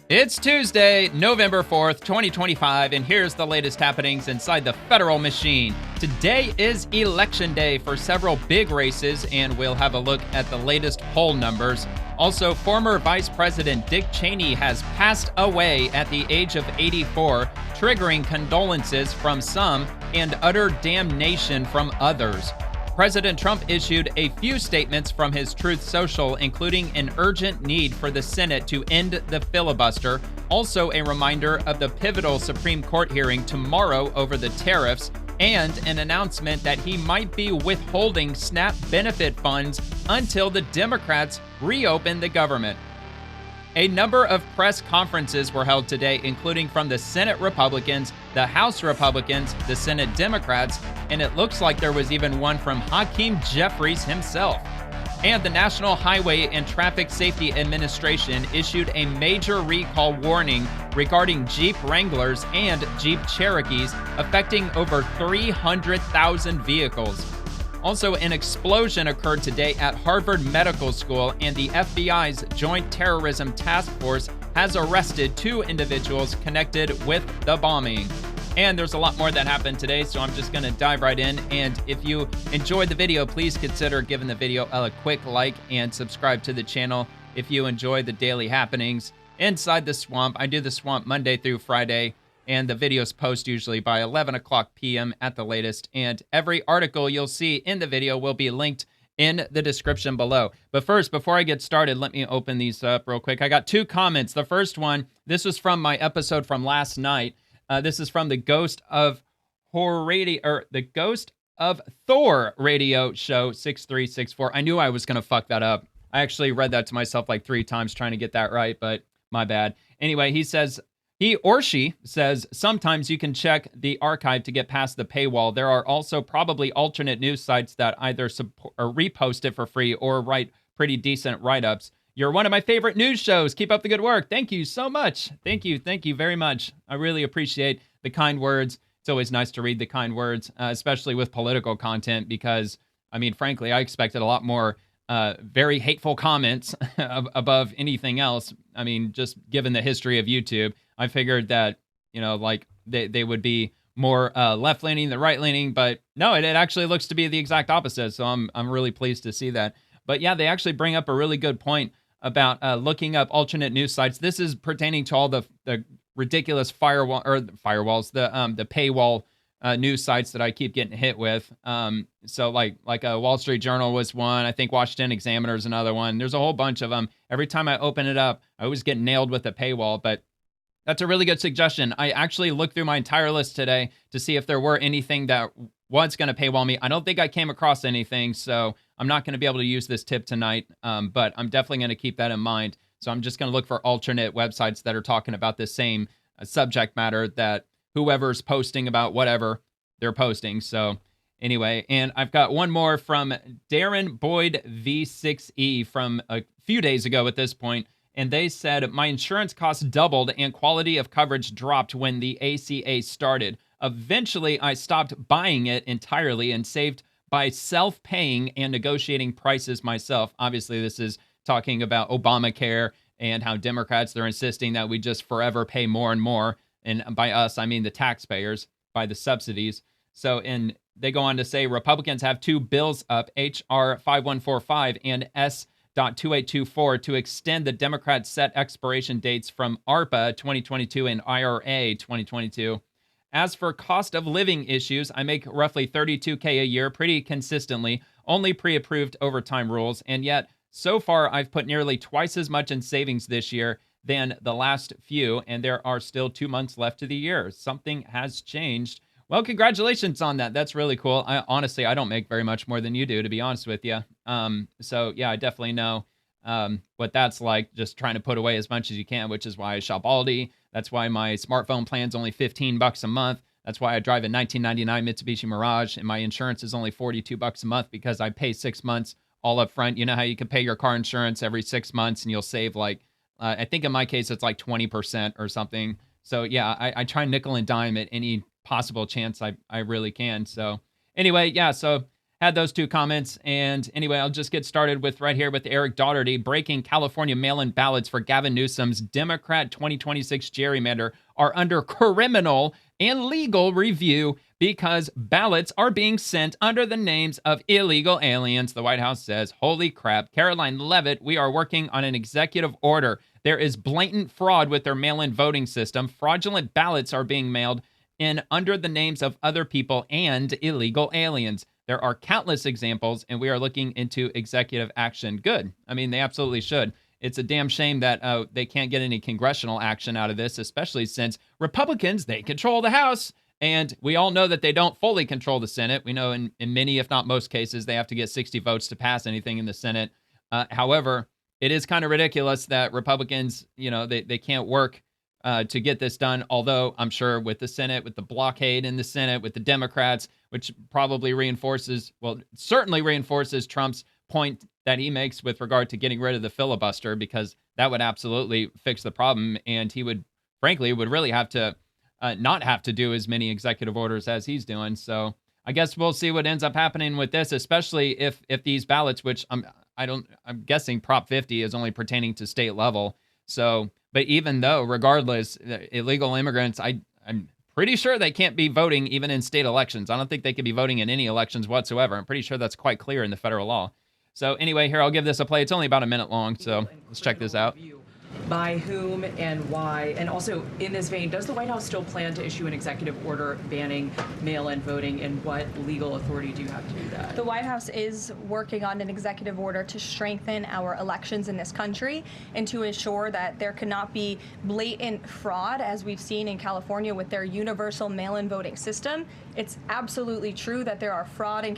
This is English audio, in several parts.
It's Tuesday, November 4th, 2025, and here's the latest happenings inside the federal machine. Today is election day for several big races, and we'll have a look at the latest poll numbers. Also, former Vice President Dick Cheney has passed away at the age of 84, triggering condolences from some and utter damnation from others. President Trump issued a few statements from his Truth Social, including an urgent need for the Senate to end the filibuster, also a reminder of the pivotal Supreme Court hearing tomorrow over the tariffs, and an announcement that he might be withholding SNAP benefit funds until the Democrats reopen the government. A number of press conferences were held today, including from the Senate Republicans, the House Republicans, the Senate Democrats, and it looks like there was even one from Hakeem Jeffries himself. And the National Highway and Traffic Safety Administration issued a major recall warning regarding Jeep Wranglers and Jeep Cherokees, affecting over 300,000 vehicles. Also, an explosion occurred today at Harvard Medical School, and the FBI's Joint Terrorism Task Force has arrested 2 individuals connected with the bombing. And there's a lot more that happened today, so I'm just going to dive right in. And if you enjoyed the video, please consider giving the video a quick like and subscribe to the channel if you enjoy the daily happenings inside the swamp. I do the swamp Monday through Friday, and the videos post usually by 11 o'clock p.m. at the latest. And every article you'll see in the video will be linked in the description below. But first, before I get started, let me open these up real quick. I got 2 comments. The first one, this was from my episode from last night. This is from the Ghost of Thor radio show 6364. I knew I was going to fuck that up. I actually read that to myself like 3 times trying to get that right, but my bad. Anyway, he or she says, sometimes you can check the archive to get past the paywall. There are also probably alternate news sites that either support or repost it for free or write pretty decent write-ups. You're one of my favorite news shows. Keep up the good work. Thank you so much. Thank you very much. I really appreciate the kind words. It's always nice to read the kind words, especially with political content, because, I mean, frankly, I expected a lot more very hateful comments above anything else. I mean, just given the history of YouTube, I figured that, you know, like they would be more left-leaning than right-leaning, but no, it actually looks to be the exact opposite. So I'm really pleased to see that. But yeah, they actually bring up a really good point about looking up alternate news sites. This is pertaining to all the ridiculous the paywall news sites that I keep getting hit with. So like a Wall Street Journal was one. I think Washington Examiner is another one. There's a whole bunch of them. Every time I open it up, I always get nailed with a paywall, but that's a really good suggestion. I actually looked through my entire list today to see if there were anything that was going to paywall me. I don't think I came across anything, so I'm not going to be able to use this tip tonight, but I'm definitely going to keep that in mind. So I'm just going to look for alternate websites that are talking about the same subject matter that whoever's posting about whatever they're posting. So anyway, and I've got one more from Darren Boyd V6E from a few days ago at this point. And they said, my insurance costs doubled and quality of coverage dropped when the ACA started. Eventually, I stopped buying it entirely and saved by self-paying and negotiating prices myself. Obviously, this is talking about Obamacare and how Democrats, they're insisting that we just forever pay more and more. And by us, I mean the taxpayers, by the subsidies. So, and they go on to say, Republicans have 2 bills up, H.R. 5145 and S.2824, to extend the Democrats' set expiration dates from ARPA 2022 and IRA 2022. As for cost of living issues, I make roughly $32K a year pretty consistently, only pre-approved overtime rules, and yet so far I've put nearly twice as much in savings this year than the last few, and there are still 2 months left to the year. Something has changed. Well, congratulations on that. That's really cool. Honestly, I don't make very much more than you do, to be honest with you. So yeah, I definitely know what that's like, just trying to put away as much as you can, which is why I shop Aldi. That's why my smartphone plan's only $15 a month. That's why I drive a 1999 Mitsubishi Mirage, and my insurance is only $42 a month because I pay 6 months all up front. You know how you can pay your car insurance every 6 months and you'll save like, I think in my case, it's like 20% or something. So yeah, I try nickel and dime at any possible chance I really can. So anyway, yeah, so had those two comments. And anyway, I'll just get started with right here with Eric Daugherty breaking California mail-in ballots for Gavin Newsom's Democrat 2026 gerrymander are under criminal and legal review because ballots are being sent under the names of illegal aliens. The White House says, holy crap, Caroline Leavitt, we are working on an executive order. There is blatant fraud with their mail-in voting system. Fraudulent ballots are being mailed in under the names of other people and illegal aliens. There are countless examples, and we are looking into executive action. Good. I mean, they absolutely should. It's a damn shame that they can't get any congressional action out of this, especially since Republicans, they control the House. And we all know that they don't fully control the Senate. We know in many, if not most cases, they have to get 60 votes to pass anything in the Senate. However, it is kind of ridiculous that Republicans, they can't work to get this done. Although I'm sure with the Senate, with the blockade in the Senate, with the Democrats, which probably certainly reinforces Trump's point that he makes with regard to getting rid of the filibuster, because that would absolutely fix the problem. And he would really have to not have to do as many executive orders as he's doing. So I guess we'll see what ends up happening with this, especially if these ballots, which I'm guessing Prop 50 is only pertaining to state level. So, but even though, regardless, illegal immigrants, I'm pretty sure they can't be voting even in state elections. I don't think they could be voting in any elections whatsoever. I'm pretty sure that's quite clear in the federal law. So anyway, here, I'll give this a play. It's only about a minute long, so let's check this out. By whom and why? And also, in this vein, does the White House still plan to issue an executive order banning mail-in voting, and what legal authority do you have to do that? The White House is working on an executive order to strengthen our elections in this country and to ensure that there cannot be blatant fraud, as we've seen in California with their universal mail-in voting system. It's absolutely true that there's fraud in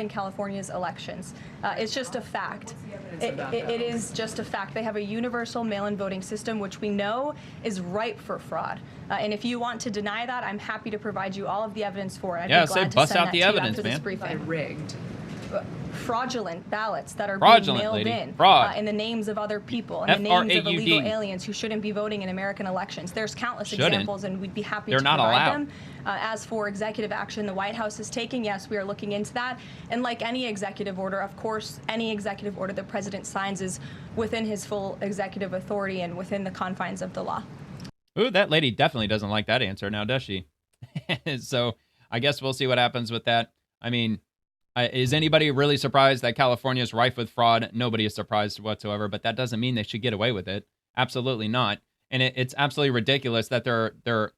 California's elections. It's just a fact. It is just a fact. They have a universal mail-in voting system, which we know is ripe for fraud. And if you want to deny that, I'm happy to provide you all of the evidence for it. I'd be glad to bust send out that the to you evidence, after this man. briefing. Rigged. Fraudulent ballots that are being mailed in in the names of other people, in the names of illegal aliens who shouldn't be voting in American elections. There's countless examples, and we'd be happy to provide them. As for executive action the White House is taking, yes, we are looking into that. And like any executive order, of course, any executive order the president signs is within his full executive authority and within the confines of the law. Ooh, that lady definitely doesn't like that answer now, does she? So I guess we'll see what happens with that. I mean, is anybody really surprised that California is rife with fraud? Nobody is surprised whatsoever, but that doesn't mean they should get away with it. Absolutely not. And it's absolutely ridiculous that their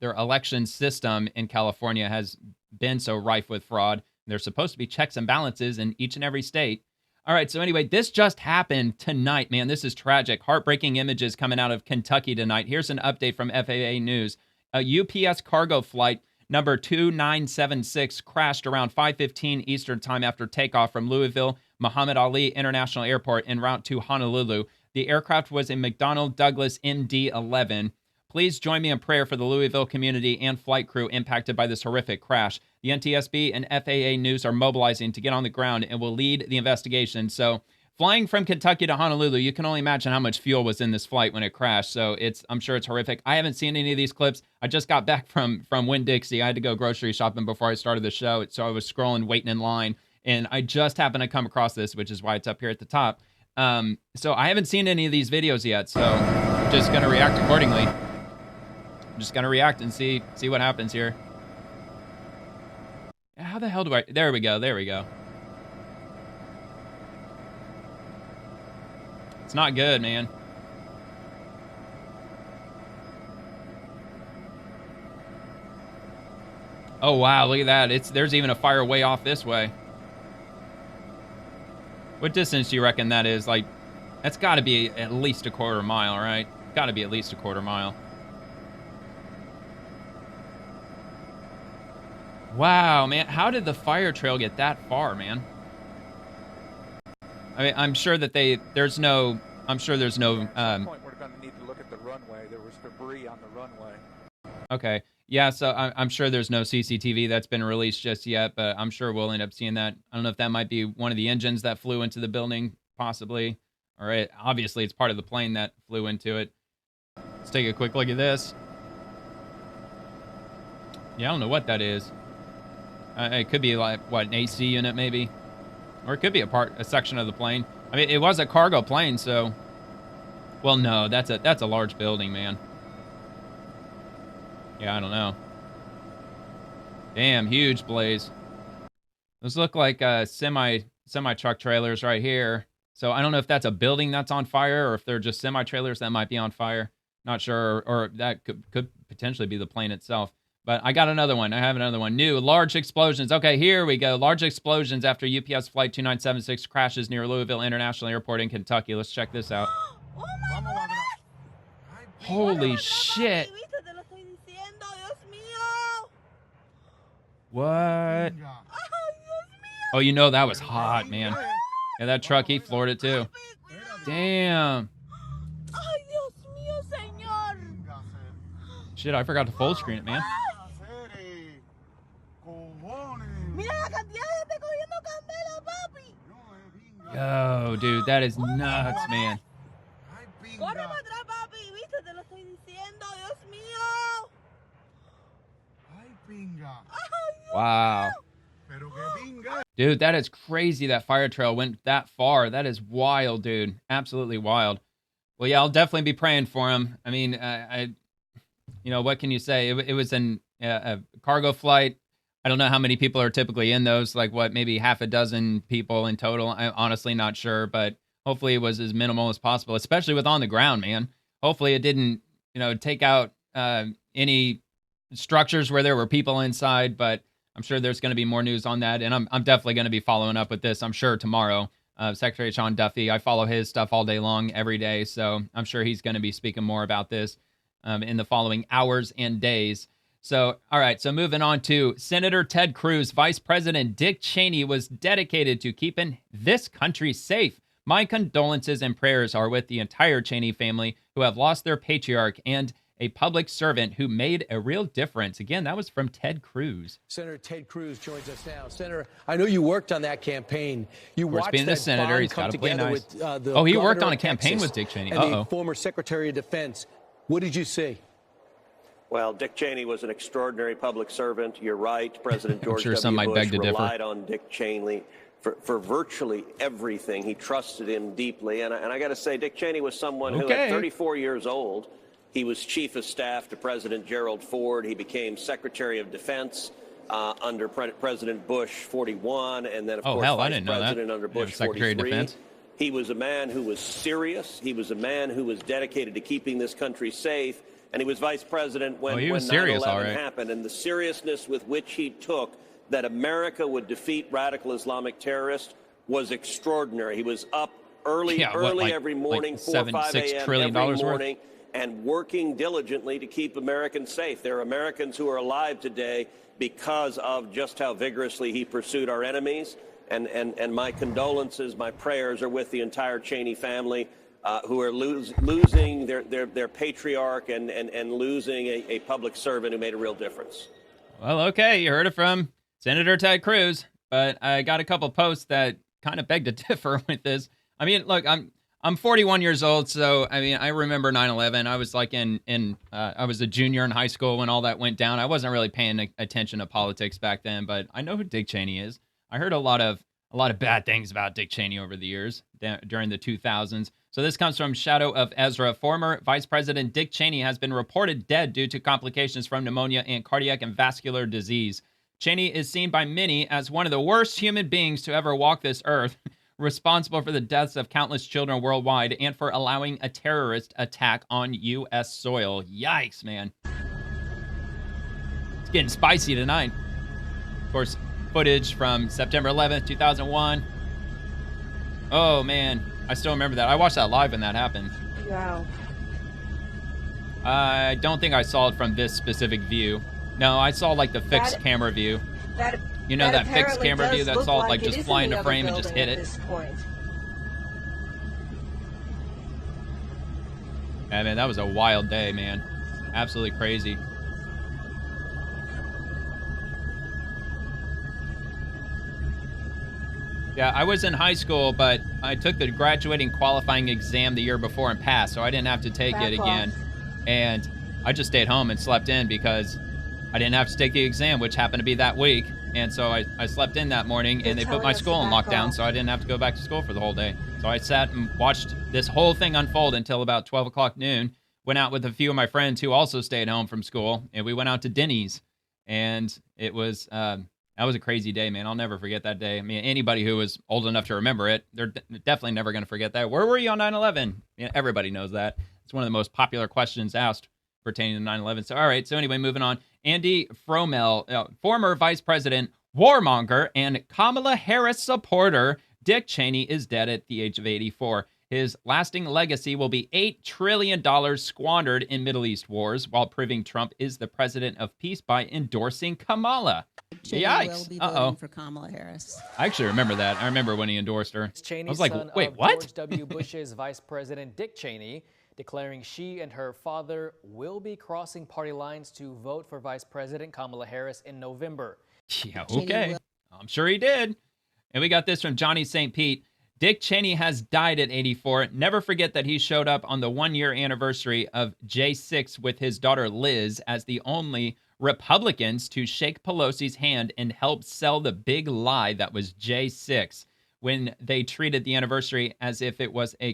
election system in California has been so rife with fraud. There's supposed to be checks and balances in each and every state. All right, so anyway, this just happened tonight, man. This is tragic. Heartbreaking images coming out of Kentucky tonight. Here's an update from FAA News. A UPS cargo flight number 2976 crashed around 5:15 Eastern Time after takeoff from Louisville Muhammad Ali International Airport en route to Honolulu. The aircraft was a McDonnell Douglas MD-11. Please join me in prayer for the Louisville community and flight crew impacted by this horrific crash. The NTSB and FAA News are mobilizing to get on the ground and will lead the investigation. So, flying from Kentucky to Honolulu, you can only imagine how much fuel was in this flight when it crashed. So I'm sure it's horrific. I haven't seen any of these clips. I just got back from Winn-Dixie. I had to go grocery shopping before I started the show. So I was scrolling, waiting in line, and I just happened to come across this, which is why it's up here at the top. So I haven't seen any of these videos yet. So I'm just going to react accordingly. I'm just going to react and see what happens here. How the hell do I... There we go. It's not good, man. Oh, wow, look at that. There's even a fire way off this way. What distance do you reckon that is? Like, that's got to be at least a quarter mile, right? Got to be at least a quarter mile. Wow, man. How did the fire trail get that far, man? I mean, I'm sure that there's no. At some point, we're going to need to look at the runway. There was debris on the runway. Okay. Yeah, so I'm sure there's no CCTV that's been released just yet, but I'm sure we'll end up seeing that. I don't know if that might be one of the engines that flew into the building, possibly. All right. Obviously, it's part of the plane that flew into it. Let's take a quick look at this. Yeah, I don't know what that is. It could be like, what, an AC unit maybe? Or it could be a section of the plane. I mean, it was a cargo plane, so... Well, no, that's a large building, man. Yeah, I don't know. Damn, huge blaze. Those look like semi-truck trailers right here. So I don't know if that's a building that's on fire or if they're just semi-trailers that might be on fire. Not sure, or that could potentially be the plane itself. But I got another one. I have another one. New large explosions. Okay, here we go. Large explosions after UPS flight 2976 crashes near Louisville International Airport in Kentucky. Let's check this out. Oh my God. Holy shit. What? Oh, you know that was hot, man. Yeah, that truck, he floored it too. Damn. Shit, I forgot to full screen it, man. Yo, dude, that is nuts, man. Wow. Dude, that is crazy that fire trail went that far. That is wild, dude. Absolutely wild. Well, yeah, I'll definitely be praying for him. I mean, you know, what can you say? It was a cargo flight. I don't know how many people are typically in those, like what, maybe half a dozen people in total. I'm honestly not sure, but hopefully it was as minimal as possible, especially with on the ground, man. Hopefully it didn't, you know, take out any structures where there were people inside, but I'm sure there's going to be more news on that, and I'm definitely going to be following up with this, I'm sure, tomorrow. Secretary Sean Duffy, I follow his stuff all day long, every day, so I'm sure he's going to be speaking more about this in the following hours and days. So, all right, so moving on to Senator Ted Cruz. Vice President Dick Cheney was dedicated to keeping this country safe. My condolences and prayers are with the entire Cheney family who have lost their patriarch and a public servant who made a real difference. Again, that was from Ted Cruz. Senator Ted Cruz joins us now. Senator, I know you worked on that campaign. You watched being the that senator, bond he's come got to play together nice. with Oh, he worked governor on a of campaign Texas with Dick Cheney. and the former Secretary of Defense. What did you see? Well, Dick Cheney was an extraordinary public servant. You're right. President George sure some W. might beg Bush to differ. relied on Dick Cheney for virtually everything. He trusted him deeply. And I got to say, Dick Cheney was someone who, at 34 years old, he was chief of staff to President Gerald Ford. He became Secretary of Defense under President Bush 41, and then, of course, Vice President under Bush 43. He was a man who was serious. He was a man who was dedicated to keeping this country safe. And he was vice president when 9/11 happened. And the seriousness with which he took that America would defeat radical Islamic terrorists was extraordinary. He was up early every morning, 4 or 5 a.m. every morning, and working diligently to keep Americans safe. There are Americans who are alive today because of just how vigorously he pursued our enemies. And my condolences, my prayers are with the entire Cheney family, who are losing their patriarch and losing a public servant who made a real difference. Well, okay, you heard it from Senator Ted Cruz, but I got a couple posts that kind of beg to differ with this. I mean, look, I'm 41 years old, so I mean, I remember 9/11. I was like I was a junior in high school when all that went down. I wasn't really paying attention to politics back then, but I know who Dick Cheney is. I heard a lot of bad things about Dick Cheney over the years during the 2000s. So this comes from Shadow of Ezra. Former Vice President Dick Cheney has been reported dead due to complications from pneumonia and cardiac and vascular disease. Cheney is seen by many as one of the worst human beings to ever walk this earth, responsible for the deaths of countless children worldwide and for allowing a terrorist attack on U.S. soil. Yikes, man. It's getting spicy tonight. Of course, footage from September 11th, 2001. Oh, man. I still remember that. I watched that live when that happened. Wow. I don't think I saw it from this specific view. No, I saw like the fixed camera view. You know that fixed camera view that saw it like just fly into frame and just hit it? Yeah, man, that was a wild day, man. Absolutely crazy. Yeah, I was in high school, but I took the graduating qualifying exam the year before and passed, so I didn't have to take it again. And I just stayed home and slept in because I didn't have to take the exam, which happened to be that week. And so I slept in that morning, and they put my school in lockdown, so I didn't have to go back to school for the whole day. So I sat and watched this whole thing unfold until about 12 o'clock noon. Went out with a few of my friends who also stayed home from school, and we went out to Denny's. And it was that was a crazy day, man. I'll never forget that day. I mean, anybody who was old enough to remember it, they're definitely never going to forget that. Where were you on 9/11? Yeah, everybody knows that. It's one of the most popular questions asked pertaining to 9/11. So, all right. So anyway, moving on. Andy Fromell, former vice president, warmonger, and Kamala Harris supporter, Dick Cheney is dead at the age of 84. His lasting legacy will be $8 trillion squandered in Middle East wars while proving Trump is the president of peace by endorsing Kamala. Cheney Yikes. will be voting for Kamala Harris. I actually remember that. I remember when he endorsed her. Cheney, I was like, son wait, of what? George W. Bush's Vice President Dick Cheney, declaring she and her father will be crossing party lines to vote for Vice President Kamala Harris in November. Yeah, okay. I'm sure he did. And we got this from Johnny St. Pete. Dick Cheney has died at 84. Never forget that he showed up on the 1-year anniversary of J6 with his daughter Liz as the only Republicans to shake Pelosi's hand and help sell the big lie that was J6 when they treated the anniversary as if it was a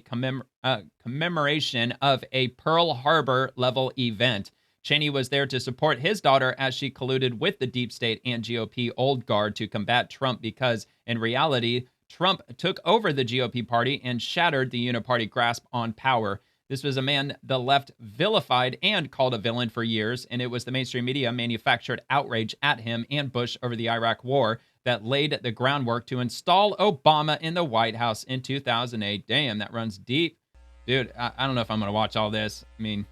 commemoration of a Pearl Harbor level event. Cheney was there to support his daughter as she colluded with the deep state and GOP old guard to combat Trump because, in reality, Trump took over the GOP party and shattered the uniparty grasp on power. This was a man the left vilified and called a villain for years, and it was the mainstream media manufactured outrage at him and Bush over the Iraq War that laid the groundwork to install Obama in the White House in 2008. Damn, that runs deep. Dude, I don't know if I'm going to watch all this. I mean,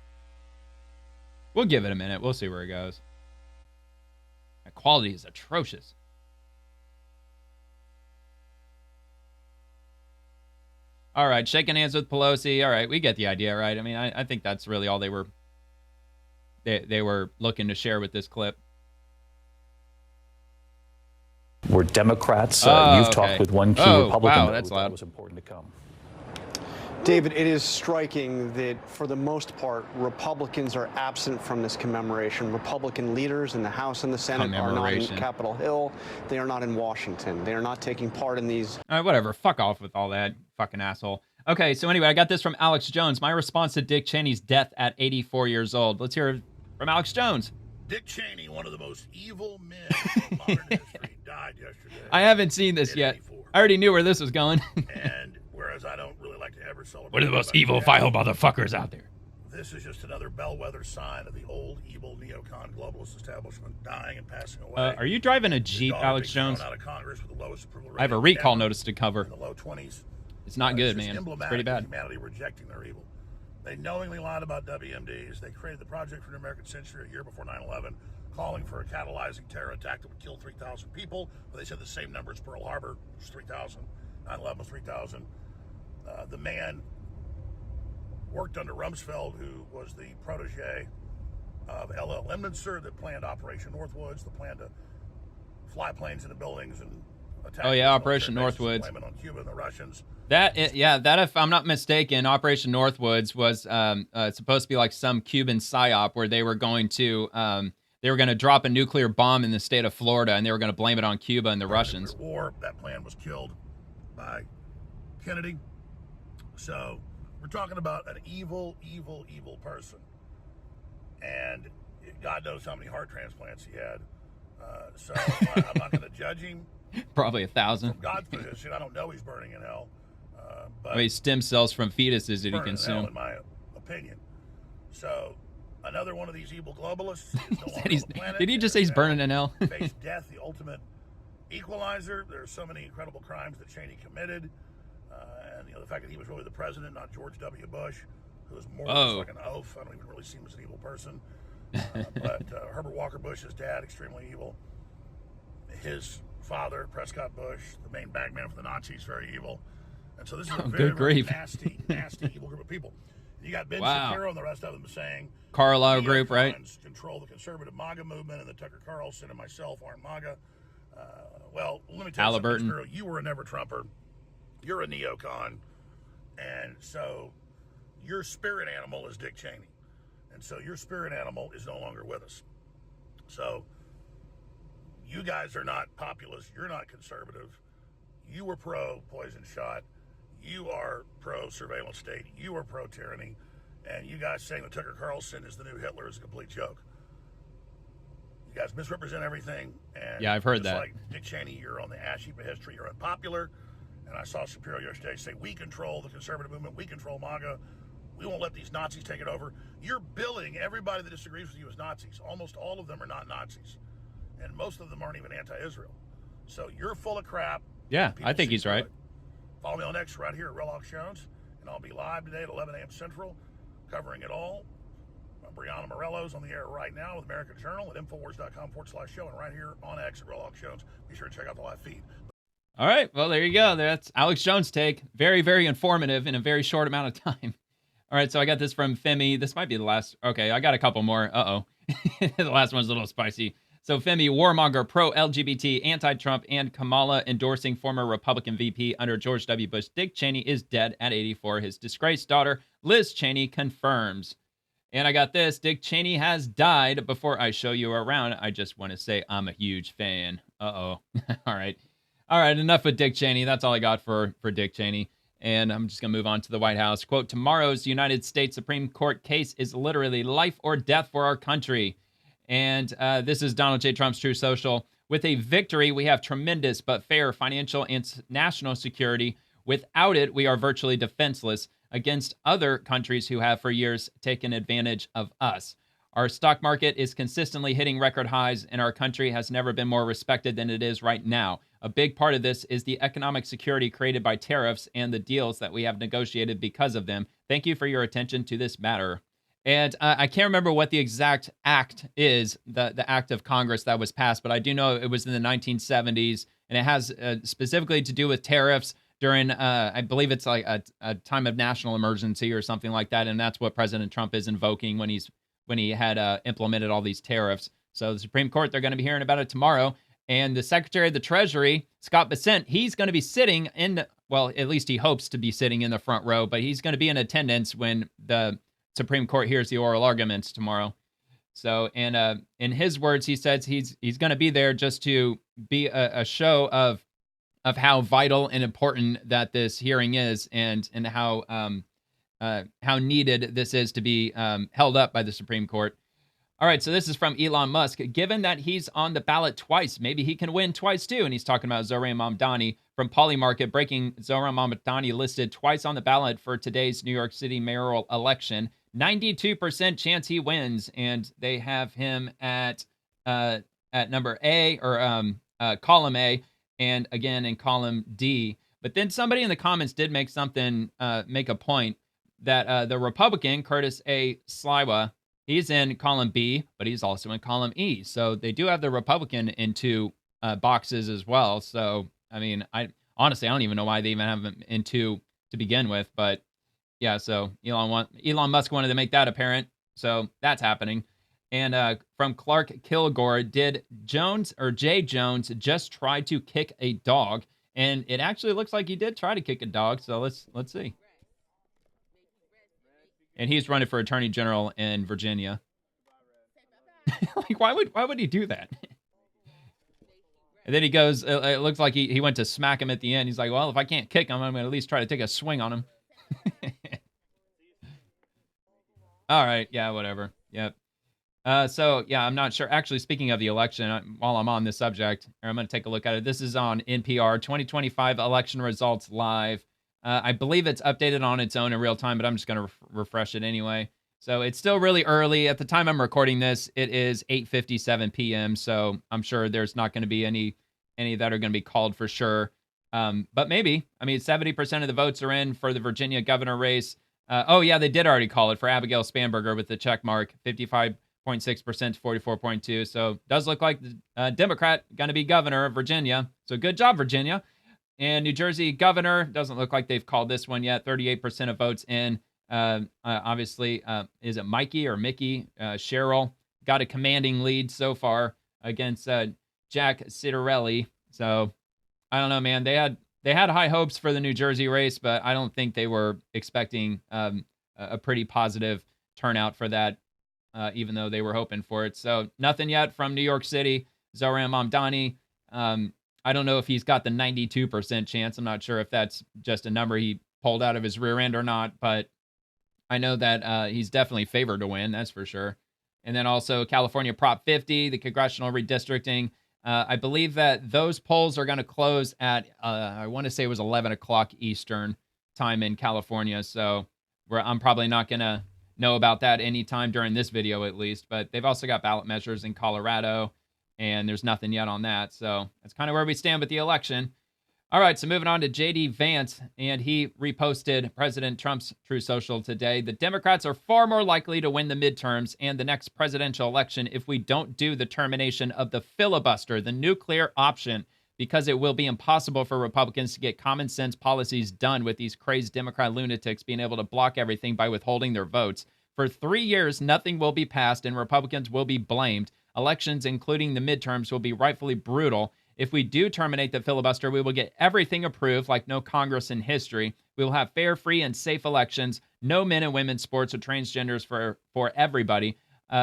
we'll give it a minute. We'll see where it goes. The quality is atrocious. All right, shaking hands with Pelosi. All right, we get the idea, right? I mean, I think that's really all they were looking to share with this clip. We're Democrats. You've talked with one key Republican. Wow, that's loud. It was important to come. David, it is striking that for the most part, Republicans are absent from this commemoration. Republican leaders in the House and the Senate are not in Capitol Hill. They are not in Washington. They are not taking part in these. All right, whatever. Fuck off with all that, fucking asshole. Okay, so anyway, I got this from Alex Jones. My response to Dick Cheney's death at 84 years old. Let's hear it from Alex Jones. Dick Cheney, one of the most evil men of modern history, died yesterday. I haven't seen this yet. 84. I already knew where this was going. And whereas I don't really like to ever celebrate. What are the most evil, vile motherfuckers out there? This is just another bellwether sign of the old, evil neocon globalist establishment dying and passing away. Are you driving a Jeep, Alex Jones? Out of Congress with the lowest approval I have a recall notice to cover. In the low 20s. It's not good, man. It's pretty bad. Humanity rejecting their evil. They knowingly lied about WMDs. They created the Project for the American Century a year before 9/11, calling for a catalyzing terror attack that would kill 3,000 people. But they said the same number as Pearl Harbor, which was 3,000. 9/11 was 3,000. The man worked under Rumsfeld, who was the protege of L.L. Lemnitzer, that planned Operation Northwoods, the plan to fly planes into buildings and attack. Oh yeah, Operation Northwoods. On Cuba and the Russians. That if I'm not mistaken, Operation Northwoods was supposed to be like some Cuban psyop where they were going to drop a nuclear bomb in the state of Florida and they were going to blame it on Cuba and the Russians. War. That plan was killed by Kennedy. So we're talking about an evil, evil, evil person. And God knows how many heart transplants he had. So I'm not going to judge him. Probably 1,000. From God's position, I don't know he's burning in hell. But I mean, stem cells from fetuses did he consume? In hell, in my opinion. So another one of these evil globalists is no longer on the planet. Did he just say he's burning in hell? Face death, the ultimate equalizer. There are so many incredible crimes that Cheney committed. And the fact that he was really the president, not George W. Bush, who was more like an oaf. I don't even really see him as an evil person. But Herbert Walker Bush's dad, extremely evil. His father, Prescott Bush, the main bagman for the Nazis, very evil. And so this is a very nasty, nasty, evil group of people. You got Ben Shapiro and the rest of them saying Carlisle group, right? Control the conservative MAGA movement, and the Tucker Carlson and myself aren't MAGA. Well, let me tell you something, Shapiro, you were a never-Trumper. You're a neocon. And so your spirit animal is Dick Cheney. And so your spirit animal is no longer with us. So You guys are not populist. You're not conservative. You were pro-poison shot. You are pro-surveillance state. You are pro-tyranny. And you guys saying that Tucker Carlson is the new Hitler is a complete joke. You guys misrepresent everything. And yeah, I've heard that. Like Dick Cheney, you're on the ash heap of history. You're unpopular. And I saw Shapiro yesterday say, we control the conservative movement. We control MAGA. We won't let these Nazis take it over. You're billing everybody that disagrees with you as Nazis. Almost all of them are not Nazis. And most of them aren't even anti-Israel. So you're full of crap. Yeah, I think he's right. Follow me on X right here at Real Hawk Jones. And I'll be live today at 11 a.m. Central, covering it all. Brianna Morello's on the air right now with American Journal at Infowars.com/show, and right here on X at Real Hawk Jones. Be sure to check out the live feed. All right, well, there you go. That's Alex Jones' take. Very, very informative in a very short amount of time. All right, so I got this from Femi. This might be the last. Okay, I got a couple more. Uh-oh. The last one's a little spicy. So Femi, warmonger, pro-LGBT, anti-Trump, and Kamala endorsing former Republican VP under George W. Bush, Dick Cheney is dead at 84. His disgraced daughter, Liz Cheney, confirms. And I got this. Dick Cheney has died. Before I show you around, I just want to say I'm a huge fan. Uh-oh. All right. All right, enough with Dick Cheney. That's all I got for Dick Cheney. And I'm just going to move on to the White House. Quote, tomorrow's United States Supreme Court case is literally life or death for our country. And this is Donald J. Trump's True Social. With a victory, we have tremendous but fair financial and national security. Without it, we are virtually defenseless against other countries who have for years taken advantage of us. Our stock market is consistently hitting record highs, and our country has never been more respected than it is right now. A big part of this is the economic security created by tariffs and the deals that we have negotiated because of them. Thank you for your attention to this matter. And I can't remember what the exact act is, the act of Congress that was passed, but I do know it was in the 1970s, and it has specifically to do with tariffs during, I believe it's like a time of national emergency or something like that, and that's what President Trump is invoking when he had implemented all these tariffs. So the Supreme Court, they're going to be hearing about it tomorrow, and the Secretary of the Treasury, Scott Bessent, he's going to be sitting in, well, at least he hopes to be sitting in the front row, but he's going to be in attendance when the Supreme Court hears the oral arguments tomorrow. So, and in his words, he says he's going to be there just to be a show of how vital and important that this hearing is, and how needed this is to be held up by the Supreme Court. All right, so this is from Elon Musk. Given that he's on the ballot twice, maybe he can win twice too. And he's talking about Zohran Mamdani from Polymarket, breaking Zohran Mamdani listed twice on the ballot for today's New York City mayoral election. 92% chance he wins, and they have him at number A, or column A, and again in column D. But then somebody in the comments did make a point that the Republican Curtis A. Sliwa, he's in column B, but he's also in column E. So they do have the Republican in two boxes as well. So I mean, I honestly don't even know why they even have him in two to begin with, but. Yeah, so Elon Musk wanted to make that apparent, so that's happening. And from Clark Kilgore, did Jay Jones just try to kick a dog? And it actually looks like he did try to kick a dog, so let's see. And he's running for Attorney General in Virginia. Like, why would he do that? And then he goes, it looks like he went to smack him at the end. He's like, well, if I can't kick him, I'm going to at least try to take a swing on him. All right. Yeah, whatever. Yep. So, yeah, I'm not sure. Actually, speaking of the election, while I'm on this subject, I'm going to take a look at it. This is on NPR, 2025 election results live. I believe it's updated on its own in real time, but I'm just going to refresh it anyway. So it's still really early. At the time I'm recording this, it is 8:57 p.m., so I'm sure there's not going to be any that are going to be called for sure. But maybe. I mean, 70% of the votes are in for the Virginia governor race. Oh, yeah, they did already call it for Abigail Spanberger with the check mark, 55.6% to 44.2%. So does look like the Democrat going to be governor of Virginia. So good job, Virginia. And New Jersey governor, doesn't look like they've called this one yet. 38% of votes in. Obviously, is it Mikey or Mickey? Cheryl got a commanding lead so far against Jack Citarelli. So I don't know, man. They had high hopes for the New Jersey race, but I don't think they were expecting a pretty positive turnout for that, even though they were hoping for it. So nothing yet from New York City. Zohran Mamdani. I don't know if he's got the 92% chance. I'm not sure if that's just a number he pulled out of his rear end or not, but I know that he's definitely favored to win, that's for sure. And then also California Prop 50, the congressional redistricting. I believe that those polls are going to close at, I want to say it was 11 o'clock Eastern time in California. So I'm probably not going to know about that anytime during this video at least. But they've also got ballot measures in Colorado, and there's nothing yet on that. So that's kind of where we stand with the election. All right, so moving on to J.D. Vance, and he reposted President Trump's True Social today. The Democrats are far more likely to win the midterms and the next presidential election if we don't do the termination of the filibuster, the nuclear option, because it will be impossible for Republicans to get common sense policies done with these crazed Democrat lunatics being able to block everything by withholding their votes. For 3 years, nothing will be passed and Republicans will be blamed. Elections, including the midterms, will be rightfully brutal. If we do terminate the filibuster, we will get everything approved like no Congress in history. We will have fair, free, and safe elections, no men and women's sports or transgenders for everybody,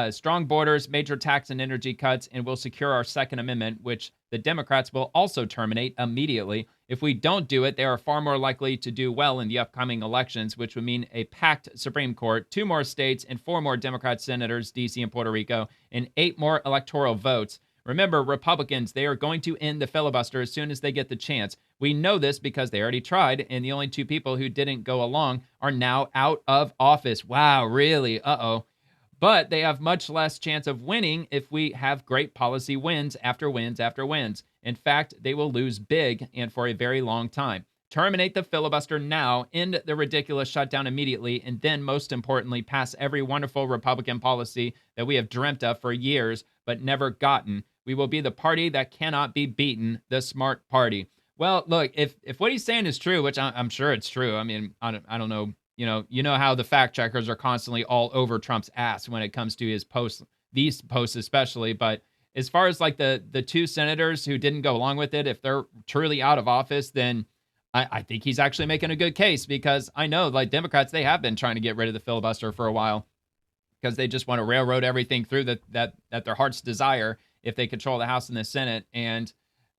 strong borders, major tax and energy cuts, and we'll secure our Second Amendment, which the Democrats will also terminate immediately. If we don't do it, they are far more likely to do well in the upcoming elections, which would mean a packed Supreme Court, 2 more states, and 4 more Democrat senators, D.C. and Puerto Rico, and 8 more electoral votes. Remember, Republicans, they are going to end the filibuster as soon as they get the chance. We know this because they already tried, and the only 2 people who didn't go along are now out of office. Wow, really? Uh-oh. But they have much less chance of winning if we have great policy wins after wins after wins. In fact, they will lose big and for a very long time. Terminate the filibuster now, end the ridiculous shutdown immediately, and then, most importantly, pass every wonderful Republican policy that we have dreamt of for years but never gotten. We will be the party that cannot be beaten, the smart party. Well, look, if what he's saying is true, which I'm sure it's true. I mean, I don't know. You know how the fact checkers are constantly all over Trump's ass when it comes to his posts, these posts especially. But as far as like the 2 senators who didn't go along with it, if they're truly out of office, then I think he's actually making a good case, because I know like Democrats, they have been trying to get rid of the filibuster for a while because they just want to railroad everything through that their heart's desire if they control the House and the Senate. And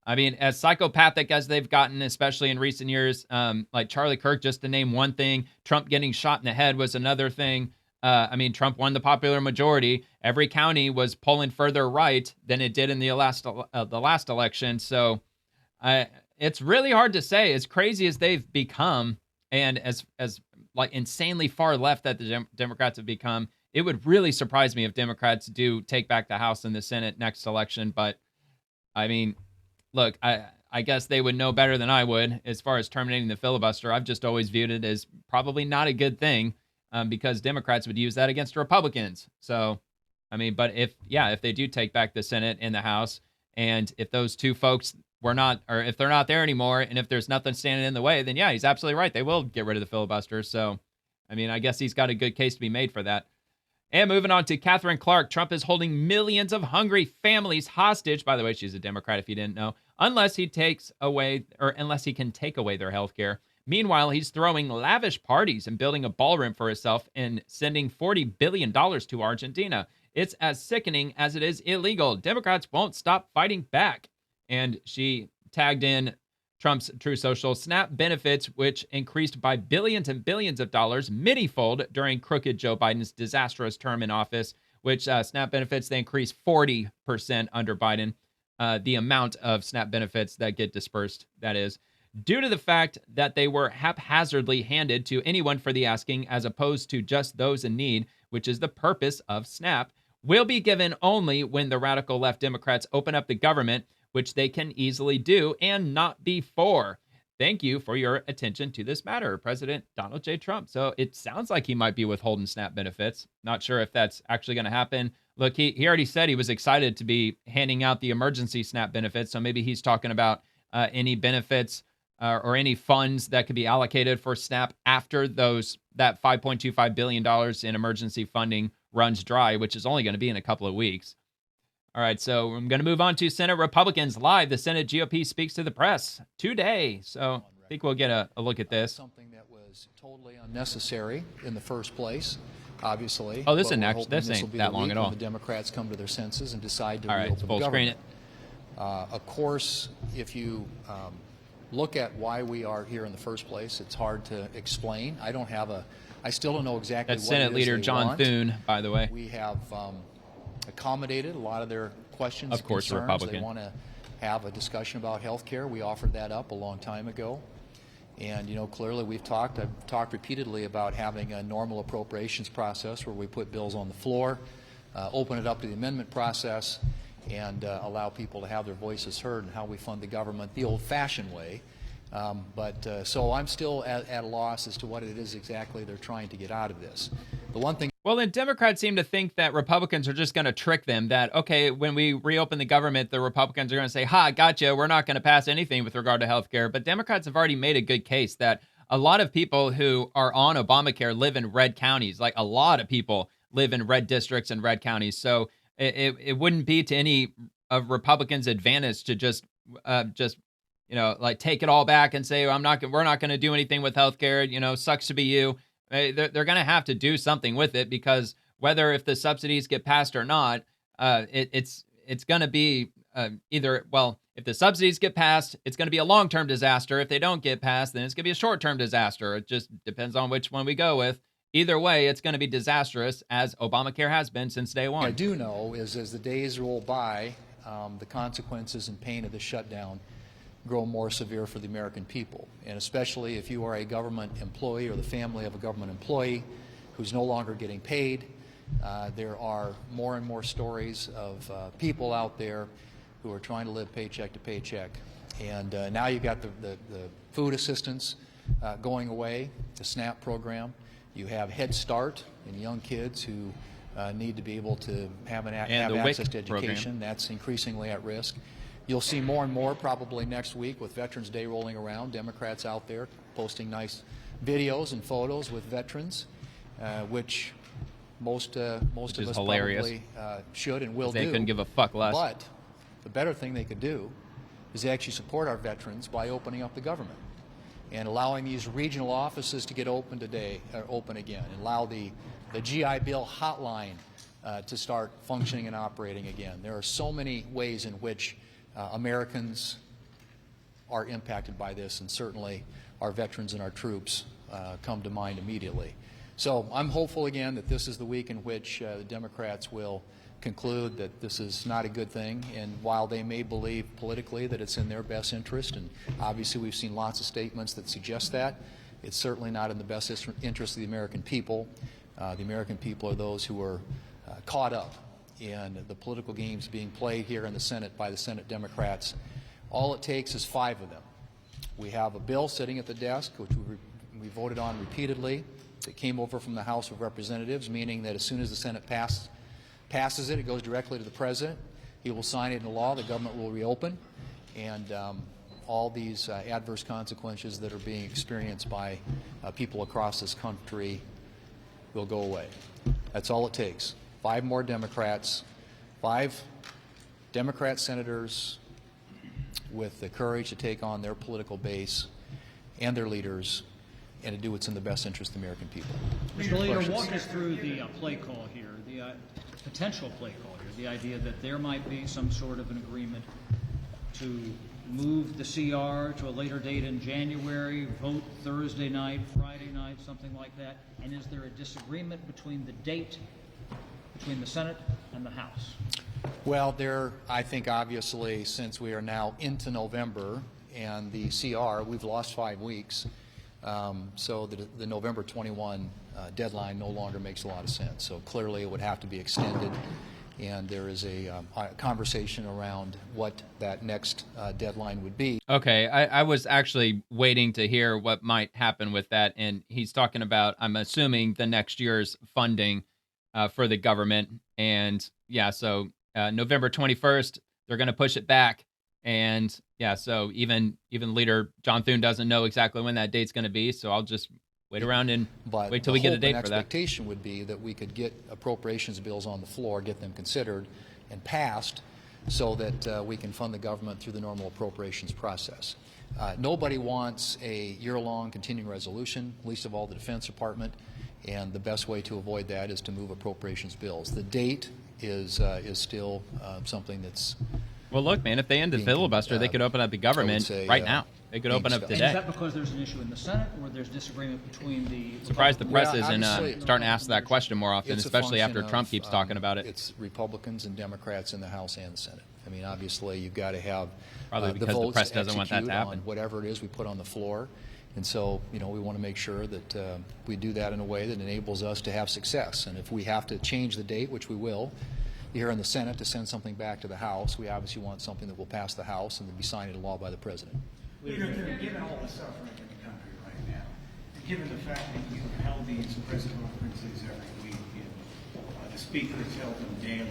I mean, as psychopathic as they've gotten, especially in recent years, like Charlie Kirk, just to name one thing, Trump getting shot in the head was another thing. I mean, Trump won the popular majority. Every county was polling further right than it did in the last election. So it's really hard to say. As crazy as they've become, and as like insanely far left that the Democrats have become, it would really surprise me if Democrats do take back the House and the Senate next election. But I mean, look, I guess they would know better than I would as far as terminating the filibuster. I've just always viewed it as probably not a good thing, because Democrats would use that against Republicans. So, I mean, but if they do take back the Senate and the House, and if those 2 folks if they're not there anymore, and if there's nothing standing in the way, then yeah, he's absolutely right. They will get rid of the filibuster. So, I mean, I guess he's got a good case to be made for that. And moving on to Catherine Clark, Trump is holding millions of hungry families hostage. By the way, she's a Democrat, if you didn't know, unless he can take away their health care. Meanwhile, he's throwing lavish parties and building a ballroom for himself and sending $40 billion to Argentina. It's as sickening as it is illegal. Democrats won't stop fighting back. And she tagged in Trump's True Social SNAP benefits, which increased by billions and billions of dollars, many-fold during crooked Joe Biden's disastrous term in office, which SNAP benefits, they increased 40% under Biden, the amount of SNAP benefits that get dispersed, that is, due to the fact that they were haphazardly handed to anyone for the asking, as opposed to just those in need, which is the purpose of SNAP, will be given only when the radical left Democrats open up the government, which they can easily do, and not before. Thank you for your attention to this matter, President Donald J. Trump. So it sounds like he might be withholding SNAP benefits. Not sure if that's actually going to happen. Look, he already said he was excited to be handing out the emergency SNAP benefits. So maybe he's talking about any benefits or any funds that could be allocated for SNAP after that $5.25 billion in emergency funding runs dry, which is only going to be in a couple of weeks. All right, so I'm going to move on to Senate Republicans live. The Senate GOP speaks to the press today. So I think we'll get a look at this. Something that was totally unnecessary in the first place, obviously. Oh, this ain't that long at all. The Democrats come to their senses and decide to reopen the government. Screen it. Of course, if you look at why we are here in the first place, it's hard to explain. I still don't know exactly That's what Senate it is Leader they John want. Thune, by the way. We have accommodated a lot of their questions Of course, and concerns. Republican. They want to have a discussion about health care. We offered that up a long time ago. And, clearly I've talked repeatedly about having a normal appropriations process where we put bills on the floor, open it up to the amendment process, and allow people to have their voices heard in how we fund the government the old-fashioned way. So I'm still at a loss as to what it is exactly they're trying to get out of this. The one thing. Well, then Democrats seem to think that Republicans are just going to trick them, that, okay, when we reopen the government, the Republicans are going to say, ha, gotcha, we're not going to pass anything with regard to health care. But Democrats have already made a good case that a lot of people who are on Obamacare live in red counties. Like, a lot of people live in red districts and red counties. So it wouldn't be to any of Republicans' advantage to just take it all back and say, we're not going to do anything with health care. Sucks to be you. They're going to have to do something with it, because if the subsidies get passed or not, it's going to be if the subsidies get passed, it's going to be a long-term disaster. If they don't get passed, then it's going to be a short-term disaster. It just depends on which one we go with. Either way, it's going to be disastrous, as Obamacare has been since day one. What I do know is as the days roll by, the consequences and pain of the shutdown grow more severe for the American people. And especially if you are a government employee or the family of a government employee who's no longer getting paid. There are more and more stories of people out there who are trying to live paycheck to paycheck. And now you've got the food assistance going away, the SNAP program. You have Head Start and young kids who need to be able to have access to education. Program. That's increasingly at risk. You'll see more and more probably next week with Veterans Day rolling around, Democrats out there posting nice videos and photos with veterans, which most of us hilarious. probably should and will They do. couldn't give a fuck less. But the better thing they could do is actually support our veterans by opening up the government and allowing these regional offices to get open again, and allow the GI Bill hotline to start functioning and operating again. There are so many ways in which Americans are impacted by this, and certainly our veterans and our troops come to mind immediately. So I'm hopeful again that this is the week in which the Democrats will conclude that this is not a good thing, and while they may believe politically that it's in their best interest, and obviously we've seen lots of statements that suggest that, it's certainly not in the best interest of the American people. The American people are those who are caught up in the political games being played here in the Senate by the Senate Democrats. All it takes is 5 of them. We have a bill sitting at the desk, which we voted on repeatedly, that came over from the House of Representatives, meaning that as soon as the Senate passes it, it goes directly to the President. He will sign it into law, the government will reopen, and all these adverse consequences that are being experienced by people across this country will go away. That's all it takes. 5 more Democrats, 5 Democrat senators with the courage to take on their political base and their leaders and to do what's in the best interest of the American people. Mr. Leader, walk us through the play call here, the potential play call here, the idea that there might be some sort of an agreement to move the CR to a later date in January, vote Thursday night, Friday night, something like that. And is there a disagreement between the date between the Senate and the House? Well, I think obviously since we are now into November and the CR, we've lost 5 weeks, so the November 21 deadline no longer makes a lot of sense. So clearly it would have to be extended, and there is a conversation around what that next deadline would be. Okay, I was actually waiting to hear what might happen with that, and he's talking about, I'm assuming, the next year's funding for the government. And yeah, so November 21st, they're going to push it back. And yeah, so even Leader John Thune doesn't know exactly when that date's going to be. So I'll just wait around and wait till we get a date for that. The expectation would be that we could get appropriations bills on the floor, get them considered and passed, so that we can fund the government through the normal appropriations process. Nobody wants a year-long continuing resolution, least of all the Defense Department. And the best way to avoid that is to move appropriations bills. The date is still something that's Well, look, man, if they end the filibuster, they could open up the government right now. They could open up today. And is that because there's an issue in the Senate, or there's disagreement between the... Surprised the press isn't starting to ask that question more often, especially after Trump keeps talking about it. It's Republicans and Democrats in the House and the Senate. I mean, obviously, you've got to have probably because the press doesn't want that to happen. Whatever it is we put on the floor. And so, we want to make sure that we do that in a way that enables us to have success. And if we have to change the date, which we will, here in the Senate to send something back to the House, we obviously want something that will pass the House and then be signed into law by the President. Given all the suffering in the country right now, and given the fact that you held these press conferences every week and the speakers held them daily,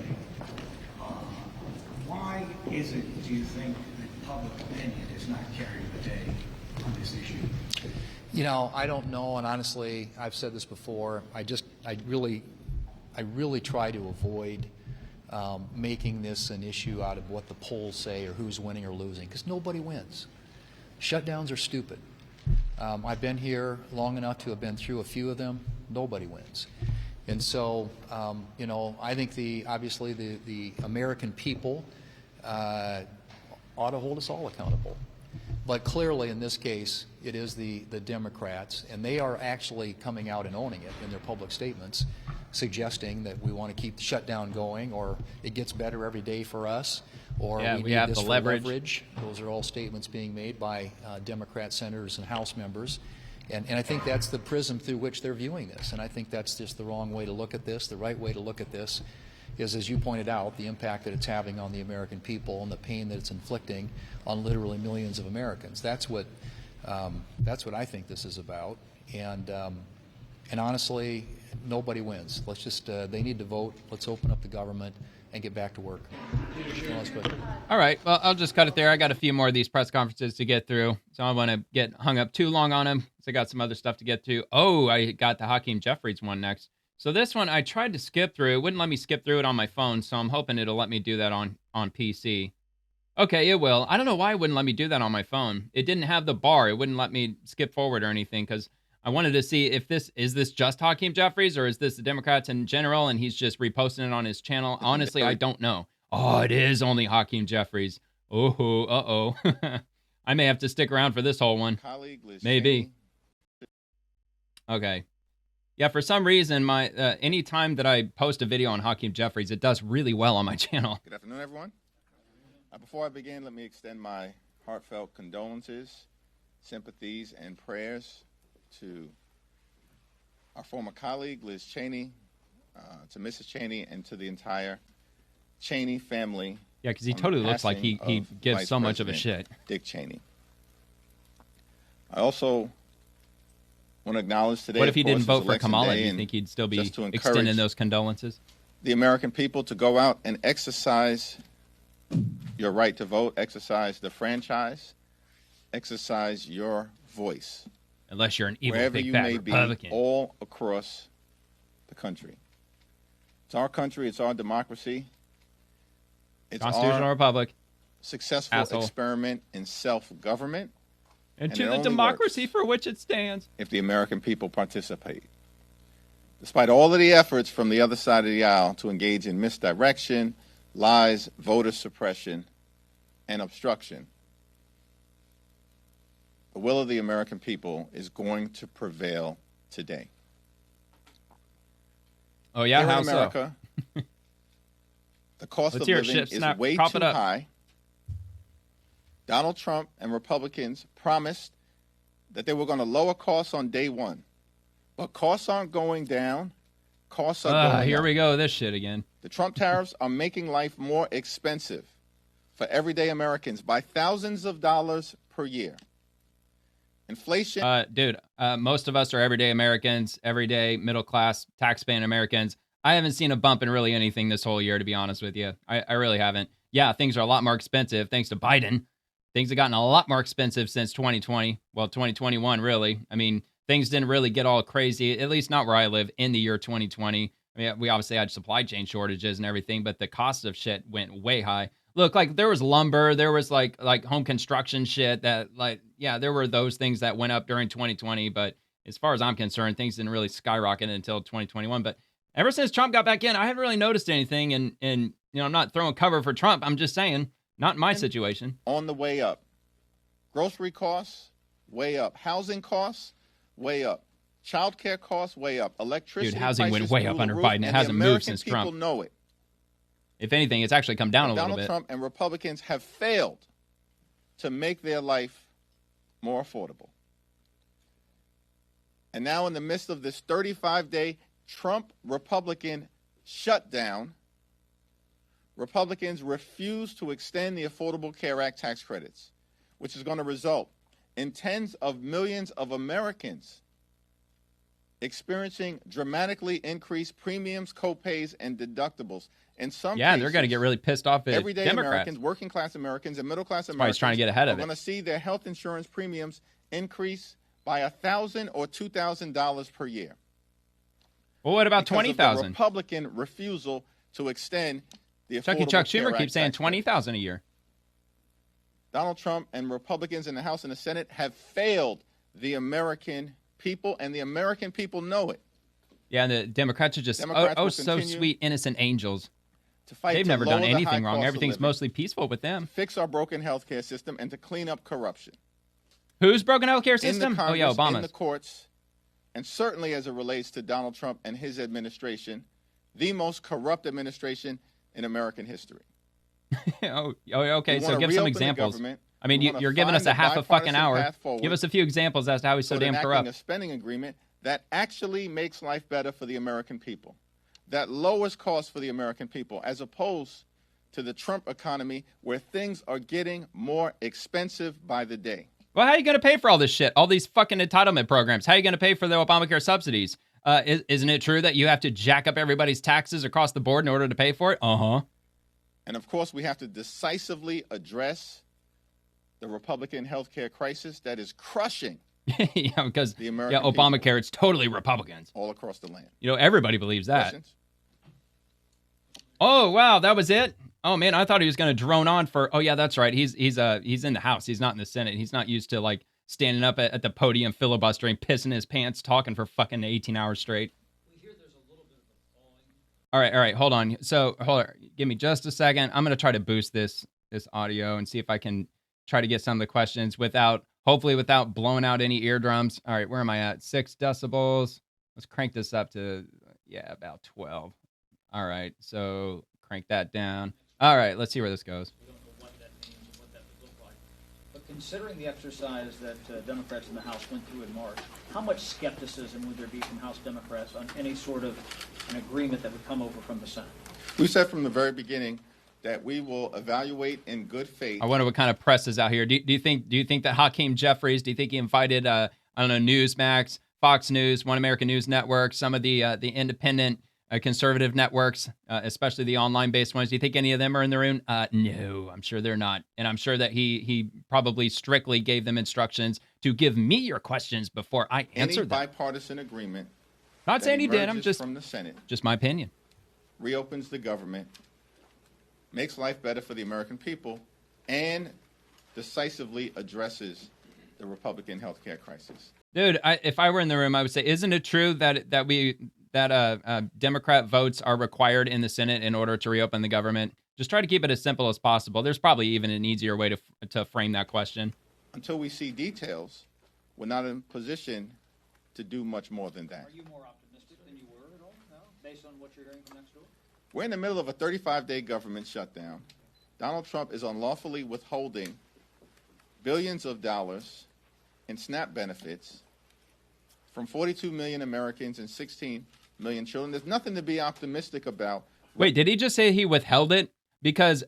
why is it, do you think, that public opinion is not carrying the day on this issue? I don't know, and honestly, I've said this before. I really try to avoid making this an issue out of what the polls say or who's winning or losing, because nobody wins. Shutdowns are stupid. I've been here long enough to have been through a few of them. Nobody wins. And so, I think obviously the American people ought to hold us all accountable. But clearly, in this case, it is the Democrats, and they are actually coming out and owning it in their public statements, suggesting that we want to keep the shutdown going, or it gets better every day for us, or we have the leverage. Those are all statements being made by Democrat senators and House members. And I think that's the prism through which they're viewing this. And I think that's just the wrong way to look at this. The right way to look at this is, as you pointed out, the impact that it's having on the American people and the pain that it's inflicting on literally millions of Americans. That's what I think this is about. And honestly, nobody wins. Let's just, they need to vote. Let's open up the government and get back to work. All right. Well, I'll just cut it there. I got a few more of these press conferences to get through, so I don't want to get hung up too long on them, because I got some other stuff to get to. Oh, I got the Hakeem Jeffries one next. So this one, I tried to skip through. It wouldn't let me skip through it on my phone, so I'm hoping it'll let me do that on PC. Okay, it will. I don't know why it wouldn't let me do that on my phone. It didn't have the bar. It wouldn't let me skip forward or anything, because I wanted to see if this just Hakeem Jeffries, or is this the Democrats in general, and he's just reposting it on his channel. Honestly, I don't know. Oh, it is only Hakeem Jeffries. Oh, uh-oh. I may have to stick around for this whole one. Maybe. Okay. Yeah, for some reason, my any time that I post a video on Hakeem Jeffries, it does really well on my channel. Good afternoon, everyone. Before I begin, let me extend my heartfelt condolences, sympathies, and prayers to our former colleague, Liz Cheney, to Mrs. Cheney, and to the entire Cheney family. Yeah, because he totally looks like he gives so much of a shit. Dick Cheney. I also want to acknowledge today. What if he didn't vote for Kamala? Do you think he'd still be extending those condolences? The American people to go out and exercise your right to vote, exercise the franchise, exercise your voice. Unless you're an evil wherever big you fat may Republican. Be, all across the country. It's our country. It's our democracy. It's Constitutional our Republic. Successful experiment in self-government. And to the democracy for which it stands. If the American people participate. Despite all of the efforts from the other side of the aisle to engage in misdirection, lies, voter suppression, and obstruction, the will of the American people is going to prevail today. Oh, yeah? Here How in America, so? The cost of living is way too high. Donald Trump and Republicans promised that they were going to lower costs on day one. But costs aren't going down. Costs are going up. Here we go. This shit again. The Trump tariffs are making life more expensive for everyday Americans by thousands of dollars per year. Inflation. Dude, most of us are everyday Americans, everyday middle-class, tax-paying Americans. I haven't seen a bump in really anything this whole year, to be honest with you. I really haven't. Yeah, things are a lot more expensive thanks to Biden. Things have gotten a lot more expensive since 2020. Well, 2021, really. I mean, things didn't really get all crazy, at least not where I live, in the year 2020. I mean, we obviously had supply chain shortages and everything, but the cost of shit went way high. Look, like, there was lumber, there was like home construction shit that, like, yeah, there were those things that went up during 2020, but as far as I'm concerned, things didn't really skyrocket until 2021. But ever since Trump got back in, I haven't really noticed anything, and you know, I'm not throwing cover for Trump. I'm just saying Not in my situation. On the way up. Grocery costs, way up. Housing costs, way up. Childcare costs, way up. Electricity Dude, housing went prices way through up the under roof, Biden. It and hasn't the moved American since people Trump. know it. If anything, it's actually come down a little Donald bit. Trump and Republicans have failed to make their life more affordable. And now in the midst of this 35-day Trump-Republican shutdown, Republicans refuse to extend the Affordable Care Act tax credits, which is going to result in tens of millions of Americans experiencing dramatically increased premiums, copays, and deductibles. In some cases, they're going to get really pissed off at everyday Democrats. Americans, working-class Americans, and middle-class That's why he's Americans trying to get ahead of are it. going to see their health insurance premiums increase by $1,000 or $2,000 per year. Well, what about because of the $20,000? Republican refusal to extend the Chuck Affordable Schumer Care keeps Act saying tax credit. $20,000 a year. Donald Trump and Republicans in the House and the Senate have failed the American people, and the American people know it. Yeah, and the Democrats are just Democrats will so continue sweet, innocent angels. To fight They've to never done lower the high anything wrong. cost of Everything's living, mostly peaceful with them. fix our broken healthcare system, and to clean up corruption. Who's broken healthcare In system? the Oh, yeah, Congress, in Obama's. the courts, and certainly as it relates to Donald Trump and his administration, the most corrupt administration in American history. Okay, We so wanna give some reopen the examples. government. I mean, We wanna you're giving us find a half a fucking bipartisan hour. path forward Give us a few examples as to how he's so toward damn enacting corrupt. a spending agreement that actually makes life better for the American people, that lowers costs for the American people, as opposed to the Trump economy where things are getting more expensive by the day. Well, how are you going to pay for all this shit? All these fucking entitlement programs. How are you going to pay for the Obamacare subsidies? Isn't it true that you have to jack up everybody's taxes across the board in order to pay for it? Uh-huh. And of course, we have to decisively address the Republican healthcare crisis that is crushing Yeah, because the American Obamacare, it's totally Republicans. all across the land. You know, everybody believes that. Questions? Oh, wow, that was it? Oh, man, I thought he was going to drone on for... Oh, yeah, that's right. He's in the House. He's not in the Senate. He's not used to, like, standing up at the podium filibustering, pissing his pants, talking for fucking 18 hours straight. All right, hold on. So, hold on. Give me just a second. I'm going to try to boost this audio and see if I can try to get some of the questions hopefully without blowing out any eardrums. All right, where am I at? 6 decibels. Let's crank this up to, about 12. All right, so crank that down. All right, let's see where this goes. We don't know what that means and what that would look like. But considering the exercise that Democrats in the House went through in March, how much skepticism would there be from House Democrats on any sort of an agreement that would come over from the Senate? We said from the very beginning that we will evaluate in good faith. I wonder what kind of press is out here. Do you think that Hakeem Jeffries? Do you think he invited Newsmax, Fox News, One American News Network, some of the independent conservative networks, especially the online-based ones? Do you think any of them are in the room? No, I'm sure they're not. And I'm sure that he probably strictly gave them instructions to give me your questions before I answer them. Any bipartisan agreement Not saying he did. I'm emerges just from the Senate just my opinion. reopens the government, makes life better for the American people, and decisively addresses the Republican health care crisis. Dude, if I were in the room, I would say, isn't it true that Democrat votes are required in the Senate in order to reopen the government? Just try to keep it as simple as possible. There's probably even an easier way to frame that question. Until we see details, we're not in position to do much more than that. Are you more optimistic than you were at all now, based on what you're hearing from next door? We're in the middle of a 35-day government shutdown. Donald Trump is unlawfully withholding billions of dollars in SNAP benefits from 42 million Americans and 16 million children. There's nothing to be optimistic about. Wait, did he just say he withheld it? Because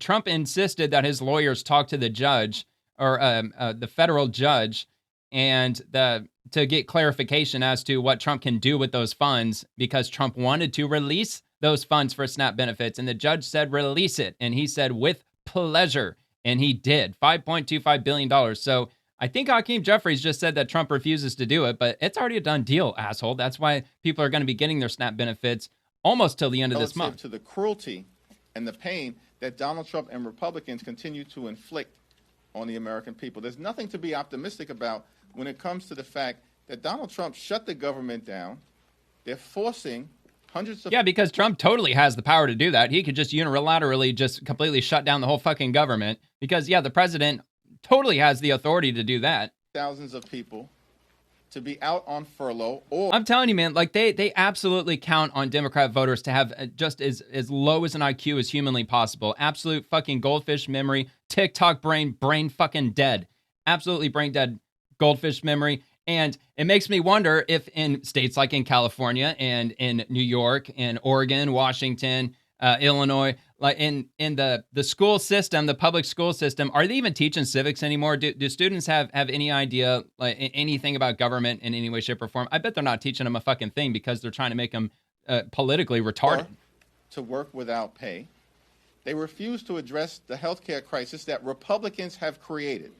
Trump insisted that his lawyers talk to the judge or the federal judge and to get clarification as to what Trump can do with those funds, because Trump wanted to release those funds for SNAP benefits. And the judge said, release it. And he said, with pleasure. And he did. $5.25 billion. So I think Hakeem Jeffries just said that Trump refuses to do it, but it's already a done deal, asshole. That's why people are going to be getting their SNAP benefits almost till the end of this month. To the cruelty and the pain that Donald Trump and Republicans continue to inflict on the American people. There's nothing to be optimistic about when it comes to the fact that Donald Trump shut the government down. They're forcing hundreds of... Yeah, because Trump totally has the power to do that. He could just unilaterally just completely shut down the whole fucking government because, yeah, the president totally has the authority to do that. Thousands of people to be out on furlough or... I'm telling you, man, like they absolutely count on Democrat voters to have just as low as an IQ as humanly possible. Absolute fucking goldfish memory, TikTok brain fucking dead. Absolutely brain dead goldfish memory. And it makes me wonder if in states like in California and in New York and Oregon, Washington, Illinois, like in the school system, the public school system, are they even teaching civics anymore? Do students have any idea, like anything about government in any way, shape, or form? I bet they're not teaching them a fucking thing because they're trying to make them politically retarded. To work without pay. They refuse to address the healthcare crisis that Republicans have created.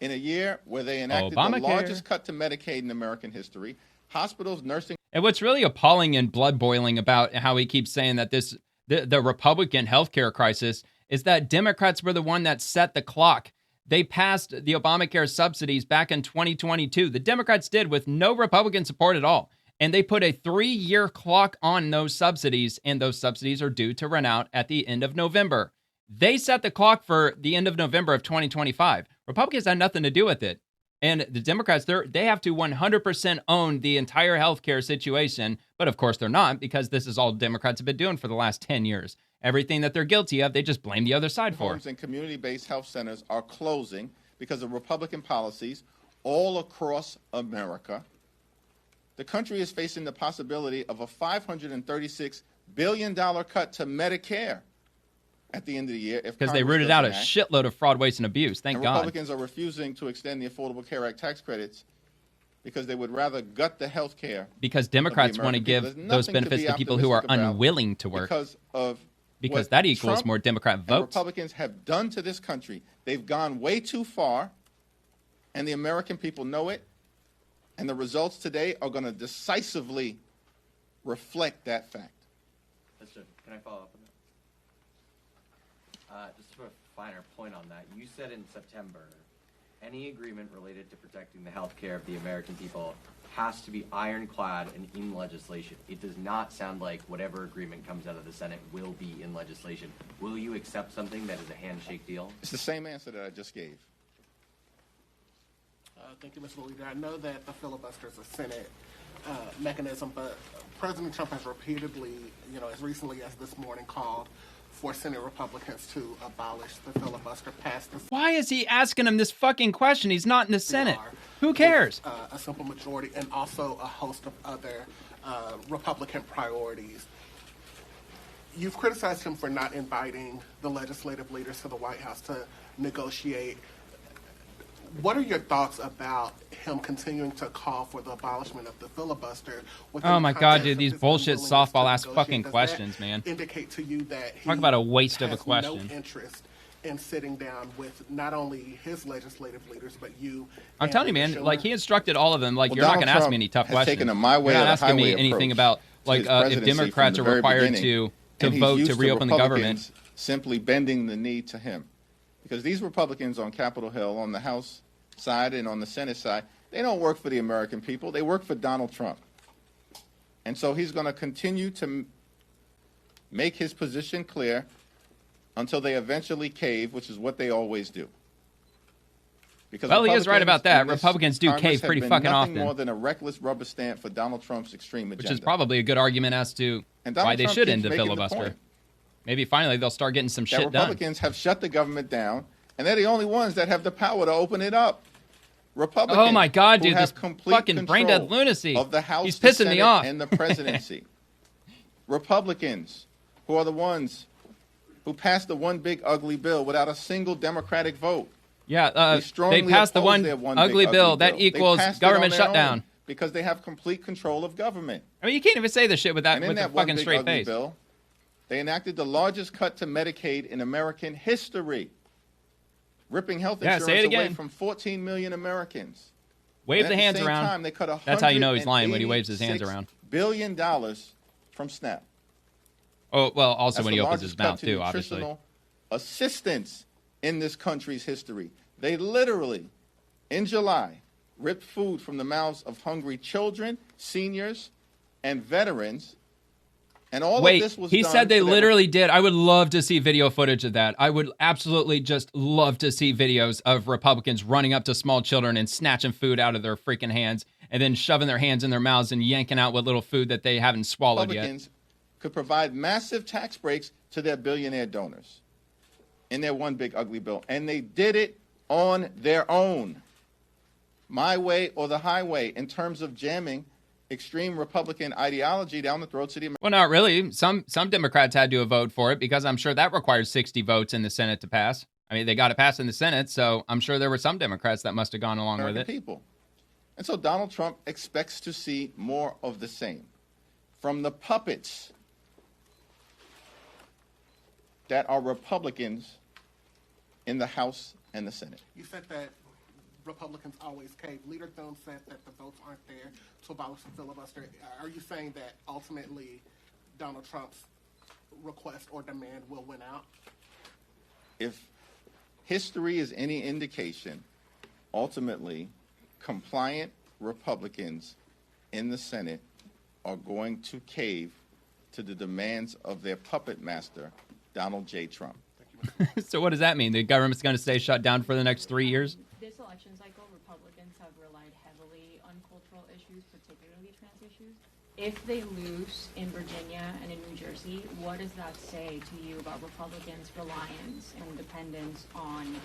In a year where they enacted the largest cut to Medicaid in American history, hospitals, nursing... And what's really appalling and blood-boiling about how he keeps saying that the Republican healthcare crisis is that Democrats were the one that set the clock. They passed the Obamacare subsidies back in 2022. The Democrats did with no Republican support at all. And they put a 3-year clock on those subsidies, and those subsidies are due to run out at the end of November. They set the clock for the end of November of 2025. Republicans had nothing to do with it. And the Democrats, they have to 100% own the entire healthcare situation. But of course they're not, because this is all Democrats have been doing for the last 10 years. Everything that they're guilty of, they just blame the other side for. Homes and community-based health centers are closing because of Republican policies all across America. The country is facing the possibility of a $536 billion cut to Medicare at the end of the year. Because they rooted out a shitload of fraud, waste, and abuse. Thank God. Republicans are refusing to extend the Affordable Care Act tax credits because they would rather gut the health care. Because Democrats want to give those benefits to people who are unwilling to work. Because that equals Trump more Democrat votes. Republicans have done to this country. They've gone way too far, and the American people know it. And the results today are going to decisively reflect that fact. Can I follow up on that? Just to put a finer point on that, you said in September, any agreement related to protecting the health care of the American people has to be ironclad and in legislation. It does not sound like whatever agreement comes out of the Senate will be in legislation. Will you accept something that is a handshake deal? It's the same answer that I just gave. Thank you, Mr. Leader. I know that the filibuster is a Senate mechanism, but President Trump has repeatedly, as recently as this morning, called for Senate Republicans to abolish the filibuster. Why is he asking him this fucking question? He's not in the Senate. Who cares? A simple majority and also a host of other Republican priorities. You've criticized him for not inviting the legislative leaders to the White House to negotiate. What are your thoughts about him continuing to call for the abolishment of the filibuster? Oh my God, dude, these bullshit softball-ass fucking questions, man. Indicate to you that he talk about a waste of a question. No interest in sitting down with not only his legislative leaders, but you. I'm telling you, man, like he instructed all of them. Like you're not going to ask me any tough questions. Taken a my way you're not or asking me highway anything about like if Democrats are required to vote to reopen the government. Simply bending the knee to him. Because these Republicans on Capitol Hill, on the House side and on the Senate side, they don't work for the American people. They work for Donald Trump. And so he's going to continue to make his position clear until they eventually cave, which is what they always do. Because well, he is right about that. Republicans do cave pretty fucking often. More than a reckless rubber stamp for Donald Trump's extreme agenda. Which is probably a good argument as to why they should end the filibuster. Maybe finally they'll start getting some shit done. Republicans have shut the government down, and they're the only ones that have the power to open it up. Republicans. Oh my God, dude, this fucking brain dead lunacy. Of the House, he's pissing me off. And the presidency. Republicans, who are the ones who passed the one big ugly bill without a single Democratic vote. Yeah, they passed the one ugly bill that equals government shutdown. Because they have complete control of government. I mean, you can't even say this shit with that with a fucking straight face. Bill, they enacted the largest cut to Medicaid in American history, ripping health insurance away from 14 million Americans. Wave the hands around. They cut That's how you know he's lying, when he waves his hands around. $186 billion from SNAP. Oh, well, also when he opens his mouth, too, obviously. Nutritional assistance in this country's history. They literally, in July, ripped food from the mouths of hungry children, seniors, and veterans. And all Wait, of this was he done said they so that literally did. I would love to see video footage of that. I would absolutely just love to see videos of Republicans running up to small children and snatching food out of their freaking hands and then shoving their hands in their mouths and yanking out what little food that they haven't swallowed Republicans yet. Could provide massive tax breaks to their billionaire donors in their one big ugly bill. And they did it on their own. My way or the highway in terms of jamming extreme Republican ideology down the throats of the American. Well, not really. Some Democrats had to vote for it because I'm sure that requires 60 votes in the Senate to pass. I mean, they got to pass in the Senate, so I'm sure there were some Democrats that must have gone along with it. People. And so Donald Trump expects to see more of the same from the puppets that are Republicans in the House and the Senate. You said that Republicans always cave. Leader Thune said that the votes aren't there to abolish the filibuster. Are you saying that ultimately Donald Trump's request or demand will win out? If history is any indication, ultimately, compliant Republicans in the Senate are going to cave to the demands of their puppet master, Donald J. Trump. So what does that mean? The government's going to stay shut down for the next 3 years? This election cycle, Republicans have relied heavily on cultural issues, particularly trans issues. If they lose in Virginia and in New Jersey, what does that say to you about Republicans' reliance and dependence on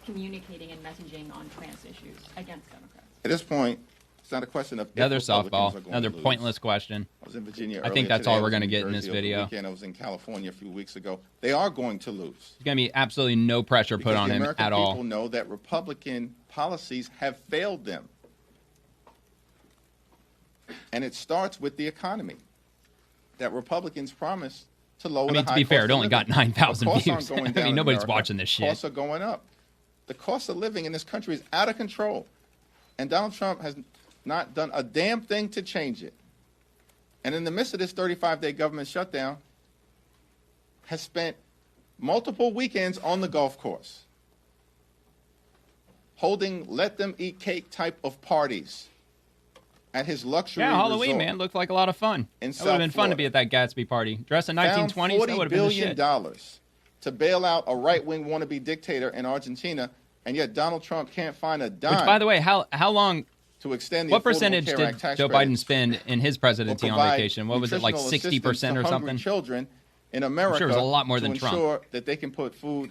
communicating and messaging on trans issues against Democrats? At this point, it's not a question of another softball, another pointless question. I was in Virginia. I think that's all we're going to get in this video. I was in California a few weeks ago. They are going to lose. There's going to be absolutely no pressure put on him at all. People know that Republican policies have failed them. And it starts with the economy. That Republicans promised to lower the high cost of living. To be fair, it only got 9,000 views. I mean, nobody's watching this shit. Costs are going up. The cost of living in this country is out of control. And Donald Trump has not done a damn thing to change it. And in the midst of this 35-day government shutdown, has spent multiple weekends on the golf course, holding let-them-eat-cake type of parties at his luxury resort. Yeah, Halloween, man, looked like a lot of fun. It would have been fun to be at that Gatsby party. Dressed in 1920s, that would have been the shit. $40 billion to bail out a right-wing wannabe dictator in Argentina, and yet Donald Trump can't find a dime. Which, by the way, how long... to extend the what percentage did Joe Biden spend in his presidency on vacation? What was it, like 60% or something? Children in America, I'm sure it was a lot more than to Trump. ensure that they can put food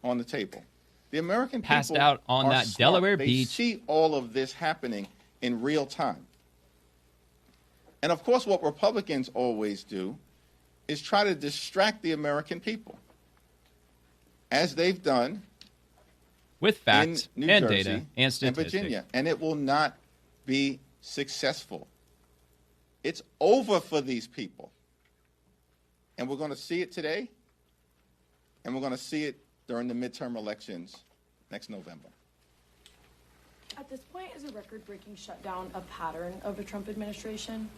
on the table. The American passed people out on that smart. Delaware they beach. See all of this happening in real time. And of course, what Republicans always do is try to distract the American people, as they've done with facts in New and Jersey data and statistics. Virginia, and it will not be successful. It's over for these people. And we're going to see it today, and we're going to see it during the midterm elections next November. At this point, is a record-breaking shutdown a pattern of the Trump administration?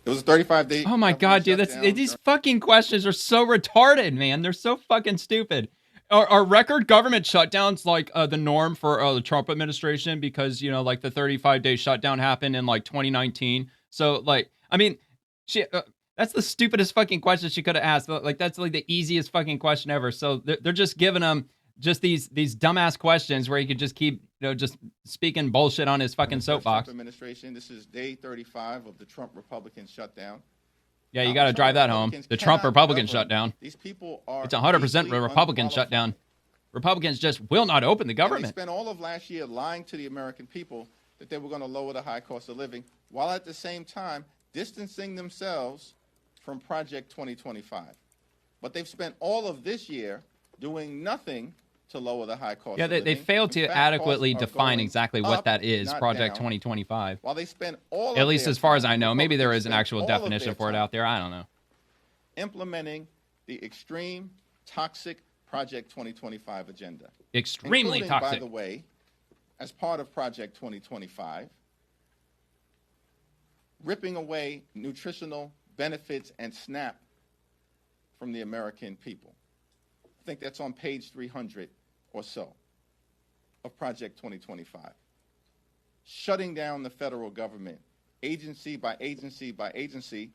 It was a 35-day. Oh my God, dude, these fucking questions are so retarded, man. They're so fucking stupid. Are record government shutdowns like the norm for the Trump administration? Because, you know, like the 35-day shutdown happened in like 2019. So, like, I mean, shit, that's the stupidest fucking question she could have asked. Like, that's like the easiest fucking question ever. So they're just giving him just these dumbass questions where he could just keep, you know, just speaking bullshit on his fucking soapbox. Trump administration. This is day 35 of the Trump Republican shutdown. Yeah, you got to drive that home. The Trump Republican shutdown. These people are. It's 100% a Republican shutdown. Republicans just will not open the government. And they spent all of last year lying to the American people that they were going to lower the high cost of living, while at the same time distancing themselves from Project 2025. But they've spent all of this year doing nothing to lower the high cost of living. They failed to adequately define exactly what that is, Project 2025. While they spend all at least as far as I know. Maybe there is an actual definition for it out there. I don't know. Implementing the extreme, toxic Project 2025 agenda. Extremely toxic. By the way, as part of Project 2025, ripping away nutritional benefits and SNAP from the American people. I think that's on page 300 or so of Project 2025. Shutting down the federal government agency by agency by agency,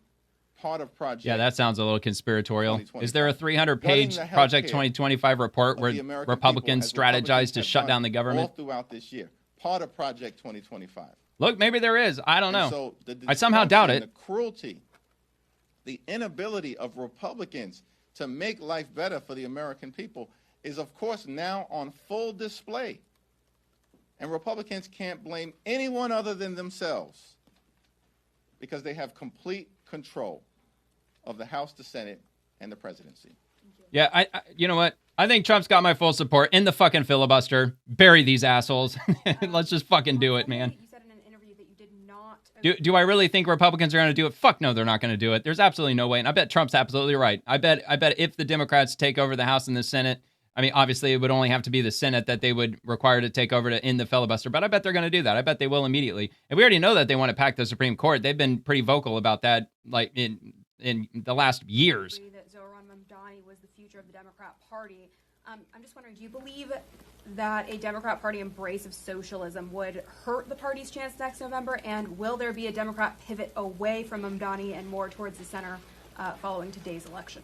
part of Project. Yeah, that sounds a little conspiratorial. Is there a 300-page Gutting the Project healthcare 2025 report of where the American Republicans people, as strategize Republicans to have shut done down the government? all throughout this year? Part of Project 2025. Look, maybe there is. I don't know. And so the I somehow doubt dysfunction, it. The cruelty, the inability of Republicans to make life better for the American people is, of course, now on full display. And Republicans can't blame anyone other than themselves because they have complete control of the House, the Senate, and the presidency. Yeah, I you know what? I think Trump's got my full support in the fucking filibuster. Bury these assholes. Let's just fucking do it, man. You said in an interview that you did not. Do I really think Republicans are going to do it? Fuck no, they're not going to do it. There's absolutely no way. And I bet Trump's absolutely right. I bet if the Democrats take over the House and the Senate, I mean, obviously it would only have to be the Senate that they would require to take over to end the filibuster, but I bet they're going to do that. I bet they will immediately. And we already know that they want to pack the Supreme Court. They've been pretty vocal about that, like in the last years. That Zohran Mamdani was the future of the Democrat Party. I'm just wondering, do you believe that a Democrat Party embrace of socialism would hurt the party's chance next November? And will there be a Democrat pivot away from Mamdani and more towards the center following today's election?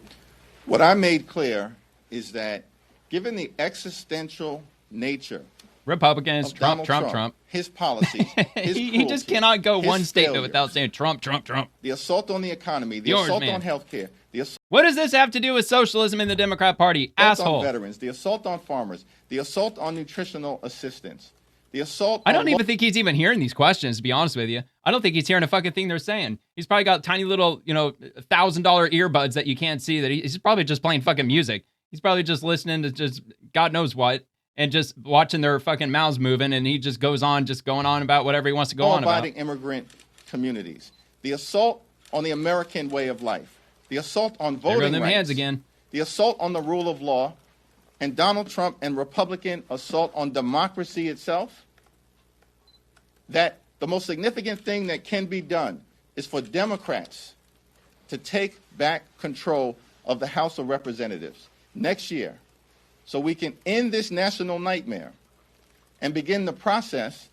What I made clear is that given the existential nature Republicans, of Trump, Donald Trump, his policies, his he just cruelty, cannot go his one statement failures, without saying Trump, Trump, Trump. the assault on the economy, the Yours, assault man. on health care, the assault What does this have to do with socialism in the Democrat Party? Asshole. on veterans, the assault on farmers, the assault on nutritional assistance, the assault I on don't even think he's even hearing these questions, to be honest with you. I don't think he's hearing a fucking thing they're saying. He's probably got tiny little, $1,000 earbuds that you can't see. That he's probably just playing fucking music. He's probably just listening to just God knows what and just watching their fucking mouths moving, and he just goes on, just going on about whatever he wants to go on about. law-abiding immigrant communities, the assault on the American way of life, the assault on There go voting them rights, hands again. the assault on the rule of law, and Donald Trump and Republican assault on democracy itself, that the most significant thing that can be done is for Democrats to take back control of the House of Representatives next year so we can end this national nightmare and begin the process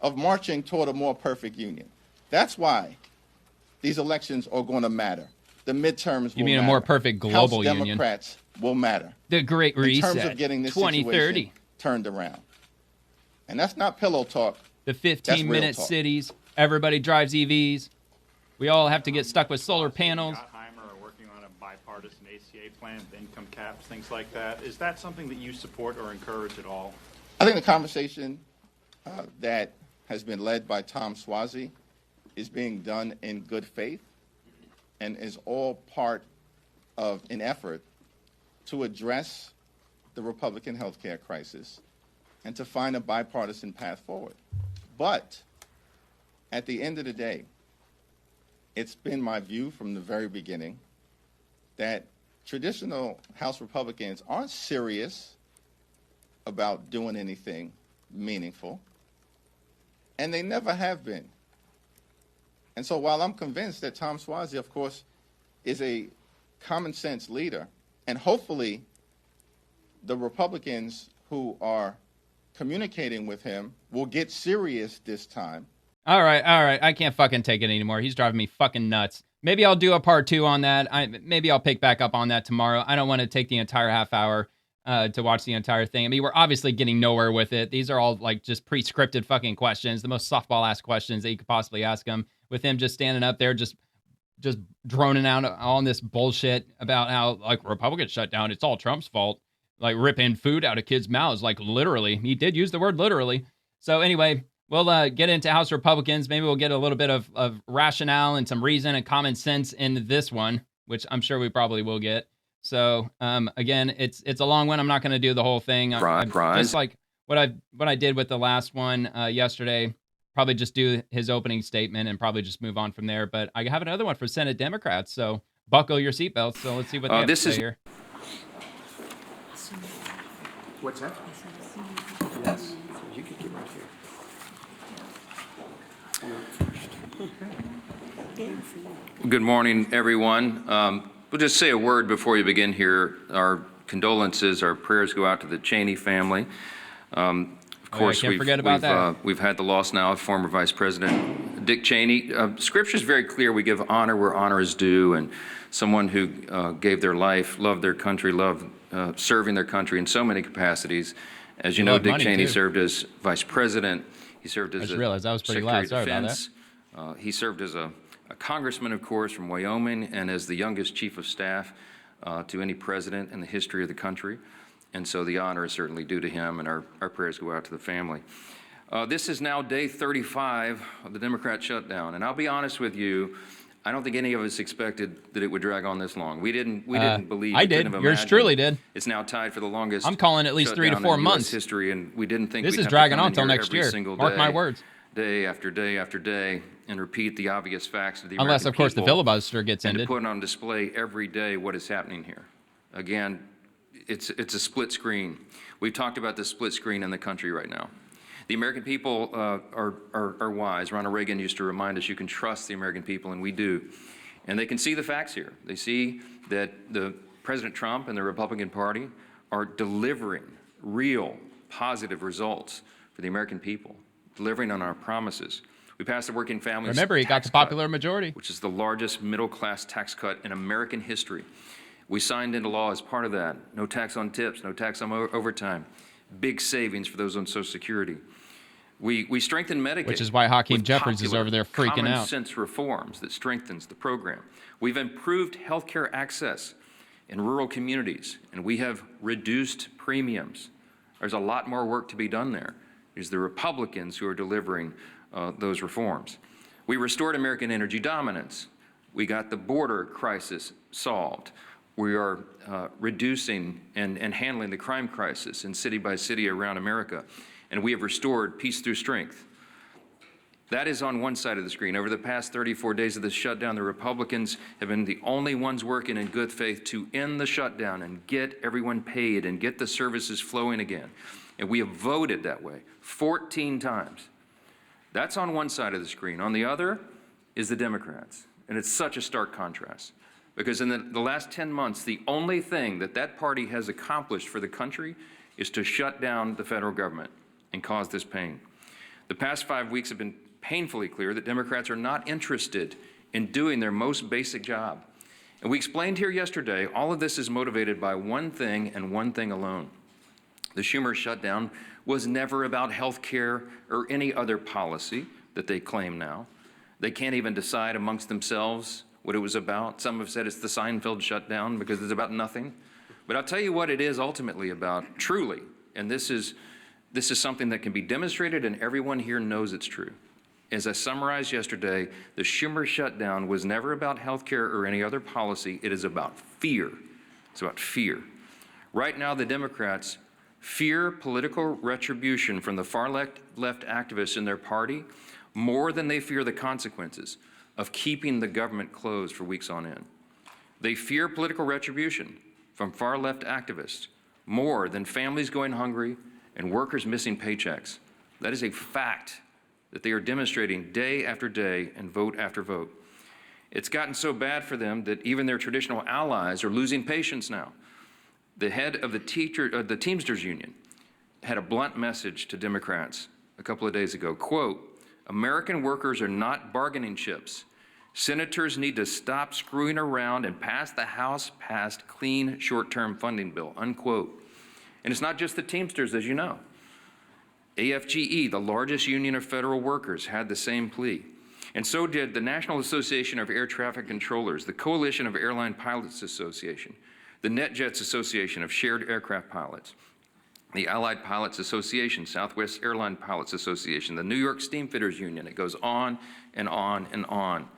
of marching toward a more perfect union. That's why these elections are going to matter. The midterms will You mean matter. a more perfect global House union? Democrats will matter. The Great Reset, in terms of getting this 2030. situation turned around. And that's not pillow talk. The That's 15-minute real talk. cities. Everybody drives EVs. We all have to get stuck with solar panels. Are working on a bipartisan ACA plan with income caps, things like that. Is that something that you support or encourage at all? I think the conversation that has been led by Tom Suozzi is being done in good faith and is all part of an effort to address the Republican health care crisis and to find a bipartisan path forward. But at the end of the day, it's been my view from the very beginning that traditional House Republicans aren't serious about doing anything meaningful, and they never have been. And so while I'm convinced that Tom Suozzi, of course, is a common sense leader, and hopefully the Republicans who are communicating with him will get serious this time. All right. I can't fucking take it anymore. He's driving me fucking nuts. Maybe I'll do a part 2 on that. Maybe I'll pick back up on that tomorrow. I don't want to take the entire half hour to watch the entire thing. I mean, we're obviously getting nowhere with it. These are all like just pre-scripted fucking questions, the most softball-ass questions that you could possibly ask him, with him just standing up there just droning out on this bullshit about how, like, Republicans shut down. It's all Trump's fault. Like, ripping food out of kids' mouths, like, literally. He did use the word literally. So anyway, we'll get into House Republicans. Maybe we'll get a little bit of rationale and some reason and common sense in this one, which I'm sure we probably will get. So again, it's a long one. I'm not going to do the whole thing. Just like what I did with the last one yesterday. Probably just do his opening statement and probably just move on from there. But I have another one for Senate Democrats, so buckle your seatbelts. So let's see what they have to say here. What's that? Yes. You could get right here. Good morning, everyone. We'll just say a word before you begin here. Our condolences, our prayers go out to the Cheney family. Of course, can't forget about that. we've had the loss now of former Vice President Dick Cheney. Scripture is very clear. We give honor where honor is due, and someone who gave their life, loved their country, loved serving their country in so many capacities. As you know, Dick Cheney served as vice president. He served as Secretary of Defense. He served as a congressman, of course, from Wyoming, and as the youngest chief of staff to any president in the history of the country. And so the honor is certainly due to him, and our prayers go out to the family. This is now day 35 of the Democrat shutdown, and I'll be honest with you, I don't think any of us expected that it would drag on this long. We didn't believe. I did. Yours truly did. It's now tied for the longest. I'm calling at least 3 to 4 months history, and we didn't think this we'd is have dragging to come on in until here next every year. single Mark day, my words. Day after day after day, and repeat the obvious facts of the Unless, American of course, the people, filibuster gets and ended. to put on display every day what is happening here. Again, it's a split screen. We've talked about the split screen in the country right now. The American people are wise. Ronald Reagan used to remind us you can trust the American people, and we do. And they can see the facts here. They see that President Trump and the Republican Party are delivering real positive results for the American people, delivering on our promises. We passed the Working Families Remember, he got the popular majority, which is the largest middle-class tax cut in American history. We signed into law as part of that. No tax on tips, no tax on overtime. Big savings for those on Social Security. We strengthened Medicaid. which is why Hakeem Jeffries is over there freaking common out. sense reforms that strengthens the program. We've improved healthcare access in rural communities, and we have reduced premiums. There's a lot more work to be done there. It's the Republicans who are delivering those reforms. We restored American energy dominance. We got the border crisis solved. We are reducing and handling the crime crisis in city by city around America. And we have restored peace through strength. That is on one side of the screen. Over the past 34 days of the shutdown, the Republicans have been the only ones working in good faith to end the shutdown and get everyone paid and get the services flowing again. And we have voted that way 14 times. That's on one side of the screen. On the other is the Democrats. And it's such a stark contrast. Because in the last 10 months, the only thing that party has accomplished for the country is to shut down the federal government and cause this pain. The past 5 weeks have been painfully clear that Democrats are not interested in doing their most basic job. And we explained here yesterday, all of this is motivated by one thing and one thing alone. The Schumer shutdown was never about health care or any other policy that they claim now. They can't even decide amongst themselves what it was about. Some have said it's the Seinfeld shutdown because it's about nothing. But I'll tell you what it is ultimately about, truly, and this is something that can be demonstrated and everyone here knows it's true. As I summarized yesterday, the Schumer shutdown was never about health care or any other policy. It is about fear. It's about fear. Right now, the Democrats fear political retribution from the far left activists in their party more than they fear the consequences of keeping the government closed for weeks on end. They fear political retribution from far left activists more than families going hungry and workers missing paychecks. That is a fact that they are demonstrating day after day and vote after vote. It's gotten so bad for them that even their traditional allies are losing patience now. The head of the Teamsters Union had a blunt message to Democrats a couple of days ago, quote, "American workers are not bargaining chips. Senators need to stop screwing around and pass the House-passed clean short-term funding bill," unquote. And it's not just the Teamsters, as you know. AFGE, the largest union of federal workers, had the same plea. And so did the National Association of Air Traffic Controllers, the Coalition of Airline Pilots Association, the NetJets Association of Shared Aircraft Pilots, the Allied Pilots Association, Southwest Airline Pilots Association, the New York Steamfitters Union. It goes on and on and on.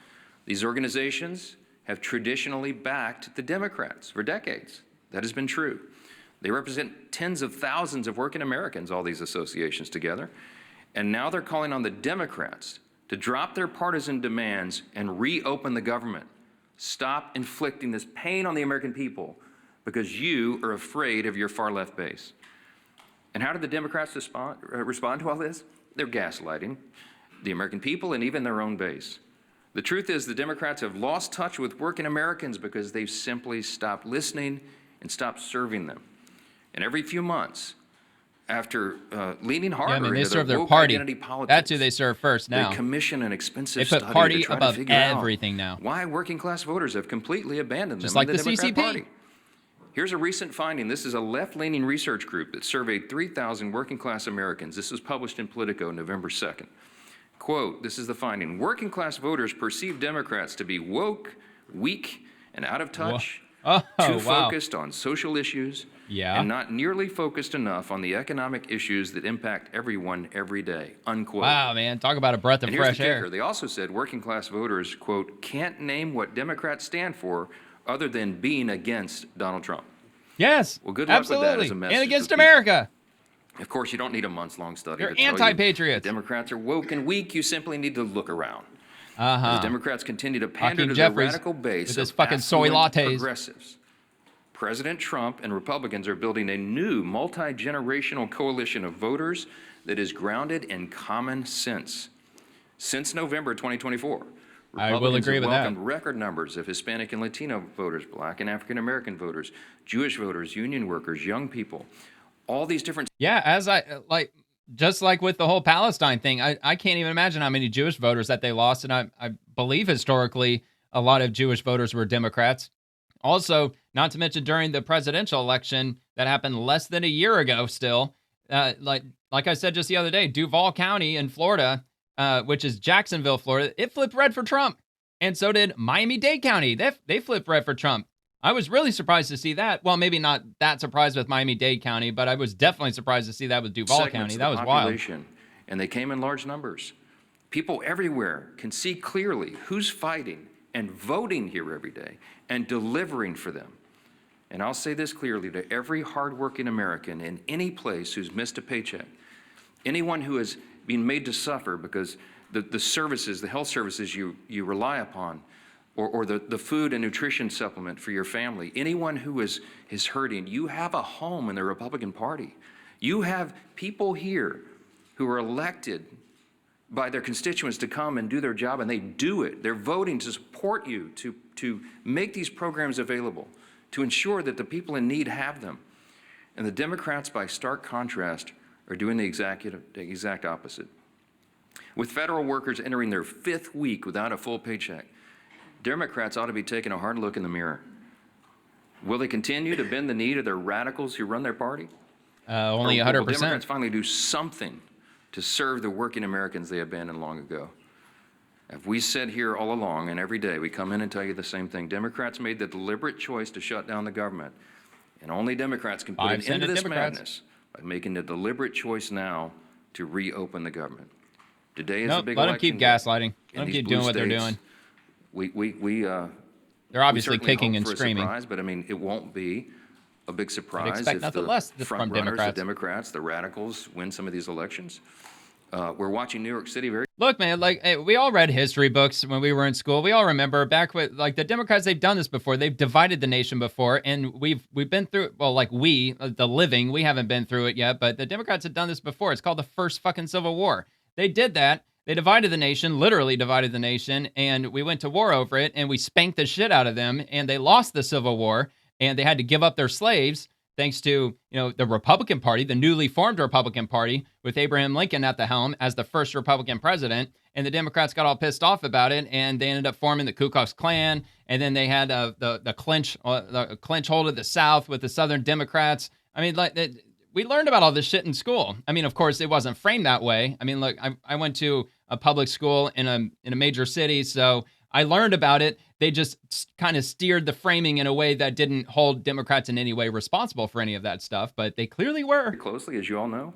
These organizations have traditionally backed the Democrats for decades. That has been true. They represent tens of thousands of working Americans, all these associations together. And now they're calling on the Democrats to drop their partisan demands and reopen the government. Stop inflicting this pain on the American people because you are afraid of your far left base. And how did the Democrats respond to all this? They're gaslighting the American people and even their own base. The truth is the Democrats have lost touch with working Americans because they've simply stopped listening and stopped serving them. And every few months, after leaning harder Yeah, I mean, they into serve the their woke party. identity politics. That's who they serve first now. They commission an expensive They put study party to try above to figure everything out now. why working class voters have completely abandoned Just them like in the Democrat CCP. Party. Here's a recent finding. This is a left-leaning research group that surveyed 3,000 working class Americans. This was published in Politico November 2nd. Quote, this is the finding. Working class voters perceive Democrats to be woke, weak, and out of touch, too focused on social issues, and not nearly focused enough on the economic issues that impact everyone every day, unquote. Wow, man, talk about a breath of And here's fresh the kicker. air. They also said working class voters, quote, can't name what Democrats stand for other than being against Donald Trump. Yes, well, good luck absolutely. with that as a message And against for people. America. Of course, you don't need a months-long study. They're to tell you anti-patriots. the Democrats are woke and weak. You simply need to look around. Uh-huh. As Democrats continue to pander Hakeem to their Jeffries radical base with of his fucking soy affluent lattes. progressives, President Trump and Republicans are building a new multi-generational coalition of voters that is grounded in common sense. Since November 2024, I will agree have with that. welcomed record numbers of Hispanic and Latino voters, Black and African American voters, Jewish voters, union workers, young people, all these different. Yeah, as just like with the whole Palestine thing, I can't even imagine how many Jewish voters that they lost. And I believe historically a lot of Jewish voters were Democrats. Also, not to mention during the presidential election that happened less than a year ago still, like I said just the other day, Duval County in Florida, which is Jacksonville, Florida, it flipped red for Trump. And so did Miami-Dade County. They flipped red for Trump. I was really surprised to see that. Well, maybe not that surprised with Miami-Dade County, but I was definitely surprised to see that with Duval County. That was wild. And they came in large numbers. People everywhere can see clearly who's fighting and voting here every day and delivering for them. And I'll say this clearly to every hardworking American in any place who's missed a paycheck, anyone who has been made to suffer because the services, the health services you rely upon, or the food and nutrition supplement for your family, anyone who is hurting, you have a home in the Republican Party. You have people here who are elected by their constituents to come and do their job, and they do it. They're voting to support you, to make these programs available, to ensure that the people in need have them. And the Democrats, by stark contrast, are doing the exact opposite. With federal workers entering their 5th week without a full paycheck, Democrats ought to be taking a hard look in the mirror. Will they continue to bend the knee to their radicals who run their party? Only 100%. Will Democrats finally do something to serve the working Americans they abandoned long ago? As we said here all along, and every day we come in and tell you the same thing, Democrats made the deliberate choice to shut down the government. And only Democrats can put an end to this madness by making the deliberate choice now to reopen the government. Today is a big election. Let them keep gaslighting. Let them keep doing what they're doing. They're obviously kicking and screaming. But I mean, it won't be a big surprise expect if nothing the less front from runners, the Democrats. Democrats, the radicals, win some of these elections. We're watching New York City very. Look, man, we all read history books when we were in school. We all remember back with the Democrats. They've done this before. They've divided the nation before, and we've been through it. Well, the living, we haven't been through it yet, but the Democrats have done this before. It's called the first fucking Civil War. They did that. They divided the nation, literally divided the nation, and we went to war over it, and we spanked the shit out of them, and they lost the Civil War, and they had to give up their slaves thanks to, the Republican Party, the newly formed Republican Party, with Abraham Lincoln at the helm as the first Republican president, and the Democrats got all pissed off about it, and they ended up forming the Ku Klux Klan, and then they had the clinch hold of the South with the Southern Democrats. I mean, we learned about all this shit in school. I mean, of course, it wasn't framed that way. I mean, look, I went to a public school in a major city, so I learned about it. They just kind of steered the framing in a way that didn't hold Democrats in any way responsible for any of that stuff, but they clearly were. Closely, as you all know,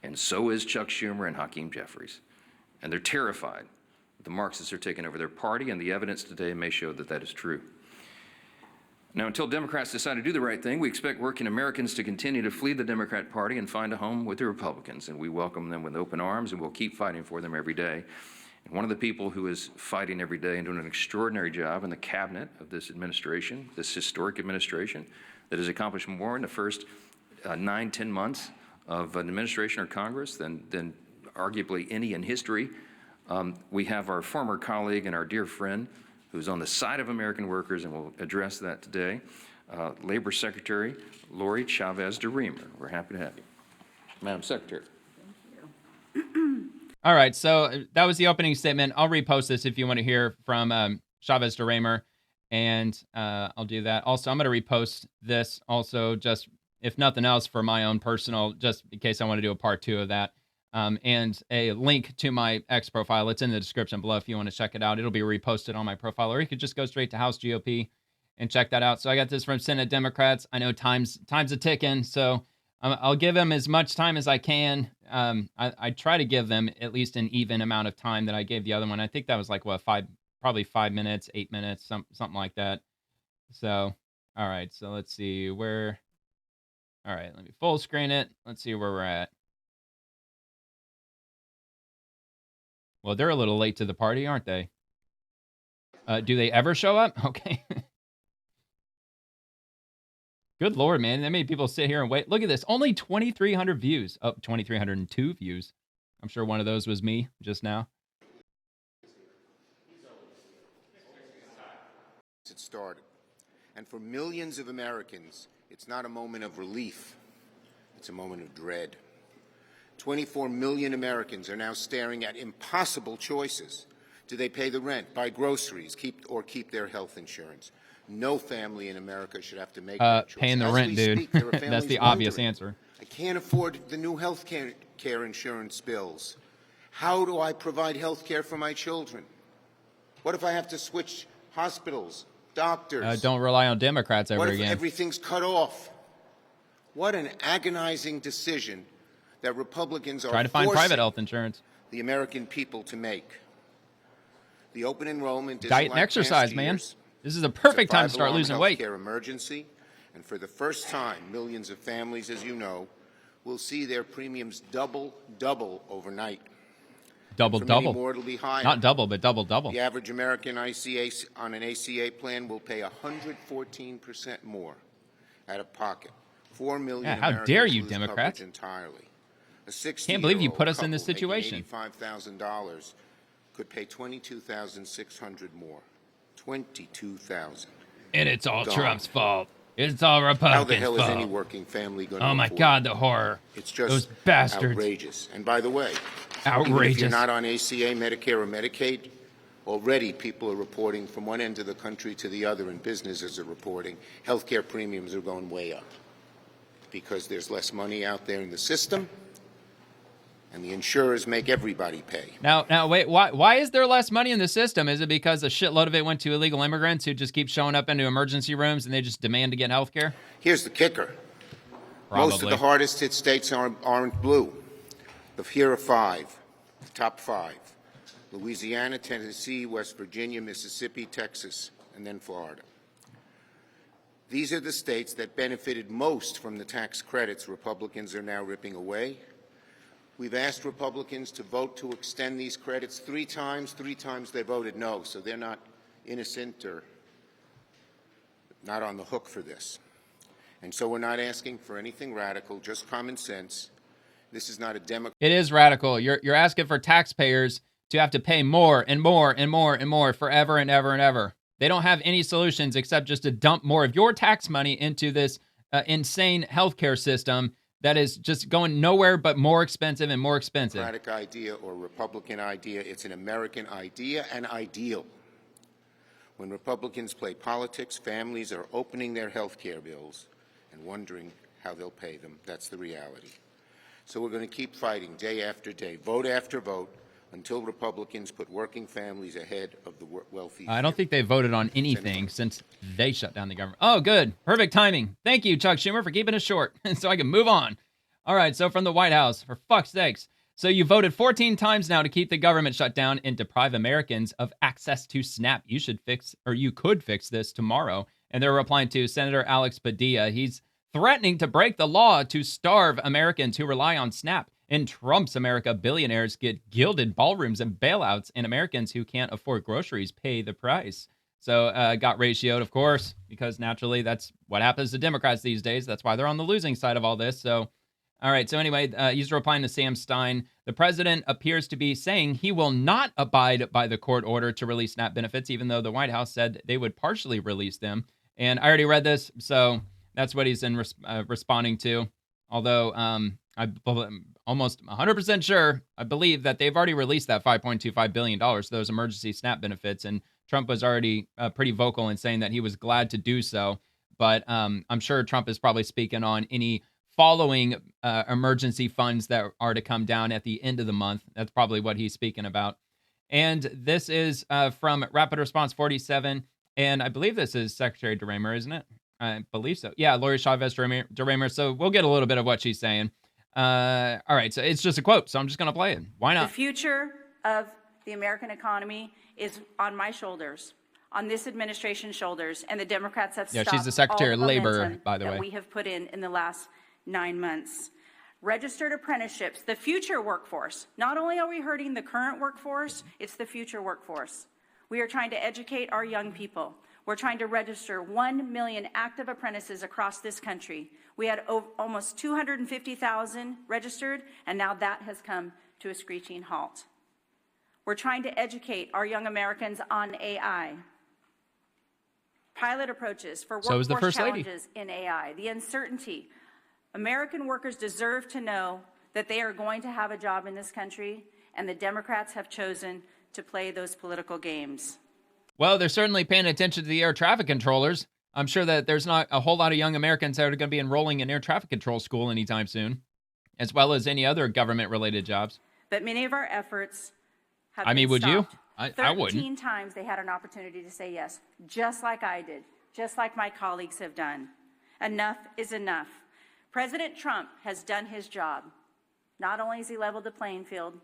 and so is Chuck Schumer and Hakeem Jeffries. And they're terrified that the Marxists are taking over their party, and the evidence today may show that that is true. Now, until Democrats decide to do the right thing, we expect working Americans to continue to flee the Democrat Party and find a home with the Republicans, and we welcome them with open arms, and we'll keep fighting for them every day. And one of the people who is fighting every day and doing an extraordinary job in the cabinet of this administration, this historic administration, that has accomplished more in the first 9-10 months of an administration or Congress than arguably any in history. We have our former colleague and our dear friend, who's on the side of American workers, and we'll address that today, Labor Secretary Lori Chavez de Reamer. We're happy to have you. Madam Secretary. All right, so that was the opening statement. I'll repost this if you want to hear from Chavez to Raymer, and I'll do that. Also, I'm going to repost this also, just if nothing else, for my own personal, just in case I want to do a part 2 of that, and a link to my X profile. It's in the description below if you want to check it out. It'll be reposted on my profile, or you could just go straight to House GOP and check that out. So I got this from Senate Democrats. I know time's a ticking, so I'll give them as much time as I can. I try to give them at least an even amount of time that I gave the other one. I think that was like, probably 5 minutes, 8 minutes, something like that. So, all right. So let's see where. All right, let me full screen it. Let's see where we're at. Well, they're a little late to the party, aren't they? Do they ever show up? Okay. Good Lord, man. That many people sit here and wait. Look at this. Only 2,300 views. Oh, 2,302 views. I'm sure one of those was me just now. It started. And for millions of Americans, it's not a moment of relief. It's a moment of dread. 24 million Americans are now staring at impossible choices. Do they pay the rent, buy groceries, keep their health insurance? No family in America should have to make that choice. Paying the rent, dude. That's the obvious answer. I can't afford the new health care insurance bills. How do I provide health care for my children? What if I have to switch hospitals, doctors? Don't rely on Democrats ever again. What if everything's cut off? What an agonizing decision that Republicans are trying to find private health insurance. The American people to make. The open enrollment is diet and exercise, man. This is a perfect time to start losing weight. Care emergency, and for the first time, millions of families, as you know, will see their premiums double overnight. Double. More, it'll be higher. Not double, but double. The average American ICA on an ACA plan will pay 114% more out of pocket. 4 million. Yeah, how dare you, Democrats? Entirely. Can't believe you put us in this situation. $85,000 could pay $22,600 more. $22,000. And it's all Trump's fault. It's all Republicans' fault. How the hell is any working family going to afford it? Oh my God, the horror. It's just those bastards. Outrageous. And by the way, outrageous. If you're not on ACA, Medicare, or Medicaid, already people are reporting from one end of the country to the other, and businesses are reporting healthcare premiums are going way up because there's less money out there in the system. And the insurers make everybody pay. Now, wait. Why is there less money in the system? Is it because a shitload of it went to illegal immigrants who just keep showing up into emergency rooms and they just demand to get health care? Here's the kicker. Probably. Most of the hardest hit states aren't blue. Here are 5, the top 5. Louisiana, Tennessee, West Virginia, Mississippi, Texas, and then Florida. These are the states that benefited most from the tax credits Republicans are now ripping away. We've asked Republicans to vote to extend these credits 3 times. 3 times they voted no, so they're not innocent or not on the hook for this. And so we're not asking for anything radical, just common sense. This is not a Democrat. It is radical. You're asking for taxpayers to have to pay more and more and more and more forever and ever and ever. They don't have any solutions except just to dump more of your tax money into this insane healthcare system that is just going nowhere but more expensive and more expensive. Democratic idea or Republican idea, it's an American idea and ideal. When Republicans play politics, families are opening their health care bills and wondering how they'll pay them. That's the reality. So we're going to keep fighting day after day, vote after vote, until Republicans put working families ahead of the wealthy. I don't think they voted on anything since they shut down the government. Oh, good. Perfect timing. Thank you, Chuck Schumer, for keeping it short so I can move on. All right, so from the White House, for fuck's sakes. So you voted 14 times now to keep the government shut down and deprive Americans of access to SNAP. You could fix this tomorrow. And they're replying to Senator Alex Padilla. He's threatening to break the law to starve Americans who rely on SNAP. In Trump's America, billionaires get gilded ballrooms and bailouts, and Americans who can't afford groceries pay the price. So got ratioed, of course, because naturally that's what happens to Democrats these days. That's why they're on the losing side of all this. So, all right. So anyway, he's replying to Sam Stein. The president appears to be saying he will not abide by the court order to release SNAP benefits, even though the White House said they would partially release them. And I already read this, so that's what he's responding to. Although I'm almost 100% sure, I believe that they've already released that $5.25 billion, those emergency SNAP benefits. And Trump was already pretty vocal in saying that he was glad to do so. But I'm sure Trump is probably speaking on any following emergency funds that are to come down at the end of the month. That's probably what he's speaking about. And this is from Rapid Response 47. And I believe this is Secretary DeRaymer, isn't it? I believe so. Yeah, Lori Chavez DeRaymer. So we'll get a little bit of what she's saying. All right, so it's just a quote, so I'm just going to play it. Why not? The future of the American economy is on my shoulders, on this administration's shoulders, and the Democrats have stopped she's the Secretary all of Labor, momentum by the way. that we have put in the last 9 months. Registered apprenticeships, the future workforce. Not only are we hurting the current workforce, it's the future workforce. We are trying to educate our young people. We're trying to register 1 million active apprentices across this country. We had almost 250,000 registered, and now that has come to a screeching halt. We're trying to educate our young Americans on AI. Pilot approaches for workforce challenges in AI, the uncertainty. American workers deserve to know that they are going to have a job in this country, and the Democrats have chosen to play those political games. Well, they're certainly paying attention to the air traffic controllers. I'm sure that there's not a whole lot of young Americans that are going to be enrolling in air traffic control school anytime soon, as well as any other government-related jobs. But many of our efforts have been stopped. Would you? I 13 wouldn't. times they had an opportunity to say yes, just like I did, just like my colleagues have done. Enough is enough. President Trump has done his job. Not only has he leveled the playing field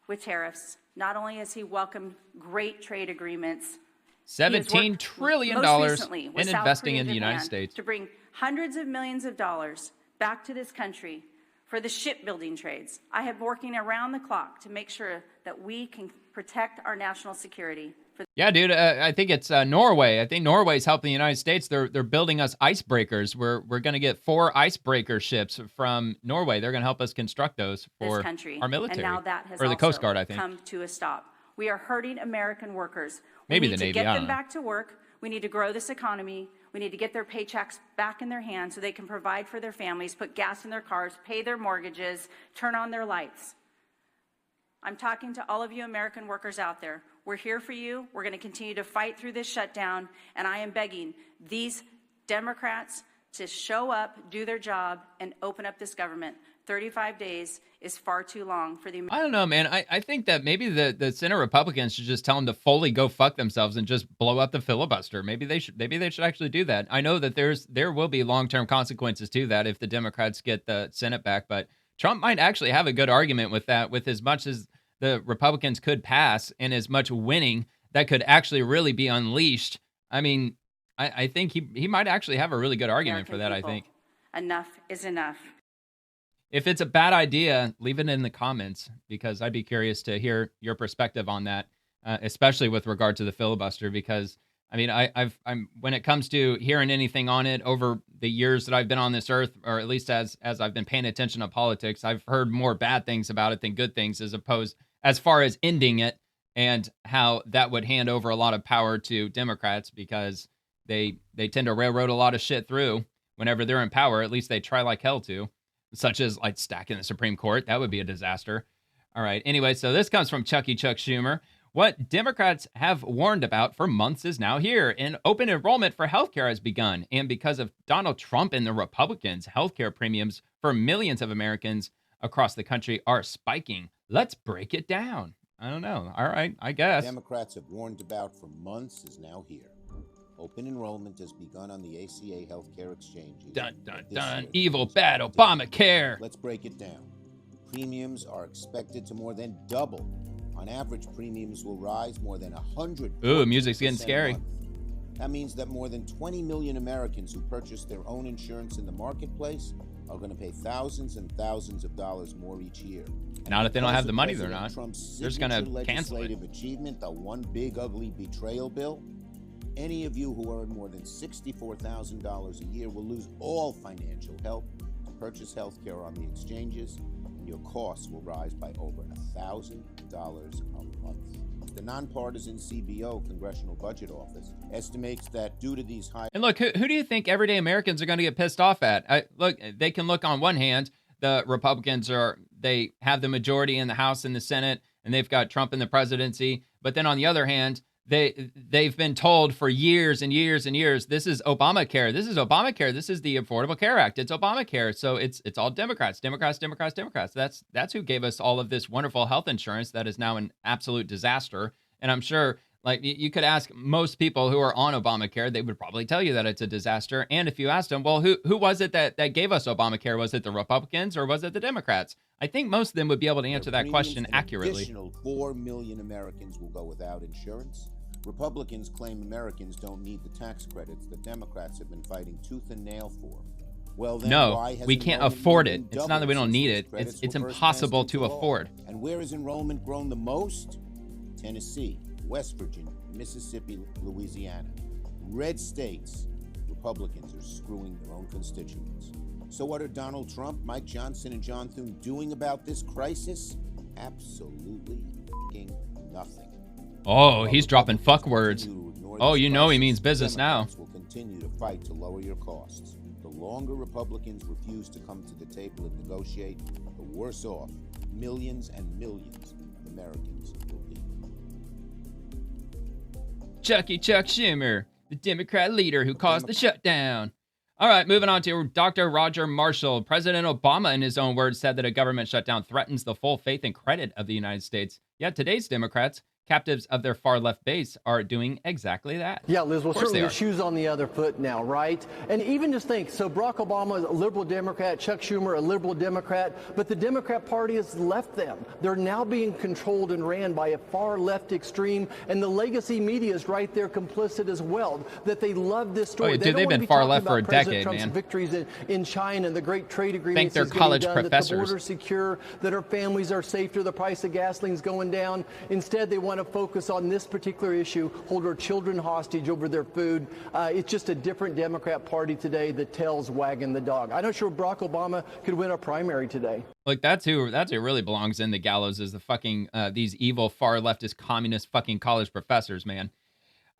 with tariffs, not only has he welcomed great trade agreements, $17 trillion in investing in the United States to bring hundreds of millions of dollars back to this country for the shipbuilding trades. I have working around the clock to make sure that we can protect our national security. Yeah, dude, I think it's Norway. I think Norway's helping the United States. They're building us icebreakers. We're going to get 4 icebreaker ships from Norway. They're going to help us construct those for this country. Our military. And now that has or the Coast Guard, I think. Come to a stop. We are hurting American workers. Maybe we need the Navy, to get I them don't know. back to work. We need to grow this economy. We need to get their paychecks back in their hands so they can provide for their families, put gas in their cars, pay their mortgages, turn on their lights. I'm talking to all of you American workers out there. We're here for you. We're going to continue to fight through this shutdown, and I am begging these Democrats to show up, do their job, and open up this government. 35 days is far too long for the... I don't know, man. I think that maybe the Senate Republicans should just tell them to fully go fuck themselves and just blow up the filibuster. Maybe they should actually do that. I know that there will be long-term consequences to that if the Democrats get the Senate back, but Trump might actually have a good argument with that, with as much as the Republicans could pass and as much winning that could actually really be unleashed. I mean, I think he might actually have a really good argument for that, people. I think. Enough is enough. If it's a bad idea, leave it in the comments, because I'd be curious to hear your perspective on that, especially with regard to the filibuster, because I mean, I'm when it comes to hearing anything on it over the years that I've been on this earth, or at least as I've been paying attention to politics, I've heard more bad things about it than good things, as far as ending it and how that would hand over a lot of power to Democrats, because they tend to railroad a lot of shit through whenever they're in power. At least they try like hell to, such as like stacking the Supreme Court. That would be a disaster. All right. Anyway, so this comes from Chuck Schumer. What Democrats have warned about for months is now here, and open enrollment for healthcare has begun. And because of Donald Trump and the Republicans, healthcare premiums for millions of Americans across the country are spiking. Let's break it down. I don't know. All right, I guess. Democrats have warned about for months is now here. Open enrollment has begun on the ACA healthcare exchanges. Dun, dun, dun. Evil, bad Obamacare. Let's break it down. Premiums are expected to more than double. On average, premiums will rise more than 100%. Ooh, music's getting scary. That means that more than 20 million Americans who purchase their own insurance in the marketplace are going to pay thousands and thousands of dollars more each year. Now that they don't have the money, they're not. Trump's They're just going to cancel it. legislative achievement, the one big ugly betrayal bill. Any of you who earn more than $64,000 a year will lose all financial help to purchase health care on the exchanges, and your costs will rise by over $1,000 a month. The nonpartisan CBO, Congressional Budget Office, estimates that due to these high... And look, who do you think everyday Americans are going to get pissed off at? Look, they can look on one hand, the Republicans they have the majority in the House and the Senate, and they've got Trump in the presidency. But then on the other hand, they've been told for years and years and years, this is Obamacare. This is Obamacare. This is the Affordable Care Act. It's Obamacare. So it's all Democrats. That's who gave us all of this wonderful health insurance that is now an absolute disaster. And I'm sure, like, you could ask most people who are on Obamacare, they would probably tell you that it's a disaster. And if you asked them, well, who was it that gave us Obamacare? Was it the Republicans or was it the Democrats? I think most of them would be able to answer that question accurately. An additional 4 million Americans will go without insurance. Republicans claim Americans don't need the tax credits that Democrats have been fighting tooth and nail for. Well, then no, we can't afford it. It's not that we don't need it. It's impossible to afford. And where has enrollment grown the most? Tennessee, West Virginia, Mississippi, Louisiana. Red states, Republicans are screwing their own constituents. So what are Donald Trump, Mike Johnson, and John Thune doing about this crisis? Absolutely nothing. Oh, he's dropping fuck words. Oh, you know he means business now. Will continue to fight to lower your costs. The longer Republicans refuse to come to the table and negotiate, the worse off millions and millions of Americans will be. Chuck Schumer, the Democrat leader who caused the shutdown. All right, moving on to Dr. Roger Marshall. President Obama, in his own words, said that a government shutdown threatens the full faith and credit of the United States. Yet today's Democrats, captives of their far-left base, are doing exactly that. Yeah, Liz, well, certainly the shoe's on the other foot now, right? And even just think, so Barack Obama is a liberal Democrat, Chuck Schumer a liberal Democrat, but the Democrat Party has left them. They're now being controlled and ran by a far-left extreme, and the legacy media is right there complicit as well, that they love this story. Oh, dude, they've been far-left for a decade, Trump's man. Victories in China and the great trade agreements Think they're college done, professors. that the border's secure, that our families are safer, the price of gasoline's going down. Instead, they want to focus on this particular issue, hold our children hostage over their food. It's just a different Democrat Party today. The tail's wagging the dog. I'm not sure Barack Obama could win a primary today. Like, that's who really belongs in the gallows, is the fucking, these evil far leftist communist fucking college professors, man.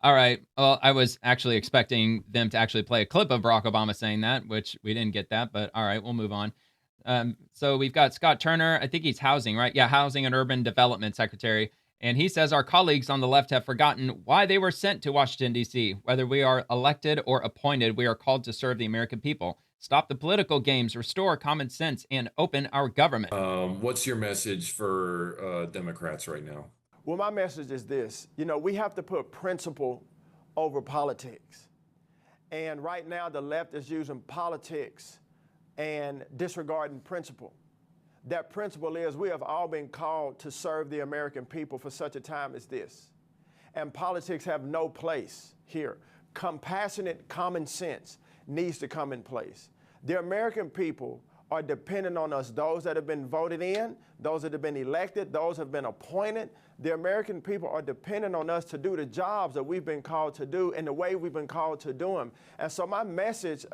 All right. Well, I was actually expecting them to actually play a clip of Barack Obama saying that, which we didn't get that, but all right, we'll move on. So we've got Scott Turner. I think he's housing, right? Yeah, Housing and Urban Development Secretary. And he says our colleagues on the left have forgotten why they were sent to Washington, D.C. Whether we are elected or appointed, we are called to serve the American people. Stop the political games, restore common sense, and open our government. What's your message for Democrats right now? Well, my message is this. You know, we have to put principle over politics. And right now, the left is using politics and disregarding principle. That principle is we have all been called to serve the American people for such a time as this. And politics have no place here. Compassionate common sense needs to come in place. The American people are dependent on us, those that have been voted in, those that have been elected, those that have been appointed. The American people are dependent on us to do the jobs that we've been called to do in the way we've been called to do them. And so my message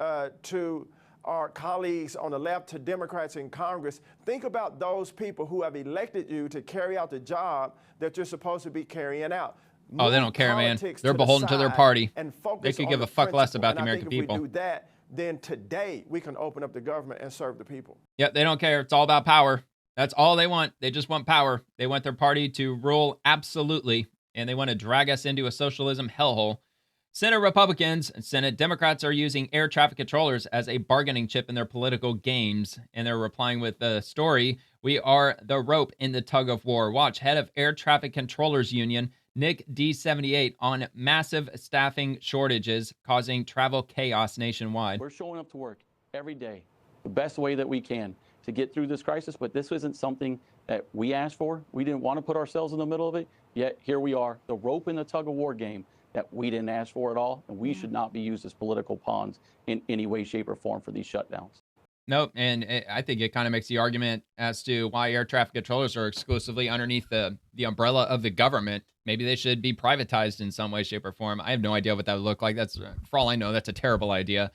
to our colleagues on the left, to Democrats in Congress, think about those people who have elected you to carry out the job that you're supposed to be carrying out. Oh, they don't care, man. They're beholden to their party. They could give a fuck less about the American people. If we do that, then today we can open up the government and serve the people. Yep, they don't care. It's all about power. That's all they want. They just want power. They want their party to rule absolutely, and they want to drag us into a socialism hellhole. Senate Republicans and Senate Democrats are using air traffic controllers as a bargaining chip in their political games, and they're replying with the story, "We are the rope in the tug of war." Watch head of Air Traffic Controllers Union, Nick D78, on massive staffing shortages causing travel chaos nationwide. We're showing up to work every day the best way that we can to get through this crisis, but this isn't something that we asked for. We didn't want to put ourselves in the middle of it, yet here we are, the rope in the tug of war game that we didn't ask for at all, and we should not be used as political pawns in any way, shape, or form for these shutdowns. Nope, and I think it kind of makes the argument as to why air traffic controllers are exclusively underneath the umbrella of the government. Maybe they should be privatized in some way, shape, or form. I have no idea what that would look like. That's, for all I know, that's a terrible idea.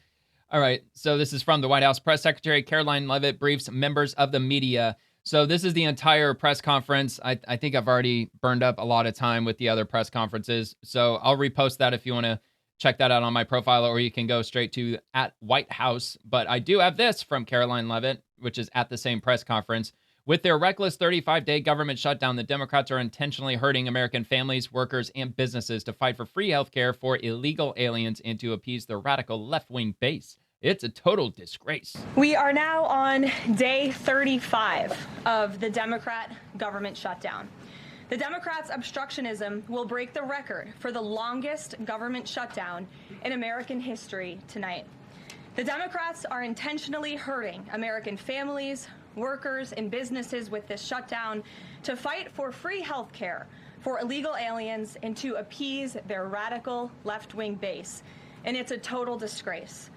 All right, so this is from the White House Press Secretary Caroline Leavitt briefs members of the media. So this is the entire press conference. I think I've already burned up a lot of time with the other press conferences, so I'll repost that if you want to check that out on my profile, or you can go straight to @White House. But I do have this from Caroline Leavitt which is at the same press conference. With their reckless 35-day government shutdown, the Democrats are intentionally hurting American families, workers, and businesses to fight for free health care for illegal aliens and to appease their radical left-wing base. It's a total disgrace. We are now on day 35 of the Democrat government shutdown. The Democrats' obstructionism will break the record for the longest government shutdown in American history tonight. The Democrats are intentionally hurting American families, workers, and businesses with this shutdown to fight for free health care for illegal aliens and to appease their radical left-wing base. And it's a total disgrace.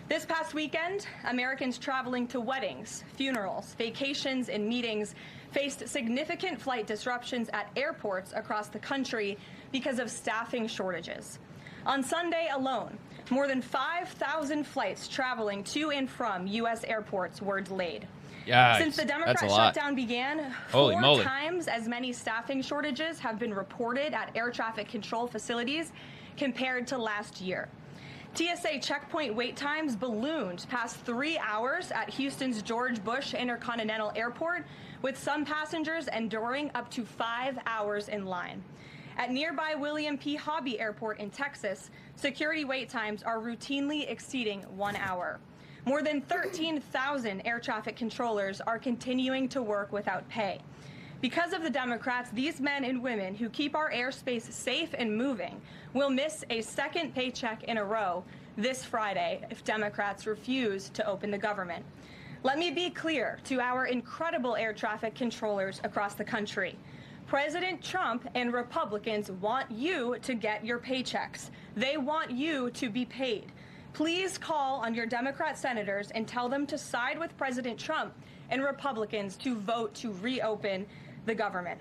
This past weekend, Americans traveling to weddings, funerals, vacations, and meetings faced significant flight disruptions at airports across the country because of staffing shortages. On Sunday alone, more than 5,000 flights traveling to and from U.S. airports were delayed. Yikes, Since the Democrat shutdown began, Holy four moly. times as many staffing shortages have been reported at air traffic control facilities compared to last year. TSA checkpoint wait times ballooned past 3 hours at Houston's George Bush Intercontinental Airport, with some passengers enduring up to 5 hours in line. At nearby William P. Hobby Airport in Texas, security wait times are routinely exceeding 1 hour. More than 13,000 air traffic controllers are continuing to work without pay. Because of the Democrats, these men and women who keep our airspace safe and moving will miss a second paycheck in a row this Friday if Democrats refuse to open the government. Let me be clear to our incredible air traffic controllers across the country. President Trump and Republicans want you to get your paychecks. They want you to be paid. Please call on your Democrat senators and tell them to side with President Trump and Republicans to vote to reopen the government.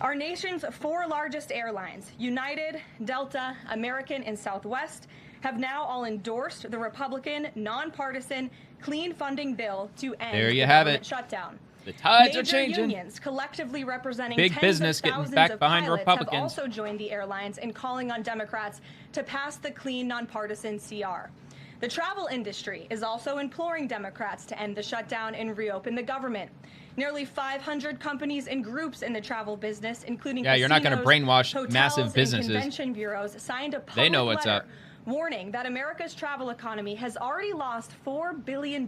Our nation's four largest airlines, United, Delta, American, and Southwest, have now all endorsed the Republican, nonpartisan, clean funding bill to end There you the have government it. shutdown. The tides Major are changing. Unions collectively representing Big tens business of getting thousands back of behind pilots Republicans. have also joined the airlines in calling on Democrats to pass the clean, nonpartisan CR. The travel industry is also imploring Democrats to end the shutdown and reopen the government. Nearly 500 companies and groups in the travel business, including Yeah, you're not gonna casinos, brainwash hotels, massive and businesses. convention bureaus, signed a public They know what's letter up. warning that America's travel economy has already lost $4 billion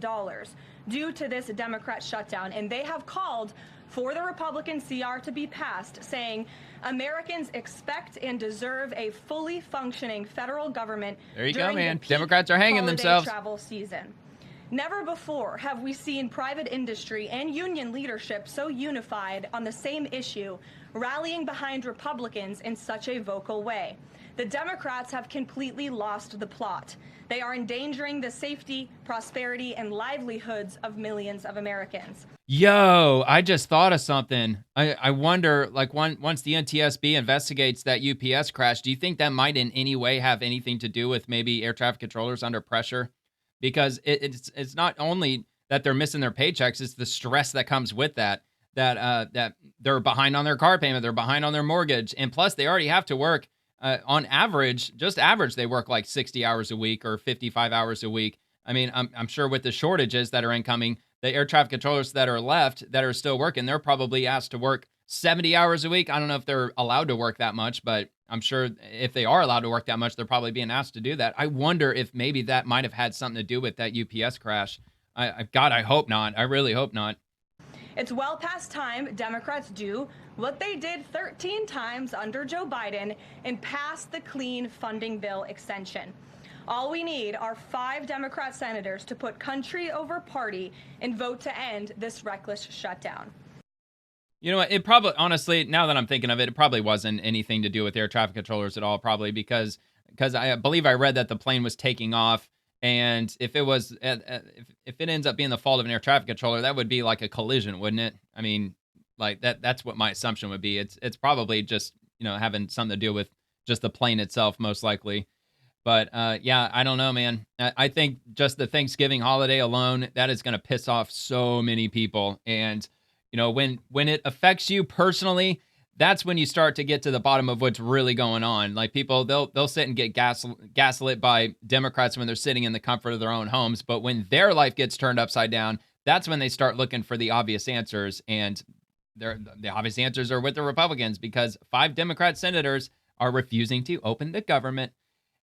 due to this Democrat shutdown, and they have called for the Republican CR to be passed, saying Americans expect and deserve a fully functioning federal government. There you go, during the man. peak Democrats are hanging holiday themselves. travel season. Never before have we seen private industry and union leadership so unified on the same issue, rallying behind Republicans in such a vocal way. The Democrats have completely lost the plot. They are endangering the safety, prosperity, and livelihoods of millions of Americans. Yo, I just thought of something. I wonder, like, once the NTSB investigates that UPS crash, do you think that might in any way have anything to do with maybe air traffic controllers under pressure? Because it's not only that they're missing their paychecks, it's the stress that comes with that they're behind on their car payment, they're behind on their mortgage, and plus they already have to work on average, just average, they work like 60 hours a week or 55 hours a week. I mean, I'm sure with the shortages that are incoming, the air traffic controllers that are left that are still working, they're probably asked to work 70 hours a week. I don't know if they're allowed to work that much, but I'm sure if they are allowed to work that much, they're probably being asked to do that. I wonder if maybe that might have had something to do with that UPS crash. God, I hope not. I really hope not. It's well past time Democrats do what they did 13 times under Joe Biden and pass the clean funding bill extension. All we need are 5 Democrat senators to put country over party and vote to end this reckless shutdown. You know what? It probably, honestly, now that I'm thinking of it, it probably wasn't anything to do with air traffic controllers at all, probably because I believe I read that the plane was taking off, and if it was, if it ends up being the fault of an air traffic controller, that would be like a collision, wouldn't it? I mean, like that's what my assumption would be. It's probably just, having something to do with just the plane itself, most likely. But yeah, I don't know, man. I think just the Thanksgiving holiday alone, that is going to piss off so many people. And, when it affects you personally, that's when you start to get to the bottom of what's really going on. Like people, they'll sit and get gaslit by Democrats when they're sitting in the comfort of their own homes. But when their life gets turned upside down, that's when they start looking for the obvious answers. And the obvious answers are with the Republicans because 5 Democrat senators are refusing to open the government.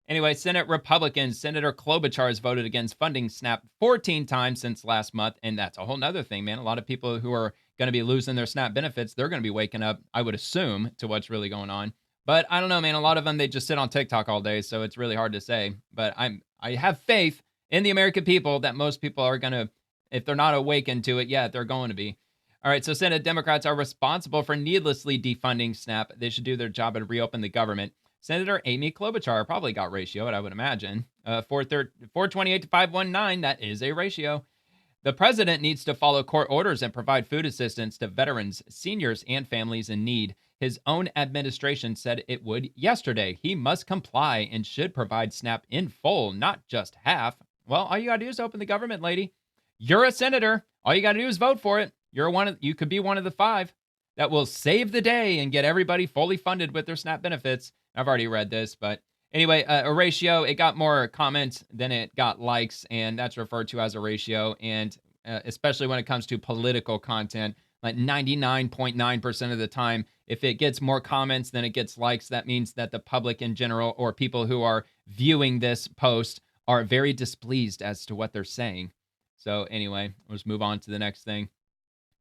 Anyway, Senate Republicans, Senator Klobuchar has voted against funding SNAP 14 times since last month. And that's a whole nother thing, man. A lot of people who are going to be losing their SNAP benefits, they're going to be waking up, I would assume, to what's really going on. But I don't know, man. A lot of them, they just sit on TikTok all day, so it's really hard to say. But I have faith in the American people that most people are going to, if they're not awakened to it yet, they're going to be. All right, so Senate Democrats are responsible for needlessly defunding SNAP. They should do their job and reopen the government. Senator Amy Klobuchar probably got ratioed, I would imagine. 428 to 519, that is a ratio. The president needs to follow court orders and provide food assistance to veterans, seniors, and families in need. His own administration said it would yesterday. He must comply and should provide SNAP in full, not just half. Well, all you got to do is open the government, lady. You're a senator. All you got to do is vote for it. You could be one of the 5 that will save the day and get everybody fully funded with their SNAP benefits. I've already read this, but anyway, a ratio, it got more comments than it got likes, and that's referred to as a ratio. And especially when it comes to political content, like 99.9% of the time, if it gets more comments than it gets likes, that means that the public in general or people who are viewing this post are very displeased as to what they're saying. So anyway, let's move on to the next thing.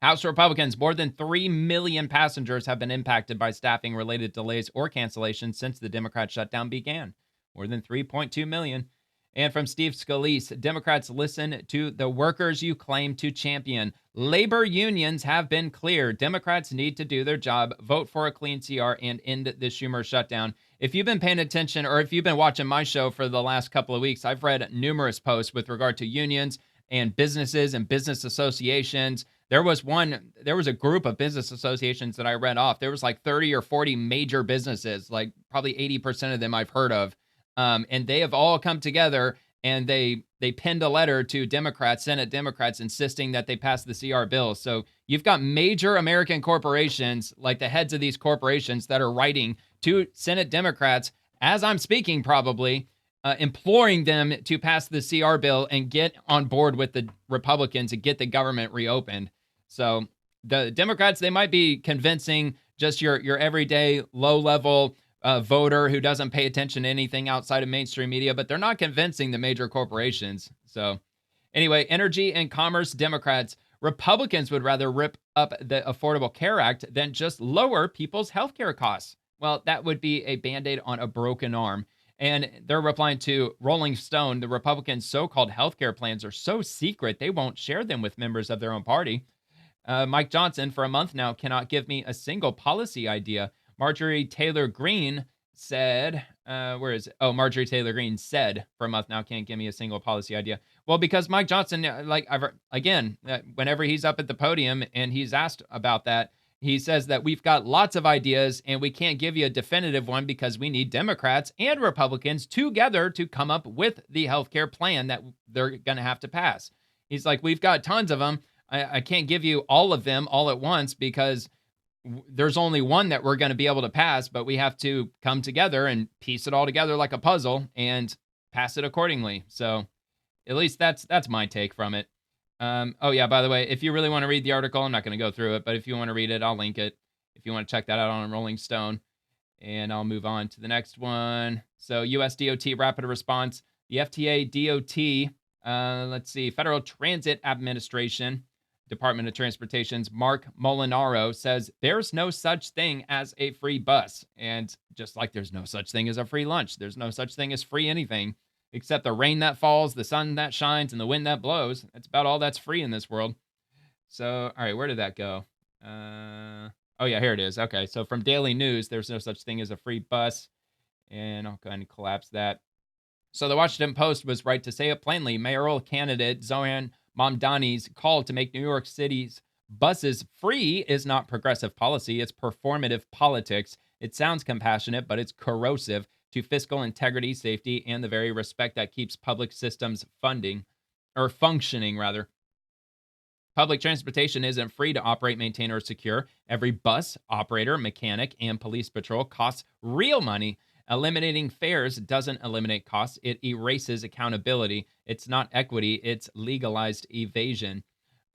House Republicans, more than 3 million passengers have been impacted by staffing-related delays or cancellations since the Democrat shutdown began. More than 3.2 million. And from Steve Scalise, Democrats listen to the workers you claim to champion. Labor unions have been clear. Democrats need to do their job, vote for a clean CR, and end the Schumer shutdown. If you've been paying attention or if you've been watching my show for the last couple of weeks, I've read numerous posts with regard to unions and businesses and business associations. There was a group of business associations that I read off. There was like 30 or 40 major businesses, like probably 80% of them I've heard of. And they have all come together and they penned a letter to Democrats, Senate Democrats, insisting that they pass the CR bill. So you've got major American corporations, like the heads of these corporations, that are writing to Senate Democrats, as I'm speaking probably, imploring them to pass the CR bill and get on board with the Republicans and get the government reopened. So the Democrats, they might be convincing just your everyday low-level voter who doesn't pay attention to anything outside of mainstream media, but they're not convincing the major corporations. So anyway, energy and commerce Democrats, Republicans would rather rip up the Affordable Care Act than just lower people's healthcare costs. Well, that would be a Band-Aid on a broken arm. And they're replying to Rolling Stone, the Republicans' so-called healthcare plans are so secret, they won't share them with members of their own party. Mike Johnson, for a month now, cannot give me a single policy idea. Marjorie Taylor Greene said, Marjorie Taylor Greene said for a month now, can't give me a single policy idea. Well, because Mike Johnson, whenever he's up at the podium and he's asked about that, he says that we've got lots of ideas and we can't give you a definitive one because we need Democrats and Republicans together to come up with the healthcare plan that they're going to have to pass. He's like, we've got tons of them. I can't give you all of them all at once because there's only one that we're going to be able to pass, but we have to come together and piece it all together like a puzzle and pass it accordingly. So at least that's my take from it. Oh yeah, by the way, if you really want to read the article, I'm not going to go through it, but if you want to read it, I'll link it. If you want to check that out on Rolling Stone, and I'll move on to the next one. So US DOT rapid response, the FTA DOT, Federal Transit Administration, Department of Transportation's Mark Molinaro says there's no such thing as a free bus. And just like there's no such thing as a free lunch, there's no such thing as free anything except the rain that falls, the sun that shines, and the wind that blows. That's about all that's free in this world. So, all right, where did that go? Oh, yeah, here it is. Okay, so from Daily News, there's no such thing as a free bus. And I'll go ahead and collapse that. So the Washington Post was right to say it plainly. Mayoral candidate Zohan Mamdani's call to make New York City's buses free is not progressive policy. It's performative politics. It sounds compassionate, but it's corrosive to fiscal integrity, safety, and the very respect that keeps public systems functioning. Public transportation isn't free to operate, maintain, or secure. Every bus, operator, mechanic, and police patrol costs real money. Eliminating fares doesn't eliminate costs. It erases accountability. It's not equity. It's legalized evasion.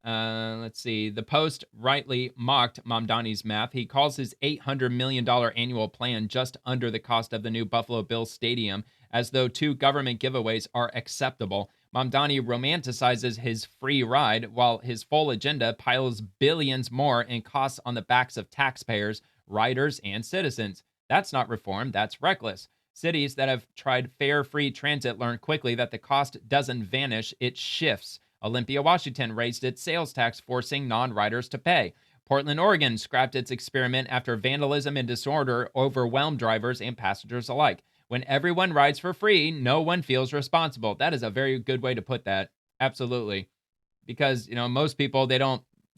Let's see. The Post rightly mocked Mamdani's math. He calls his $800 million annual plan just under the cost of the new Buffalo Bills stadium, as though 2 government giveaways are acceptable. Mamdani romanticizes his free ride, while his full agenda piles billions more in costs on the backs of taxpayers, riders, and citizens. That's not reform, that's reckless. Cities that have tried fare free transit learn quickly that the cost doesn't vanish, it shifts. Olympia, Washington raised its sales tax, forcing non-riders to pay. Portland, Oregon scrapped its experiment after vandalism and disorder overwhelmed drivers and passengers alike. When everyone rides for free, no one feels responsible. That is a very good way to put that. Absolutely. Because, most people,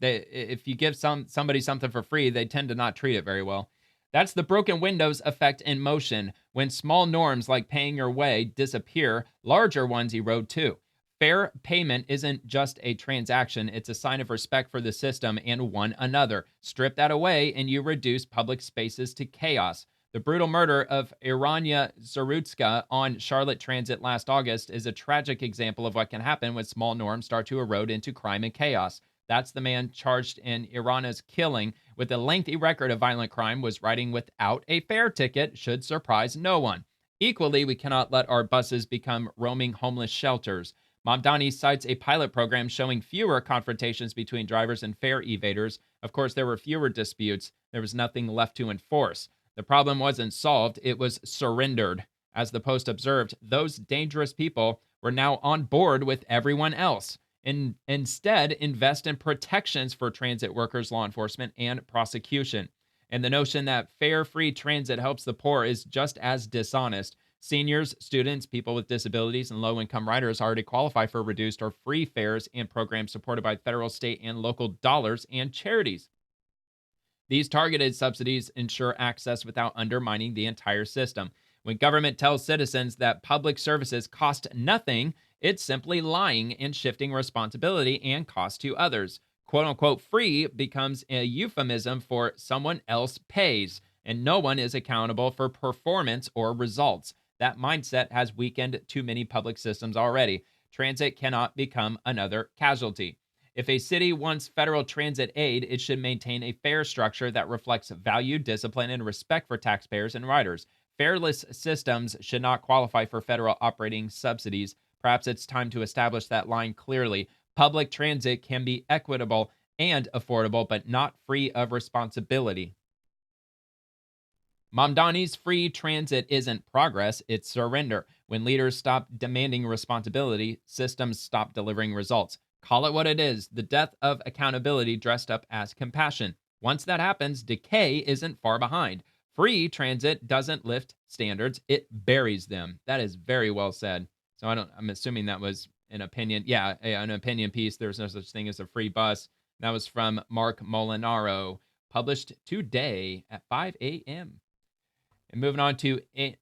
if you give somebody something for free, they tend to not treat it very well. That's the broken windows effect in motion. When small norms like paying your way disappear, larger ones erode too. Fair payment isn't just a transaction, it's a sign of respect for the system and one another. Strip that away and you reduce public spaces to chaos. The brutal murder of Irania Zarutska on Charlotte Transit last August is a tragic example of what can happen when small norms start to erode into crime and chaos. That's the man charged in Irana's killing with a lengthy record of violent crime was riding without a fare ticket, should surprise no one. Equally, we cannot let our buses become roaming homeless shelters. Mamdani cites a pilot program showing fewer confrontations between drivers and fare evaders. Of course, there were fewer disputes. There was nothing left to enforce. The problem wasn't solved, it was surrendered. As the Post observed, those dangerous people were now on board with everyone else. Instead, invest in protections for transit workers, law enforcement, and prosecution. And the notion that fare-free transit helps the poor is just as dishonest. Seniors, students, people with disabilities, and low-income riders already qualify for reduced or free fares and programs supported by federal, state, and local dollars and charities. These targeted subsidies ensure access without undermining the entire system. When government tells citizens that public services cost nothing, it's simply lying and shifting responsibility and cost to others. Quote-unquote free becomes a euphemism for someone else pays, and no one is accountable for performance or results. That mindset has weakened too many public systems already. Transit cannot become another casualty. If a city wants federal transit aid, it should maintain a fare structure that reflects value, discipline, and respect for taxpayers and riders. Fareless systems should not qualify for federal operating subsidies. Perhaps it's time to establish that line clearly. Public transit can be equitable and affordable, but not free of responsibility. Mamdani's free transit isn't progress, it's surrender. When leaders stop demanding responsibility, systems stop delivering results. Call it what it is, the death of accountability dressed up as compassion. Once that happens, decay isn't far behind. Free transit doesn't lift standards, it buries them. That is very well said. So I'm assuming that was an opinion. Yeah, an opinion piece. There's no such thing as a free bus. That was from Mark Molinaro, published today at 5 a.m. And moving on to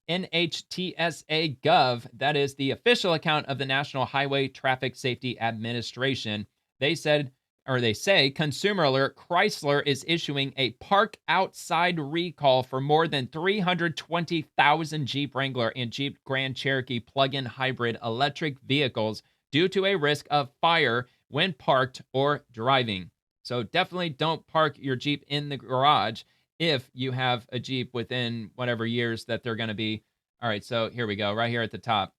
NHTSA Gov, that is the official account of the National Highway Traffic Safety Administration. They say, Consumer Alert, Chrysler is issuing a park outside recall for more than 320,000 Jeep Wrangler and Jeep Grand Cherokee plug-in hybrid electric vehicles due to a risk of fire when parked or driving. So definitely don't park your Jeep in the garage if you have a Jeep within whatever years that they're going to be. All right, so here we go, right here at the top.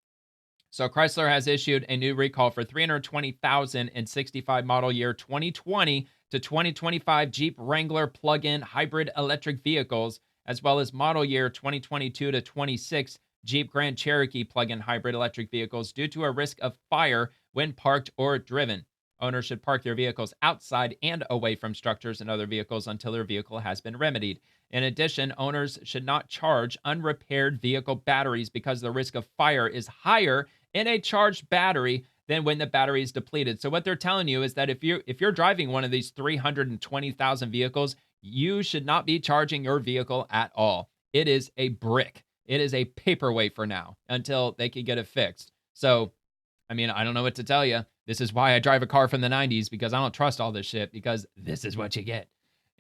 So Chrysler has issued a new recall for 320,065 model year 2020 to 2025 Jeep Wrangler plug-in hybrid electric vehicles, as well as model year 2022 to 26 Jeep Grand Cherokee plug-in hybrid electric vehicles due to a risk of fire when parked or driven. Owners should park their vehicles outside and away from structures and other vehicles until their vehicle has been remedied. In addition, owners should not charge unrepaired vehicle batteries because the risk of fire is higher in a charged battery than when the battery is depleted. So what they're telling you is that if you're driving one of these 320,000 vehicles, you should not be charging your vehicle at all. It is a brick. It is a paperweight for now until they can get it fixed. So, I mean, I don't know what to tell you. This is why I drive a car from the 90s, because I don't trust all this shit, because this is what you get.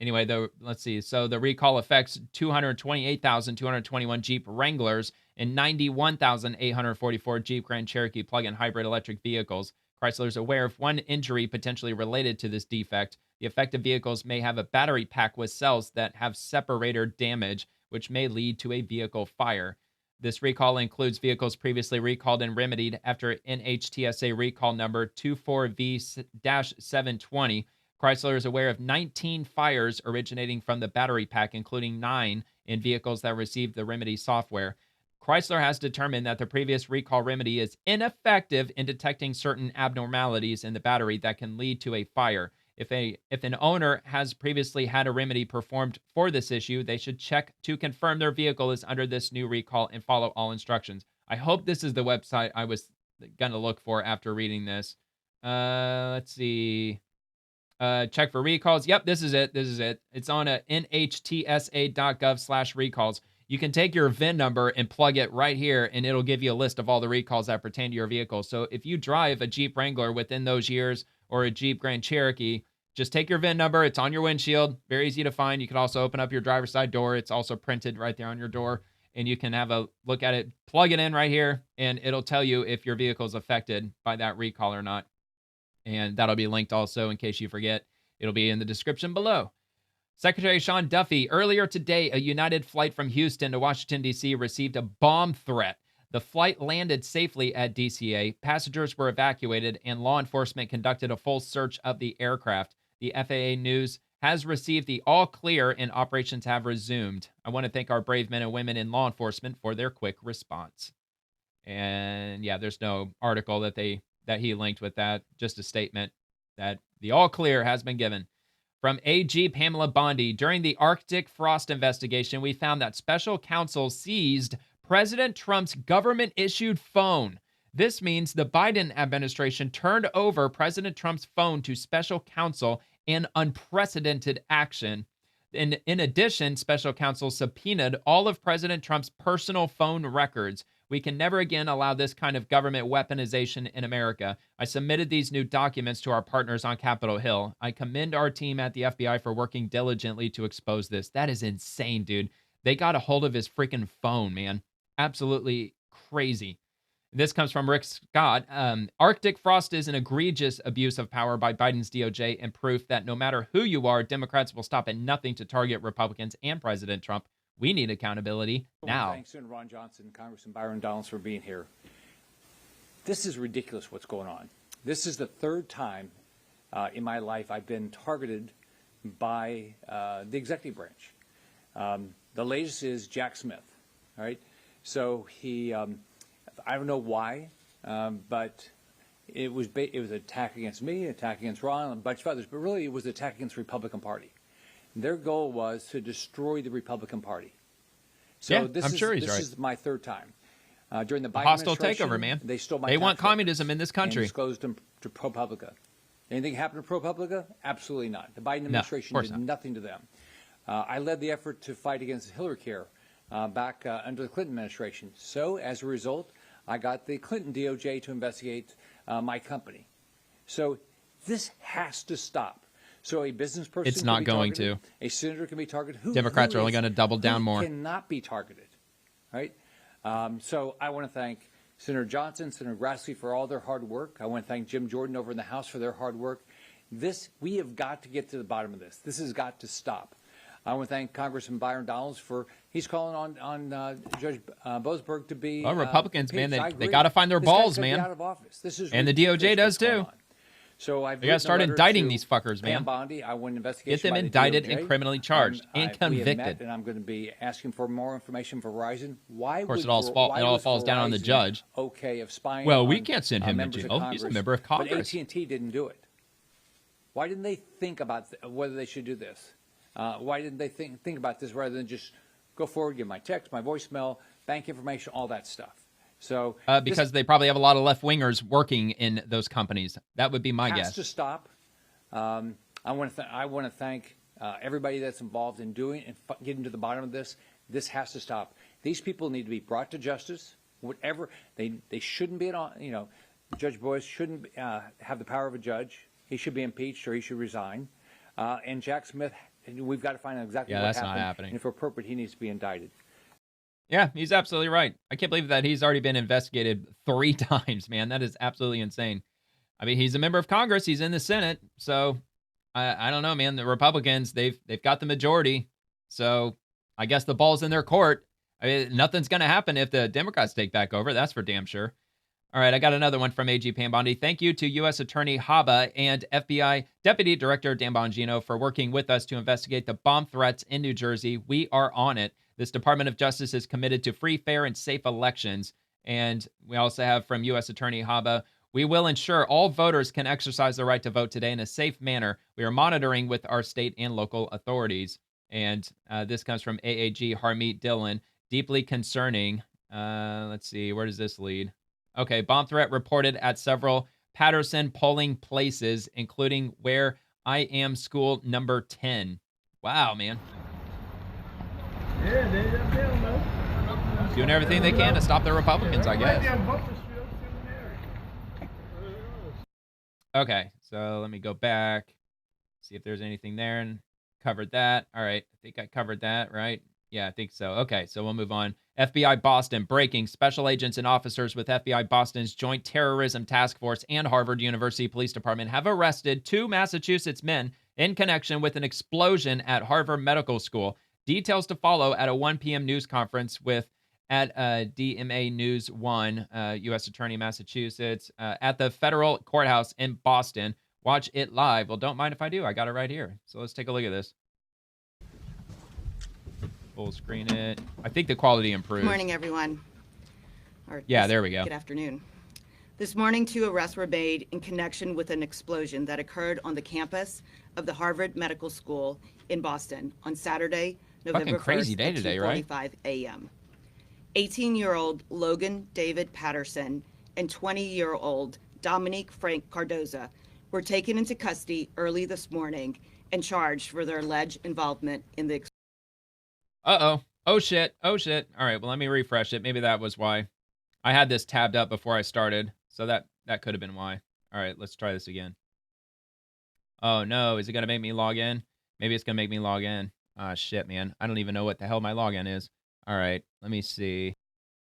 Anyway, let's see. So the recall affects 228,221 Jeep Wranglers and 91,844 Jeep Grand Cherokee plug-in hybrid electric vehicles. Chrysler is aware of one injury potentially related to this defect. The affected vehicles may have a battery pack with cells that have separator damage, which may lead to a vehicle fire. This recall includes vehicles previously recalled and remedied after NHTSA recall number 24V-720. Chrysler is aware of 19 fires originating from the battery pack, including 9 in vehicles that received the remedy software. Chrysler has determined that the previous recall remedy is ineffective in detecting certain abnormalities in the battery that can lead to a fire. If an owner has previously had a remedy performed for this issue, they should check to confirm their vehicle is under this new recall and follow all instructions. I hope this is the website I was going to look for after reading this. Let's see. Check for recalls. Yep, this is it. This is it. It's on nhtsa.gov/recalls. You can take your VIN number and plug it right here, and it'll give you a list of all the recalls that pertain to your vehicle. So if you drive a Jeep Wrangler within those years or a Jeep Grand Cherokee, just take your VIN number. It's on your windshield. Very easy to find. You can also open up your driver's side door. It's also printed right there on your door, and you can have a look at it, plug it in right here, and it'll tell you if your vehicle is affected by that recall or not. And that'll be linked also in case you forget. It'll be in the description below. Secretary Sean Duffy, earlier today, a United flight from Houston to Washington, D.C. received a bomb threat. The flight landed safely at DCA. Passengers were evacuated, and law enforcement conducted a full search of the aircraft. The FAA News has received the all clear, and operations have resumed. I want to thank our brave men and women in law enforcement for their quick response. And yeah, there's no article that he linked with that, just a statement that the all clear has been given. From AG Pamela Bondi, during the Arctic frost investigation, we found that special counsel seized President Trump's government-issued phone. This means the Biden administration turned over President Trump's phone to special counsel in unprecedented action. In addition, special counsel subpoenaed all of President Trump's personal phone records. We can never again allow this kind of government weaponization in America. I submitted these new documents to our partners on Capitol Hill. I commend our team at the FBI for working diligently to expose this. That is insane, dude. They got a hold of his freaking phone, man. Absolutely crazy. This comes from Rick Scott. Arctic frost is an egregious abuse of power by Biden's DOJ and proof that no matter who you are, Democrats will stop at nothing to target Republicans and President Trump. We need accountability now. Thanks, Senator Ron Johnson, Congressman Byron Donalds for being here. This is ridiculous what's going on. This is the third time in my life I've been targeted by the executive branch. The latest is Jack Smith. All right, so he, I don't know why, but it was an attack against me, an attack against Ron, and a bunch of others, but really it was an attack against the Republican Party. Their goal was to destroy the Republican Party. So yeah, this I'm sure he's right. This is my third time. During the Biden hostile administration, takeover, man. They stole my They want tax records communism in this country. and disclosed them to ProPublica. Anything happened to ProPublica? Absolutely not. The Biden administration did nothing to them. I led the effort to fight against Hillary Care back under the Clinton administration. So as a result, I got the Clinton DOJ to investigate my company. So this has to stop. So a business person It's not going to. A senator can be targeted. Democrats are only going to double down more. Cannot be targeted, right? So I want to thank Senator Johnson, Senator Grassley for all their hard work. I want to thank Jim Jordan over in the House for their hard work. We have got to get to the bottom of this. This has got to stop. I want to thank Congressman Byron Donalds he's calling on Judge Boasberg to be. Well, Republicans, man, impeached. they got to find their balls, man. Out of office. This is and the DOJ does too. So I've got to start indicting these fuckers, Pam man. Bondi. I want an investigation. Get them by the indicted DOJ. and criminally charged and We have met, convicted. and I'm going to be asking for more information for Verizon. Why? Of course, would, it all falls down on the Verizon judge. Okay, of spying. Well, we on, can't send him to members of jail. He's a member of Congress. But AT&T didn't do it. Why didn't they think about whether they should do this? Why didn't they think about this rather than just go forward, give my text, my voicemail, bank information, all that stuff? So because they probably have a lot of left-wingers working in those companies. That would be my guess. Has to stop. I want to thank everybody that's involved in doing and getting to the bottom of this. This has to stop. These people need to be brought to justice. Whatever they shouldn't be Judge Boyce shouldn't have the power of a judge. He should be impeached or he should resign. And Jack Smith, we've got to find out exactly what that's happened. not happening. And if appropriate, he needs to be indicted. Yeah, he's absolutely right. I can't believe that he's already been investigated 3 times, man. That is absolutely insane. I mean, he's a member of Congress. He's in the Senate. So I don't know, man. The Republicans, they've got the majority. So I guess the ball's in their court. I mean, nothing's going to happen if the Democrats take back over. That's for damn sure. All right, I got another one from AG Pam Bondi. Thank you to U.S. Attorney Haba and FBI Deputy Director Dan Bongino for working with us to investigate the bomb threats in New Jersey. We are on it. This Department of Justice is committed to free, fair, and safe elections. And we also have from U.S. Attorney Haba, we will ensure all voters can exercise their right to vote today in a safe manner. We are monitoring with our state and local authorities. And this comes from AAG Harmeet Dillon. Deeply concerning. Let's see, where does this lead? Okay, bomb threat reported at several Patterson polling places, including where I am school number 10. Wow, man. Yeah, doing everything they can to stop the Republicans, I guess. Okay, so let me go back, see if there's anything there, and covered that. All right, I think I covered that, right? Yeah, I think so. Okay, so we'll move on. FBI Boston breaking. Special agents and officers with FBI Boston's Joint Terrorism Task Force and Harvard University Police Department have arrested 2 Massachusetts men in connection with an explosion at Harvard Medical School. Details to follow at a 1 p.m. news conference at DMA News 1, U.S. Attorney Massachusetts, at the federal courthouse in Boston. Watch it live. Well, don't mind if I do. I got it right here. So let's take a look at this. Full screen it. I think the quality improved. Good morning, everyone. There we go. Good afternoon. This morning, 2 arrests were made in connection with an explosion that occurred on the campus of the Harvard Medical School in Boston on Saturday, November 1st crazy day today, right? 2:45 a.m. 18-year-old Logan David Patterson and 20-year-old Dominique Frank Cardoza were taken into custody early this morning and charged for their alleged involvement in the explosion. Uh-oh. Oh, shit. Oh, shit. All right, well, let me refresh it. Maybe that was why. I had this tabbed up before I started, so that could have been why. All right, let's try this again. Oh, no. Is it going to make me log in? Maybe it's going to make me log in. Ah, shit, man. I don't even know what the hell my login is. All right, let me see.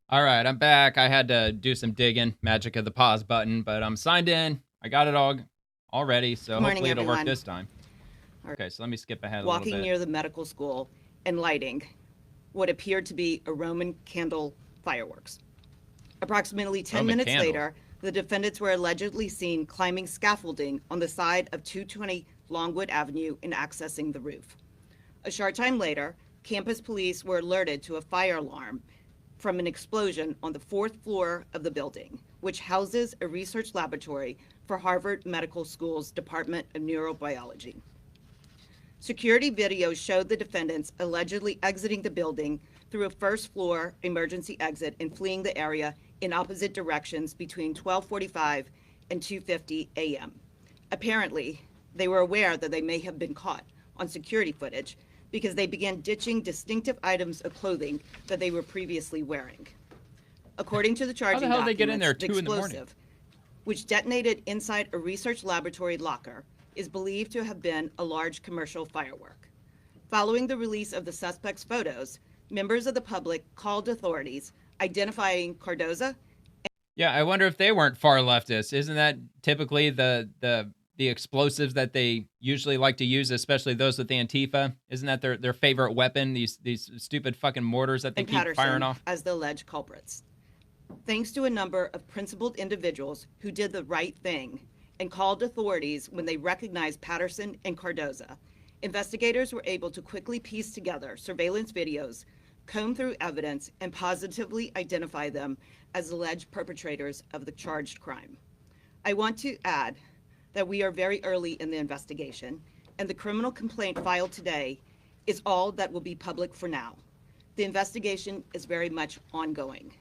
All right, I'm back. I had to do some digging. Magic of the pause button, but I'm signed in. I got it all already, so hopefully it'll work this time. Okay, so let me skip ahead a little bit. Walking near the medical school and lighting what appeared to be a Roman candle fireworks. Approximately 10 minutes later, the defendants were allegedly seen climbing scaffolding on the side of 220 Longwood Avenue and accessing the roof. A short time later, campus police were alerted to a fire alarm from an explosion on the 4th floor of the building, which houses a research laboratory for Harvard Medical School's Department of Neurobiology. Security video showed the defendants allegedly exiting the building through a first-floor emergency exit and fleeing the area in opposite directions between 12:45 and 2:50 a.m. Apparently, they were aware that they may have been caught on security footage because they began ditching distinctive items of clothing that they were previously wearing. According to the charging documents, they get in there the 2 in the morning? explosive, which detonated inside a research laboratory locker, is believed to have been a large commercial firework. Following the release of the suspect's photos, members of the public called authorities, identifying Cardoza. Yeah, I wonder if they weren't far leftists. Isn't that typically the explosives that they usually like to use, especially those with Antifa? Isn't that their favorite weapon? These stupid fucking mortars that they keep Patterson firing off? As the alleged culprits. Thanks to a number of principled individuals who did the right thing and called authorities when they recognized Patterson and Cardoza, investigators were able to quickly piece together surveillance videos, comb through evidence, and positively identify them as alleged perpetrators of the charged crime. I want to add that we are very early in the investigation, and the criminal complaint filed today is all that will be public for now. The investigation is very much ongoing.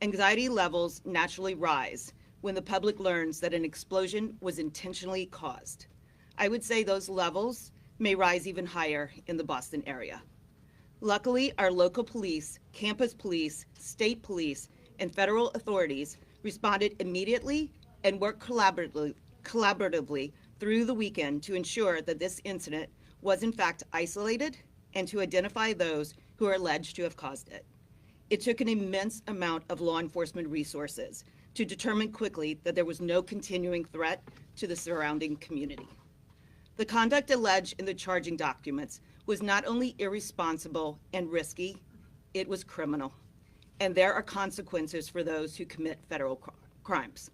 Anxiety levels naturally rise when the public learns that an explosion was intentionally caused. I would say those levels may rise even higher in the Boston area. Luckily, our local police, campus police, state police, and federal authorities responded immediately and worked collaboratively through the weekend to ensure that this incident was in fact isolated and to identify those who are alleged to have caused it. It took an immense amount of law enforcement resources to determine quickly that there was no continuing threat to the surrounding community. The conduct alleged in the charging documents was not only irresponsible and risky, it was criminal. And there are consequences for those who commit federal crimes.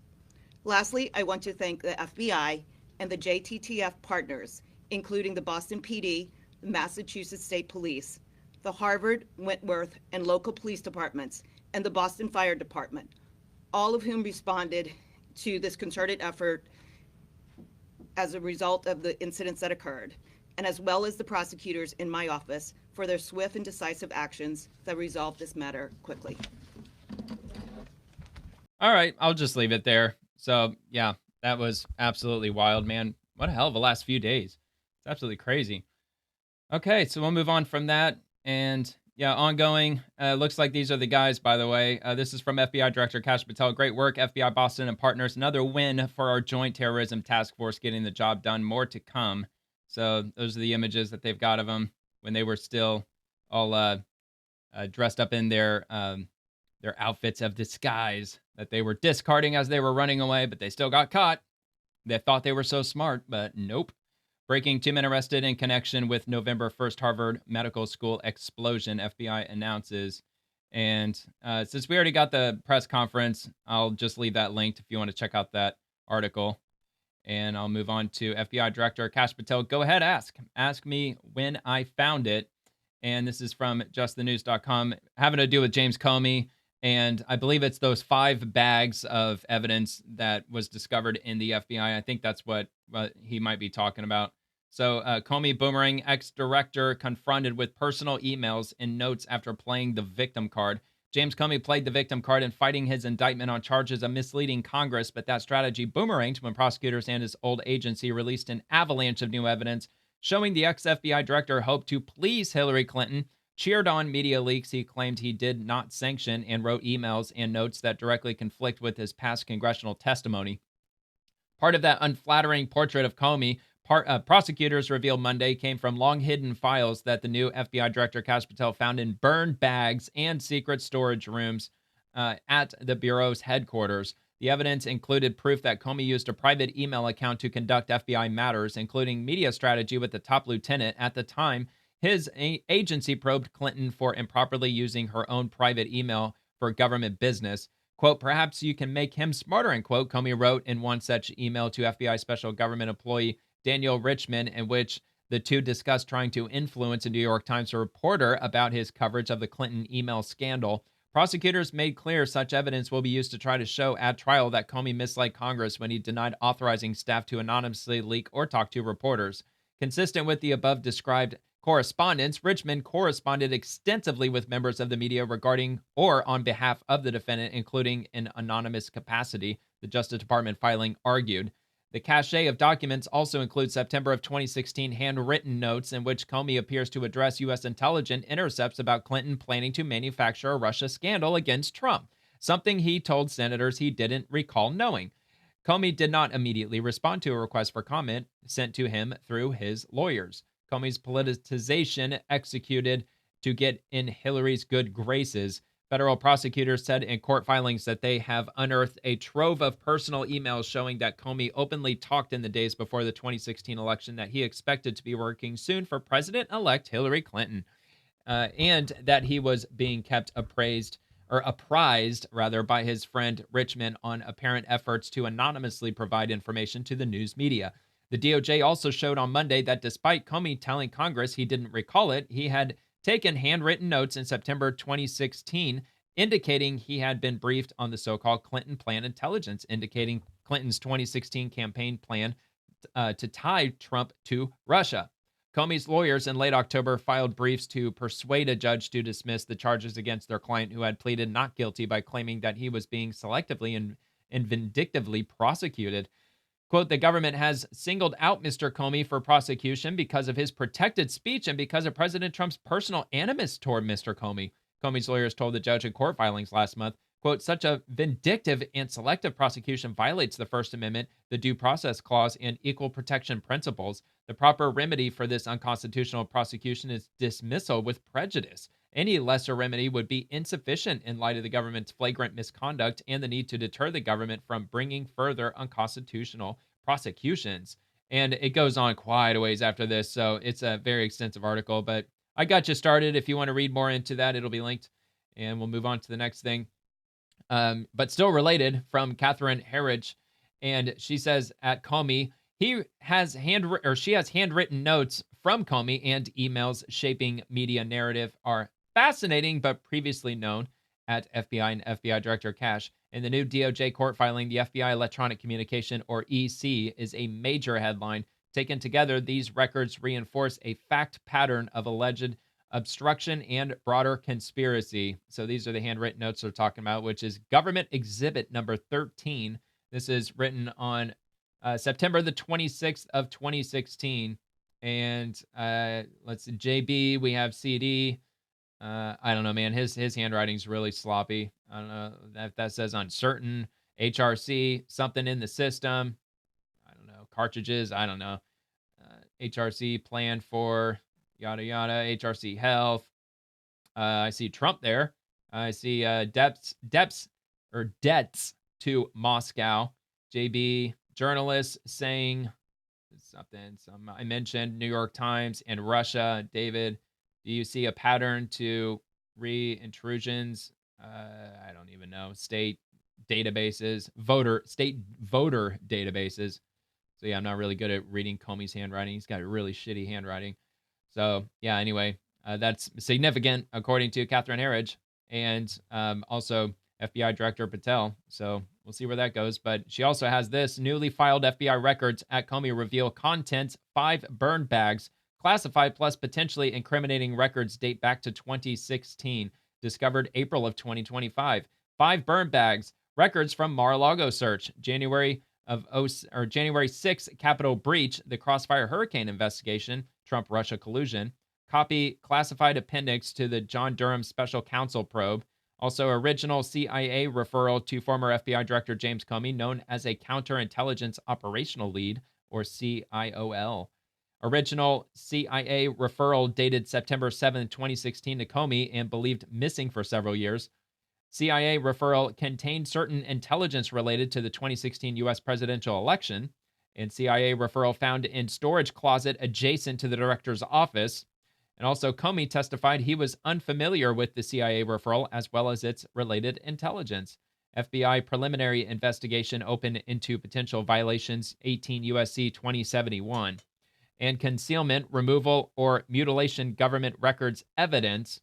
Lastly, I want to thank the FBI and the JTTF partners, including the Boston PD, the Massachusetts State Police, the Harvard, Wentworth, and local police departments, and the Boston Fire Department, all of whom responded to this concerted effort as a result of the incidents that occurred, and as well as the prosecutors in my office for their swift and decisive actions that resolved this matter quickly. All right, I'll just leave it there. So, yeah, that was absolutely wild, man. What a hell of a last few days. It's absolutely crazy. Okay, so we'll move on from that. And yeah, ongoing. Looks like these are the guys, by the way. This is from FBI Director Kash Patel. Great work, FBI Boston and partners. Another win for our Joint Terrorism Task Force getting the job done. More to come. So those are the images that they've got of them when they were still all dressed up in their outfits of disguise that they were discarding as they were running away, but they still got caught. They thought they were so smart, but nope. Breaking, 2 men arrested in connection with November 1st Harvard Medical School explosion, FBI announces. And since we already got the press conference, I'll just leave that linked if you want to check out that article. And I'll move on to FBI Director Kash Patel. Go ahead, ask. Ask me when I found it. And this is from justthenews.com, having to do with James Comey. And I believe it's those 5 bags of evidence that was discovered in the FBI. I think that's what he might be talking about. So Comey Boomerang, ex-director, confronted with personal emails and notes after playing the victim card. James Comey played the victim card in fighting his indictment on charges of misleading Congress, but that strategy boomeranged when prosecutors and his old agency released an avalanche of new evidence showing the ex-FBI director hoped to please Hillary Clinton, cheered on media leaks he claimed he did not sanction, and wrote emails and notes that directly conflict with his past congressional testimony. Part of that unflattering portrait of Comey, prosecutors revealed Monday, came from long-hidden files that the new FBI Director Kash Patel found in burned bags and secret storage rooms at the Bureau's headquarters. The evidence included proof that Comey used a private email account to conduct FBI matters, including media strategy with the top lieutenant. At the time, his agency probed Clinton for improperly using her own private email for government business. Quote, perhaps you can make him smarter, end quote, Comey wrote in one such email to FBI Special Government employee Daniel Richman, in which the two discussed trying to influence a New York Times reporter about his coverage of the Clinton email scandal. Prosecutors made clear such evidence will be used to try to show at trial that Comey misled Congress when he denied authorizing staff to anonymously leak or talk to reporters. Consistent with the above described correspondence, Richmond corresponded extensively with members of the media regarding or on behalf of the defendant, including in anonymous capacity, the Justice Department filing argued. The cache of documents also includes September of 2016 handwritten notes in which Comey appears to address U.S. intelligence intercepts about Clinton planning to manufacture a Russia scandal against Trump, something he told senators he didn't recall knowing. Comey did not immediately respond to a request for comment sent to him through his lawyers. Comey's politicization executed to get in Hillary's good graces. Federal prosecutors said in court filings that they have unearthed a trove of personal emails showing that Comey openly talked in the days before the 2016 election that he expected to be working soon for President-elect Hillary Clinton, and that he was being kept apprised by his friend Richmond on apparent efforts to anonymously provide information to the news media. The DOJ also showed on Monday that despite Comey telling Congress he didn't recall it, he had taken handwritten notes in September 2016, indicating he had been briefed on the so-called Clinton Plan intelligence, indicating Clinton's 2016 campaign plan to tie Trump to Russia. Comey's lawyers in late October filed briefs to persuade a judge to dismiss the charges against their client, who had pleaded not guilty by claiming that he was being selectively and vindictively prosecuted. Quote, the government has singled out Mr. Comey for prosecution because of his protected speech and because of President Trump's personal animus toward Mr. Comey. Comey's lawyers told the judge in court filings last month, quote, such a vindictive and selective prosecution violates the First Amendment, the Due Process Clause, and equal protection principles. The proper remedy for this unconstitutional prosecution is dismissal with prejudice. Any lesser remedy would be insufficient in light of the government's flagrant misconduct and the need to deter the government from bringing further unconstitutional prosecutions. And it goes on quite a ways after this, so it's a very extensive article, but I got you started. If you want to read more into that, it'll be linked, and we'll move on to the next thing. But still related, from Catherine Herridge, and she says at Comey, she has handwritten notes from Comey and emails shaping media narrative are fascinating but previously known at FBI and FBI Director Cash. In the new DOJ court filing, the FBI Electronic Communication, or EC, is a major headline. Taken together, these records reinforce a fact pattern of alleged obstruction and broader conspiracy. So these are the handwritten notes they're talking about, which is Government Exhibit number 13. This is written on September the 26th of 2016. And let's see, JB, we have CD. I don't know, man. His handwriting's really sloppy. I don't know if that says uncertain. HRC, something in the system. I don't know. Cartridges, I don't know. HRC plan for yada yada. HRC health. I see Trump there. I see debts to Moscow. JB journalists saying something. I mentioned New York Times and Russia. David, do you see a pattern to re-intrusions? I don't even know. State databases, state voter databases. So yeah, I'm not really good at reading Comey's handwriting. He's got a really shitty handwriting. So yeah, anyway, that's significant according to Catherine Herridge and also FBI Director Patel. So we'll see where that goes. But she also has this: newly filed FBI records at Comey reveal contents 5 burn bags, classified plus potentially incriminating records date back to 2016, discovered April of 2025. 5 burn bags, records from Mar-a-Lago search, January 6 Capitol breach, the Crossfire Hurricane investigation, Trump-Russia collusion, copy classified appendix to the John Durham special counsel probe, also original CIA referral to former FBI Director James Comey, known as a counterintelligence operational lead, or CIOL. Original CIA referral dated September 7, 2016 to Comey and believed missing for several years. CIA referral contained certain intelligence related to the 2016 U.S. presidential election, and CIA referral found in storage closet adjacent to the director's office. And also, Comey testified he was unfamiliar with the CIA referral as well as its related intelligence. FBI preliminary investigation opened into potential violations 18 U.S.C. 2071. And concealment, removal, or mutilation government records evidence.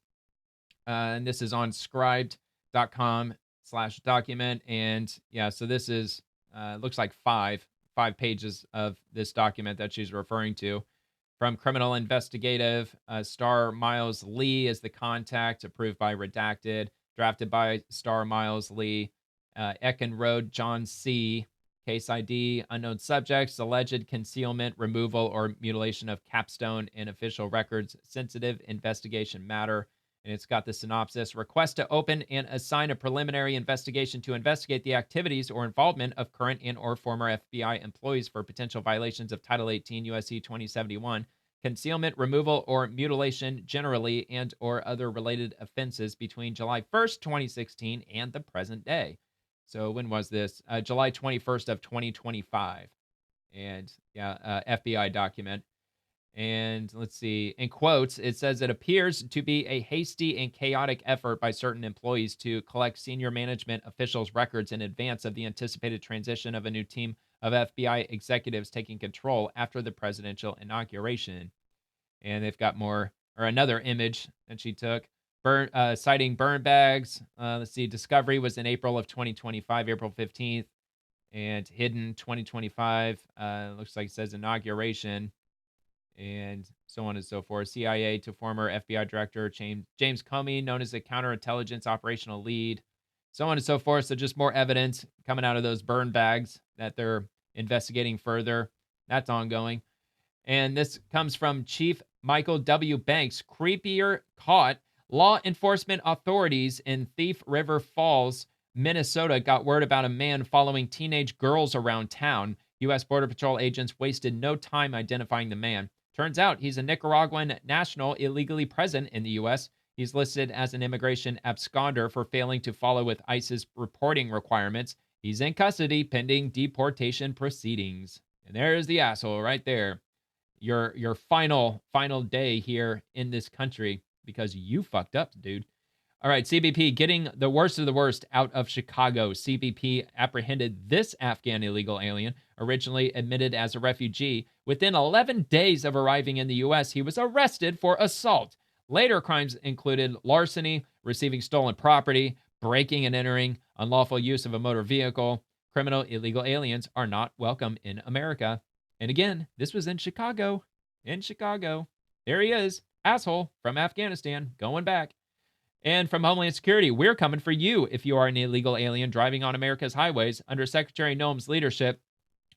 And this is on scribed.com/document. And yeah, so this is, looks like five pages of this document that she's referring to. From criminal investigative, Star Miles Lee is the contact, approved by Redacted, drafted by Star Miles Lee, Ekin Road, John C., case ID, unknown subjects, alleged concealment, removal, or mutilation of capstone and official records, sensitive investigation matter. And it's got the synopsis: request to open and assign a preliminary investigation to investigate the activities or involvement of current and or former FBI employees for potential violations of Title 18 U.S.C. 2071, concealment, removal, or mutilation generally, and or other related offenses between July 1st, 2016 and the present day. So when was this? July 21st of 2025. And yeah, FBI document. And let's see, in quotes, it says it appears to be a hasty and chaotic effort by certain employees to collect senior management officials' records in advance of the anticipated transition of a new team of FBI executives taking control after the presidential inauguration. And they've got more, or another image that she took, citing burn bags. Let's see, discovery was in April of 2025, April 15th, and hidden 2025. Looks like it says inauguration, and so on and so forth. CIA to former FBI Director James Comey, known as the counterintelligence operational lead, so on and so forth. So just more evidence coming out of those burn bags that they're investigating further. That's ongoing. And this comes from Chief Michael W. Banks. Creepier caught. Law enforcement authorities in Thief River Falls, Minnesota, got word about a man following teenage girls around town. U.S. Border Patrol agents wasted no time identifying the man. Turns out he's a Nicaraguan national illegally present in the U.S. He's listed as an immigration absconder for failing to follow with ICE's reporting requirements. He's in custody pending deportation proceedings. And there's the asshole right there. Your final day here in this country because you fucked up, dude. All right, CBP getting the worst of the worst out of Chicago. CBP apprehended this Afghan illegal alien, originally admitted as a refugee. Within 11 days of arriving in the U.S., he was arrested for assault. Later crimes included larceny, receiving stolen property, breaking and entering, unlawful use of a motor vehicle. Criminal illegal aliens are not welcome in America. And again, this was in Chicago. In Chicago. There he is, asshole from Afghanistan, going back. And from Homeland Security, we're coming for you if you are an illegal alien driving on America's highways. Under Secretary Noem's leadership,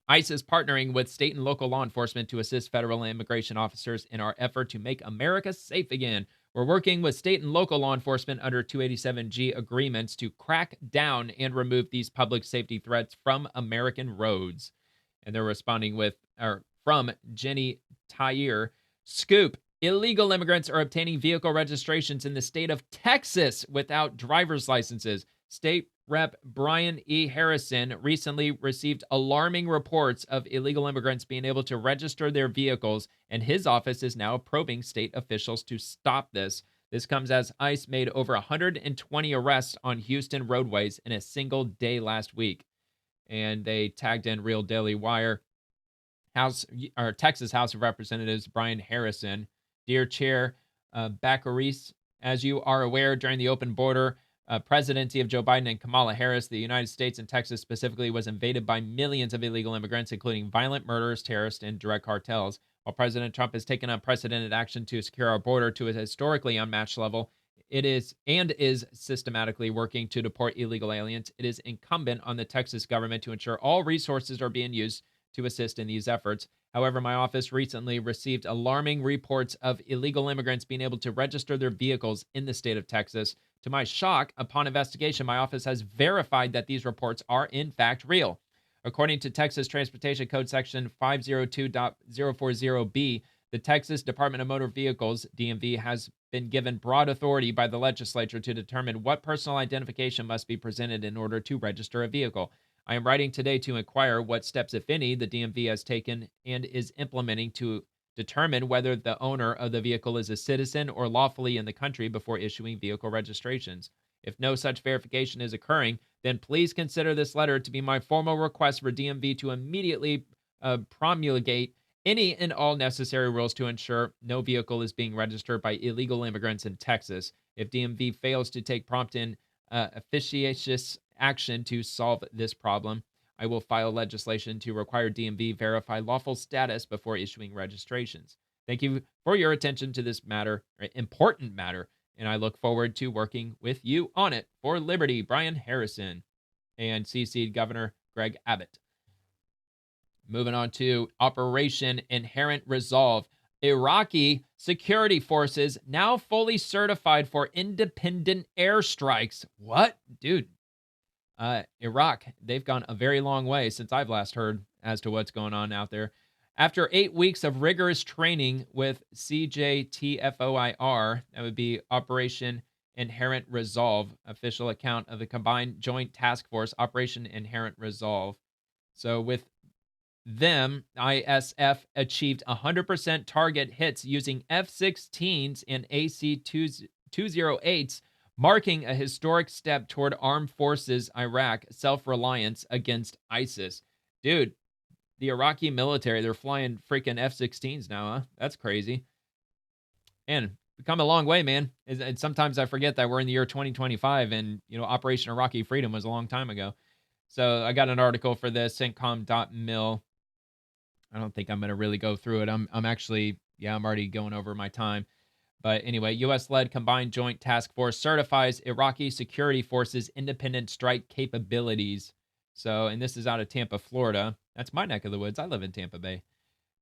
ICE is partnering with state and local law enforcement to assist federal and immigration officers in our effort to make America safe again. We're working with state and local law enforcement under 287G agreements to crack down and remove these public safety threats from American roads. And they're responding with, from Jenny Tyre. Scoop. Illegal immigrants are obtaining vehicle registrations in the state of Texas without driver's licenses. State Rep. Brian E. Harrison recently received alarming reports of illegal immigrants being able to register their vehicles, and his office is now probing state officials to stop this. This comes as ICE made over 120 arrests on Houston roadways in a single day last week. And they tagged in Real Daily Wire. Texas House of Representatives Brian Harrison. Dear Chair Baccaris, as you are aware, during the open border presidency of Joe Biden and Kamala Harris, the United States and Texas specifically was invaded by millions of illegal immigrants, including violent murderers, terrorists, and drug cartels. While President Trump has taken unprecedented action to secure our border to a historically unmatched level, it is systematically working to deport illegal aliens. It is incumbent on the Texas government to ensure all resources are being used to assist in these efforts. However, my office recently received alarming reports of illegal immigrants being able to register their vehicles in the state of Texas. To my shock, upon investigation, my office has verified that these reports are in fact real. According to Texas Transportation Code Section 502.040B, the Texas Department of Motor Vehicles, DMV, has been given broad authority by the legislature to determine what personal identification must be presented in order to register a vehicle. I am writing today to inquire what steps, if any, the DMV has taken and is implementing to determine whether the owner of the vehicle is a citizen or lawfully in the country before issuing vehicle registrations. If no such verification is occurring, then please consider this letter to be my formal request for DMV to immediately promulgate any and all necessary rules to ensure no vehicle is being registered by illegal immigrants in Texas. If DMV fails to take prompt and efficacious action to solve this problem, I will file legislation to require DMV verify lawful status before issuing registrations. Thank you for your attention to this matter, important matter, and I look forward to working with you on it. For Liberty, Brian Harrison, and CC'd Governor Greg Abbott. Moving on to Operation Inherent Resolve. Iraqi security forces now fully certified for independent airstrikes. What? Dude. Iraq, they've gone a very long way since I've last heard as to what's going on out there. After 8 weeks of rigorous training with CJTFOIR, that would be Operation Inherent Resolve, official account of the Combined Joint Task Force, Operation Inherent Resolve. So with them, ISF achieved 100% target hits using F-16s and AC-208s, marking a historic step toward armed forces Iraq self-reliance against ISIS. Dude, the Iraqi military, they're flying freaking F-16s now, huh? That's crazy. And we've come a long way, man. And sometimes I forget that we're in the year 2025 and, Operation Iraqi Freedom was a long time ago. So I got an article for this, CENTCOM.mil. I don't think I'm going to really go through it. I'm already going over my time. But anyway, U.S.-led Combined Joint Task Force certifies Iraqi security forces' independent strike capabilities. So, and this is out of Tampa, Florida. That's my neck of the woods. I live in Tampa Bay.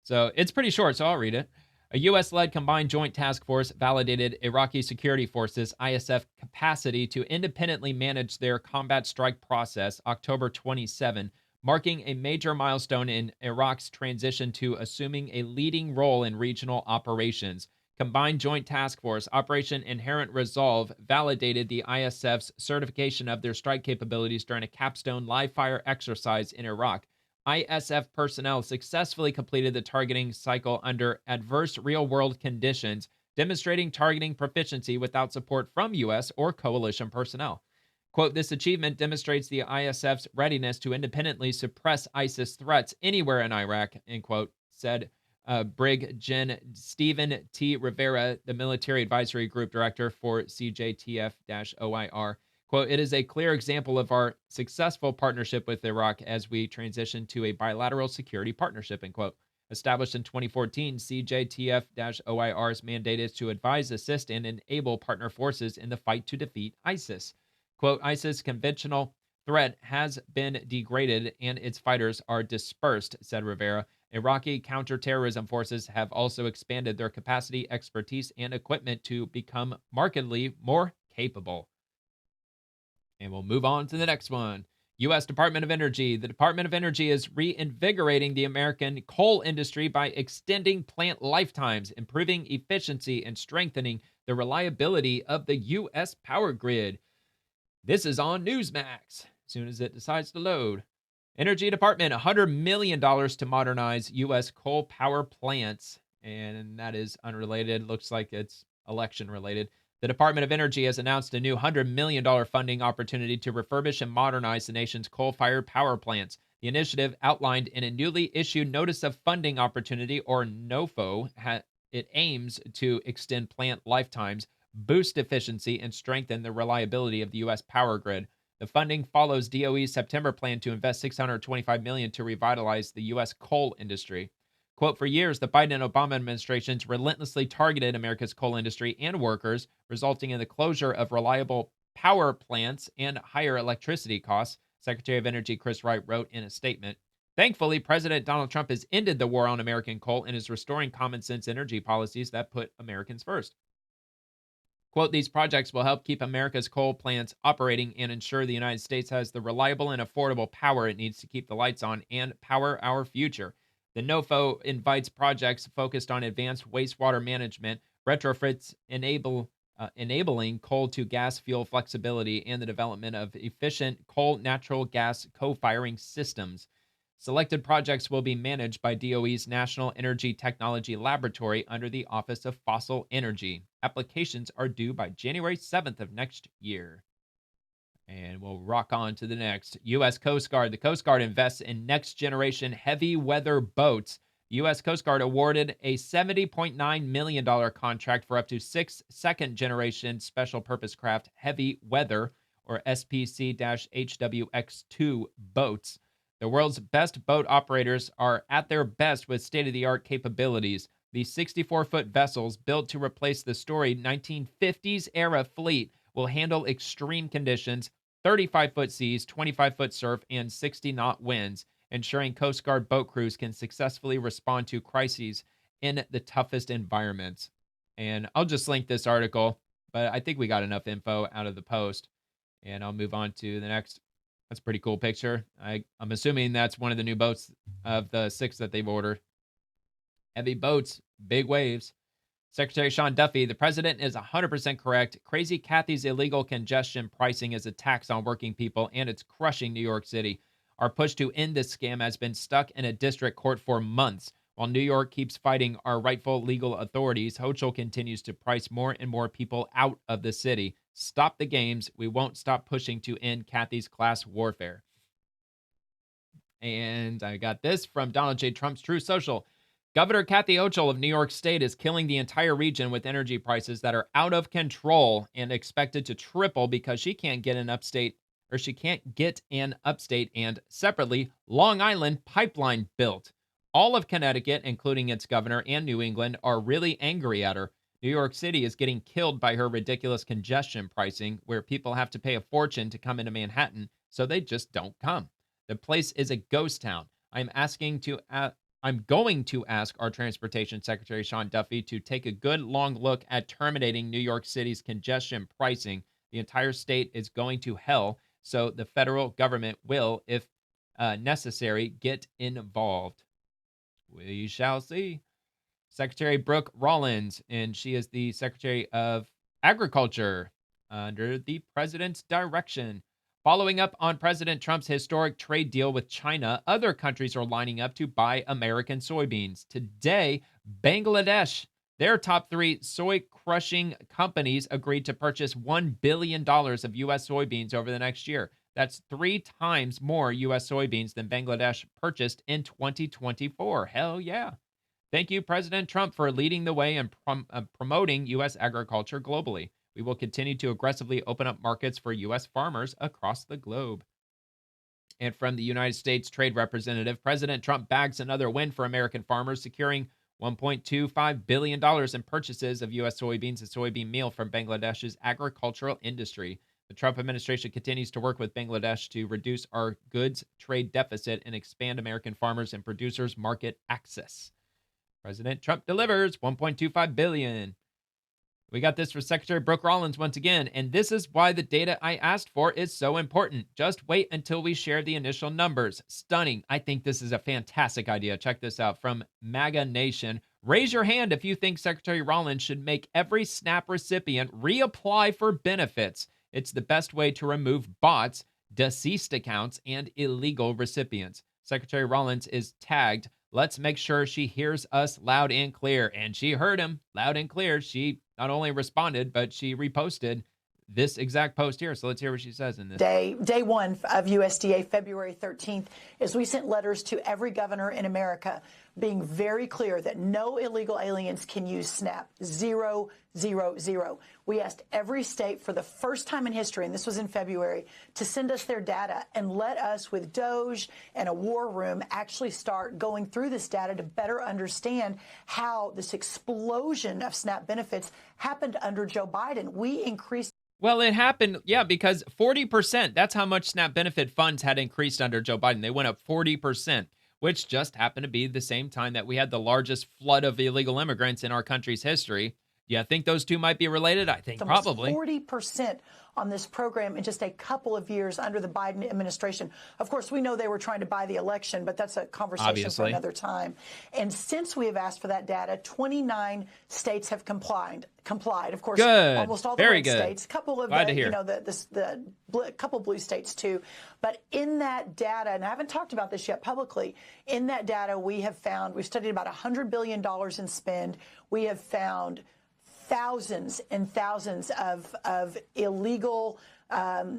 So it's pretty short, so I'll read it. A U.S.-led Combined Joint Task Force validated Iraqi security forces' ISF capacity to independently manage their combat strike process October 27, marking a major milestone in Iraq's transition to assuming a leading role in regional operations. Combined Joint Task Force Operation Inherent Resolve validated the ISF's certification of their strike capabilities during a capstone live-fire exercise in Iraq. ISF personnel successfully completed the targeting cycle under adverse real-world conditions, demonstrating targeting proficiency without support from U.S. or coalition personnel. Quote, this achievement demonstrates the ISF's readiness to independently suppress ISIS threats anywhere in Iraq, end quote, said Brig Gen Stephen T. Rivera, the Military Advisory Group Director for CJTF-OIR. Quote, it is a clear example of our successful partnership with Iraq as we transition to a bilateral security partnership, end quote. Established in 2014, CJTF-OIR's mandate is to advise, assist, and enable partner forces in the fight to defeat ISIS. Quote, ISIS conventional threat has been degraded and its fighters are dispersed, said Rivera. Iraqi counterterrorism forces have also expanded their capacity, expertise, and equipment to become markedly more capable. And we'll move on to the next one. U.S. Department of Energy. The Department of Energy is reinvigorating the American coal industry by extending plant lifetimes, improving efficiency, and strengthening the reliability of the U.S. power grid. This is on Newsmax, as soon as it decides to load. Energy Department, $100 million to modernize U.S. coal power plants. And that is unrelated. Looks like it's election related. The Department of Energy has announced a new $100 million funding opportunity to refurbish and modernize the nation's coal-fired power plants. The initiative, outlined in a newly issued Notice of Funding Opportunity, or NOFO, it aims to extend plant lifetimes, boost efficiency, and strengthen the reliability of the U.S. power grid. The funding follows DOE's September plan to invest $625 million to revitalize the U.S. coal industry. Quote, for years, the Biden and Obama administrations relentlessly targeted America's coal industry and workers, resulting in the closure of reliable power plants and higher electricity costs, Secretary of Energy Chris Wright wrote in a statement. Thankfully, President Donald Trump has ended the war on American coal and is restoring common sense energy policies that put Americans first. Quote, these projects will help keep America's coal plants operating and ensure the United States has the reliable and affordable power it needs to keep the lights on and power our future. The NOFO invites projects focused on advanced wastewater management, retrofits enabling coal to gas fuel flexibility, and the development of efficient coal natural gas co-firing systems. Selected projects will be managed by DOE's National Energy Technology Laboratory under the Office of Fossil Energy. Applications are due by January 7th of next year. And we'll rock on to the next. U.S. Coast Guard. The Coast Guard invests in next-generation heavy weather boats. The U.S. Coast Guard awarded a $70.9 million contract for up to 6 second-generation special purpose craft heavy weather, or SPC-HWX2 boats. The world's best boat operators are at their best with state-of-the-art capabilities. These 64-foot vessels, built to replace the storied 1950s-era fleet, will handle extreme conditions, 35-foot seas, 25-foot surf, and 60-knot winds, ensuring Coast Guard boat crews can successfully respond to crises in the toughest environments. And I'll just link this article, but I think we got enough info out of the Post. And I'll move on to the next. That's a pretty cool picture. I'm assuming that's one of the new boats of the 6 that they've ordered. Heavy boats, big waves. Secretary Sean Duffy, the president is 100% correct. Crazy Kathy's illegal congestion pricing is a tax on working people, and it's crushing New York City. Our push to end this scam has been stuck in a district court for months. While New York keeps fighting our rightful legal authorities, Hochul continues to price more and more people out of the city. Stop the games. We won't stop pushing to end Kathy's class warfare. And I got this from Donald J. Trump's True Social. Governor Kathy Hochul of New York State is killing the entire region with energy prices that are out of control and expected to triple because she can't get an upstate and separately Long Island pipeline built. All of Connecticut, including its governor and New England, are really angry at her. New York City is getting killed by her ridiculous congestion pricing, where people have to pay a fortune to come into Manhattan, so they just don't come. The place is a ghost town. I'm going to ask our Transportation Secretary, Sean Duffy, to take a good long look at terminating New York City's congestion pricing. The entire state is going to hell, so the federal government will, if necessary, get involved. We shall see. Secretary Brooke Rollins, and she is the Secretary of Agriculture under the president's direction. Following up on President Trump's historic trade deal with China, other countries are lining up to buy American soybeans. Today, Bangladesh, their top 3 soy crushing companies, agreed to purchase $1 billion of U.S. soybeans over the next year. That's 3 times more U.S. soybeans than Bangladesh purchased in 2024. Hell yeah. Thank you, President Trump, for leading the way and promoting U.S. agriculture globally. We will continue to aggressively open up markets for U.S. farmers across the globe. And from the United States Trade Representative, President Trump bags another win for American farmers, securing $1.25 billion in purchases of U.S. soybeans and soybean meal from Bangladesh's agricultural industry. The Trump administration continues to work with Bangladesh to reduce our goods trade deficit and expand American farmers and producers' market access. President Trump delivers $1.25 billion. We got this for Secretary Brooke Rollins once again, and this is why the data I asked for is so important. Just wait until we share the initial numbers. Stunning. I think this is a fantastic idea. Check this out from MAGA Nation. Raise your hand if you think Secretary Rollins should make every SNAP recipient reapply for benefits. It's the best way to remove bots, deceased accounts, and illegal recipients. Secretary Rollins is tagged. Let's make sure she hears us loud and clear. And she heard him loud and clear. She not only responded, but she reposted this exact post here. So let's hear what she says in this. Day one of USDA, February 13th, is we sent letters to every governor in America being very clear that no illegal aliens can use SNAP. 0, 0, 0. We asked every state for the first time in history, and this was in February, to send us their data and let us, with Doge and a war room, actually start going through this data to better understand how this explosion of SNAP benefits happened under Joe Biden. We increased. Well, it happened, yeah, because 40%, that's how much SNAP benefit funds had increased under Joe Biden. They went up 40%, which just happened to be the same time that we had the largest flood of illegal immigrants in our country's history. Yeah, I think those two might be related. I think probably 40% on this program in just a couple of years under the Biden administration. Of course, we know they were trying to buy the election, but that's a conversation for another time. And since we have asked for that data, 29 states have complied. Of course, almost all the red states, a couple of couple blue states too. But in that data, and I haven't talked about this yet publicly, in that data we've studied about $100 billion in spend. We have found thousands and thousands of illegal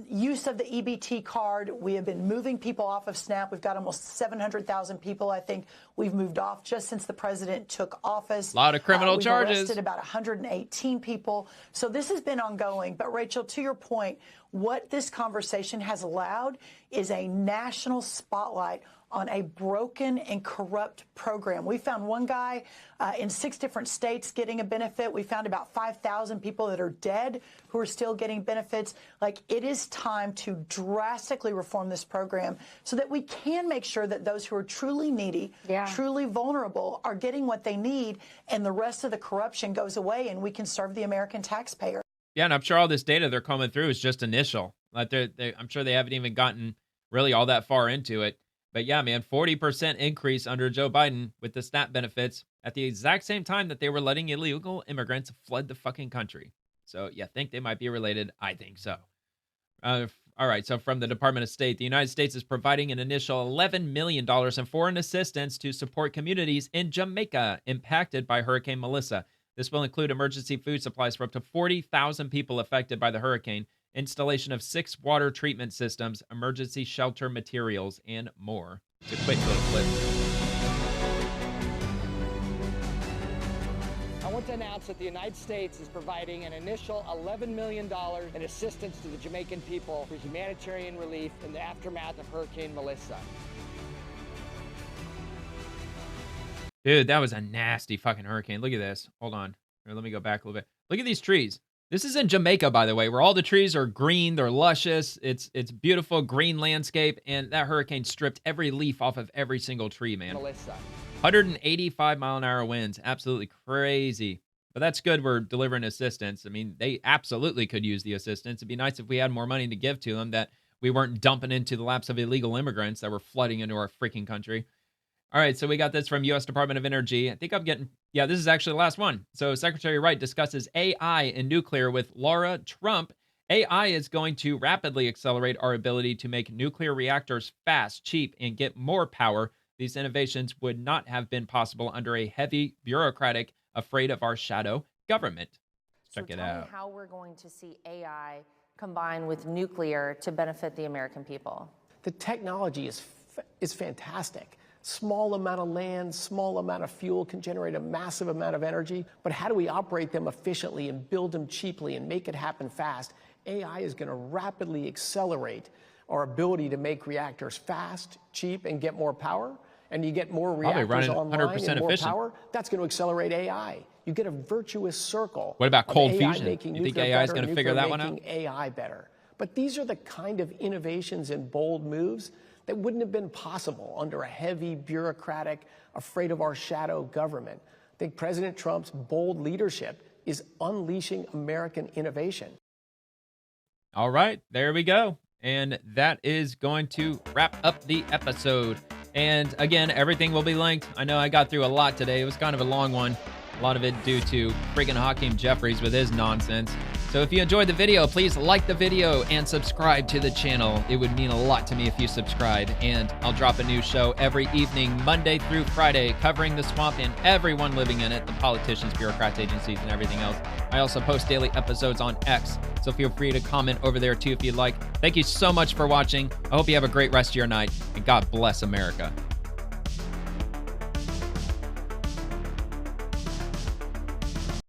use of the EBT card. We have been moving people off of SNAP. We've got almost 700,000 people, I think, we've moved off just since the president took office. A lot of criminal charges. We've arrested about 118 people. So this has been ongoing. But, Rachel, to your point, what this conversation has allowed is a national spotlight on a broken and corrupt program. We found one guy in 6 different states getting a benefit. We found about 5,000 people that are dead who are still getting benefits. Like, it is time to drastically reform this program so that we can make sure that those who are truly needy, truly vulnerable, are getting what they need, and the rest of the corruption goes away and we can serve the American taxpayer. Yeah, and I'm sure all this data they're coming through is just initial. Like I'm sure they haven't even gotten really all that far into it. But yeah, man, 40% increase under Joe Biden with the SNAP benefits at the exact same time that they were letting illegal immigrants flood the fucking country. So yeah, think they might be related? I think so. All right, so from the Department of State, the United States is providing an initial $11 million in foreign assistance to support communities in Jamaica impacted by Hurricane Melissa. This will include emergency food supplies for up to 40,000 people affected by the hurricane, installation of 6 water treatment systems, emergency shelter materials, and more. It's a quick little clip. I want to announce that the United States is providing an initial $11 million in assistance to the Jamaican people for humanitarian relief in the aftermath of Hurricane Melissa. Dude, that was a nasty fucking hurricane. Look at this. Hold on. Here, let me go back a little bit. Look at these trees. This is in Jamaica, by the way, where all the trees are green. They're luscious. It's beautiful green landscape, and that hurricane stripped every leaf off of every single tree, man. Melissa. 185-mile-an-hour winds. Absolutely crazy. But that's good we're delivering assistance. I mean, they absolutely could use the assistance. It'd be nice if we had more money to give to them, that we weren't dumping into the laps of illegal immigrants that were flooding into our freaking country. All right, so we got this from U.S. Department of Energy. I think I'm getting, yeah, this is actually the last one. So Secretary Wright discusses AI and nuclear with Laura Trump. AI is going to rapidly accelerate our ability to make nuclear reactors fast, cheap, and get more power. These innovations would not have been possible under a heavy, bureaucratic, afraid of our shadow government. Check it out. Tell me how we're going to see AI combine with nuclear to benefit the American people. The technology is fantastic. Small amount of land, small amount of fuel can generate a massive amount of energy. But how do we operate them efficiently and build them cheaply and make it happen fast? AI is going to rapidly accelerate our ability to make reactors fast, cheap, and get more power. And you get more reactors online and more power. That's going to accelerate AI. You get a virtuous circle. What about cold fusion? You think AI is going to figure that one out? AI better. But these are the kind of innovations and bold moves that wouldn't have been possible under a heavy, bureaucratic, afraid of our shadow government. I think President Trump's bold leadership is unleashing American innovation. All right, there we go. And that is going to wrap up the episode. And again, everything will be linked. I know I got through a lot today. It was kind of a long one. A lot of it due to friggin' Hakeem Jeffries with his nonsense. So if you enjoyed the video, please like the video and subscribe to the channel. It would mean a lot to me if you subscribe. And I'll drop a new show every evening, Monday through Friday, covering the swamp and everyone living in it, the politicians, bureaucrats, agencies, and everything else. I also post daily episodes on X, so feel free to comment over there too if you'd like. Thank you so much for watching. I hope you have a great rest of your night, and God bless America.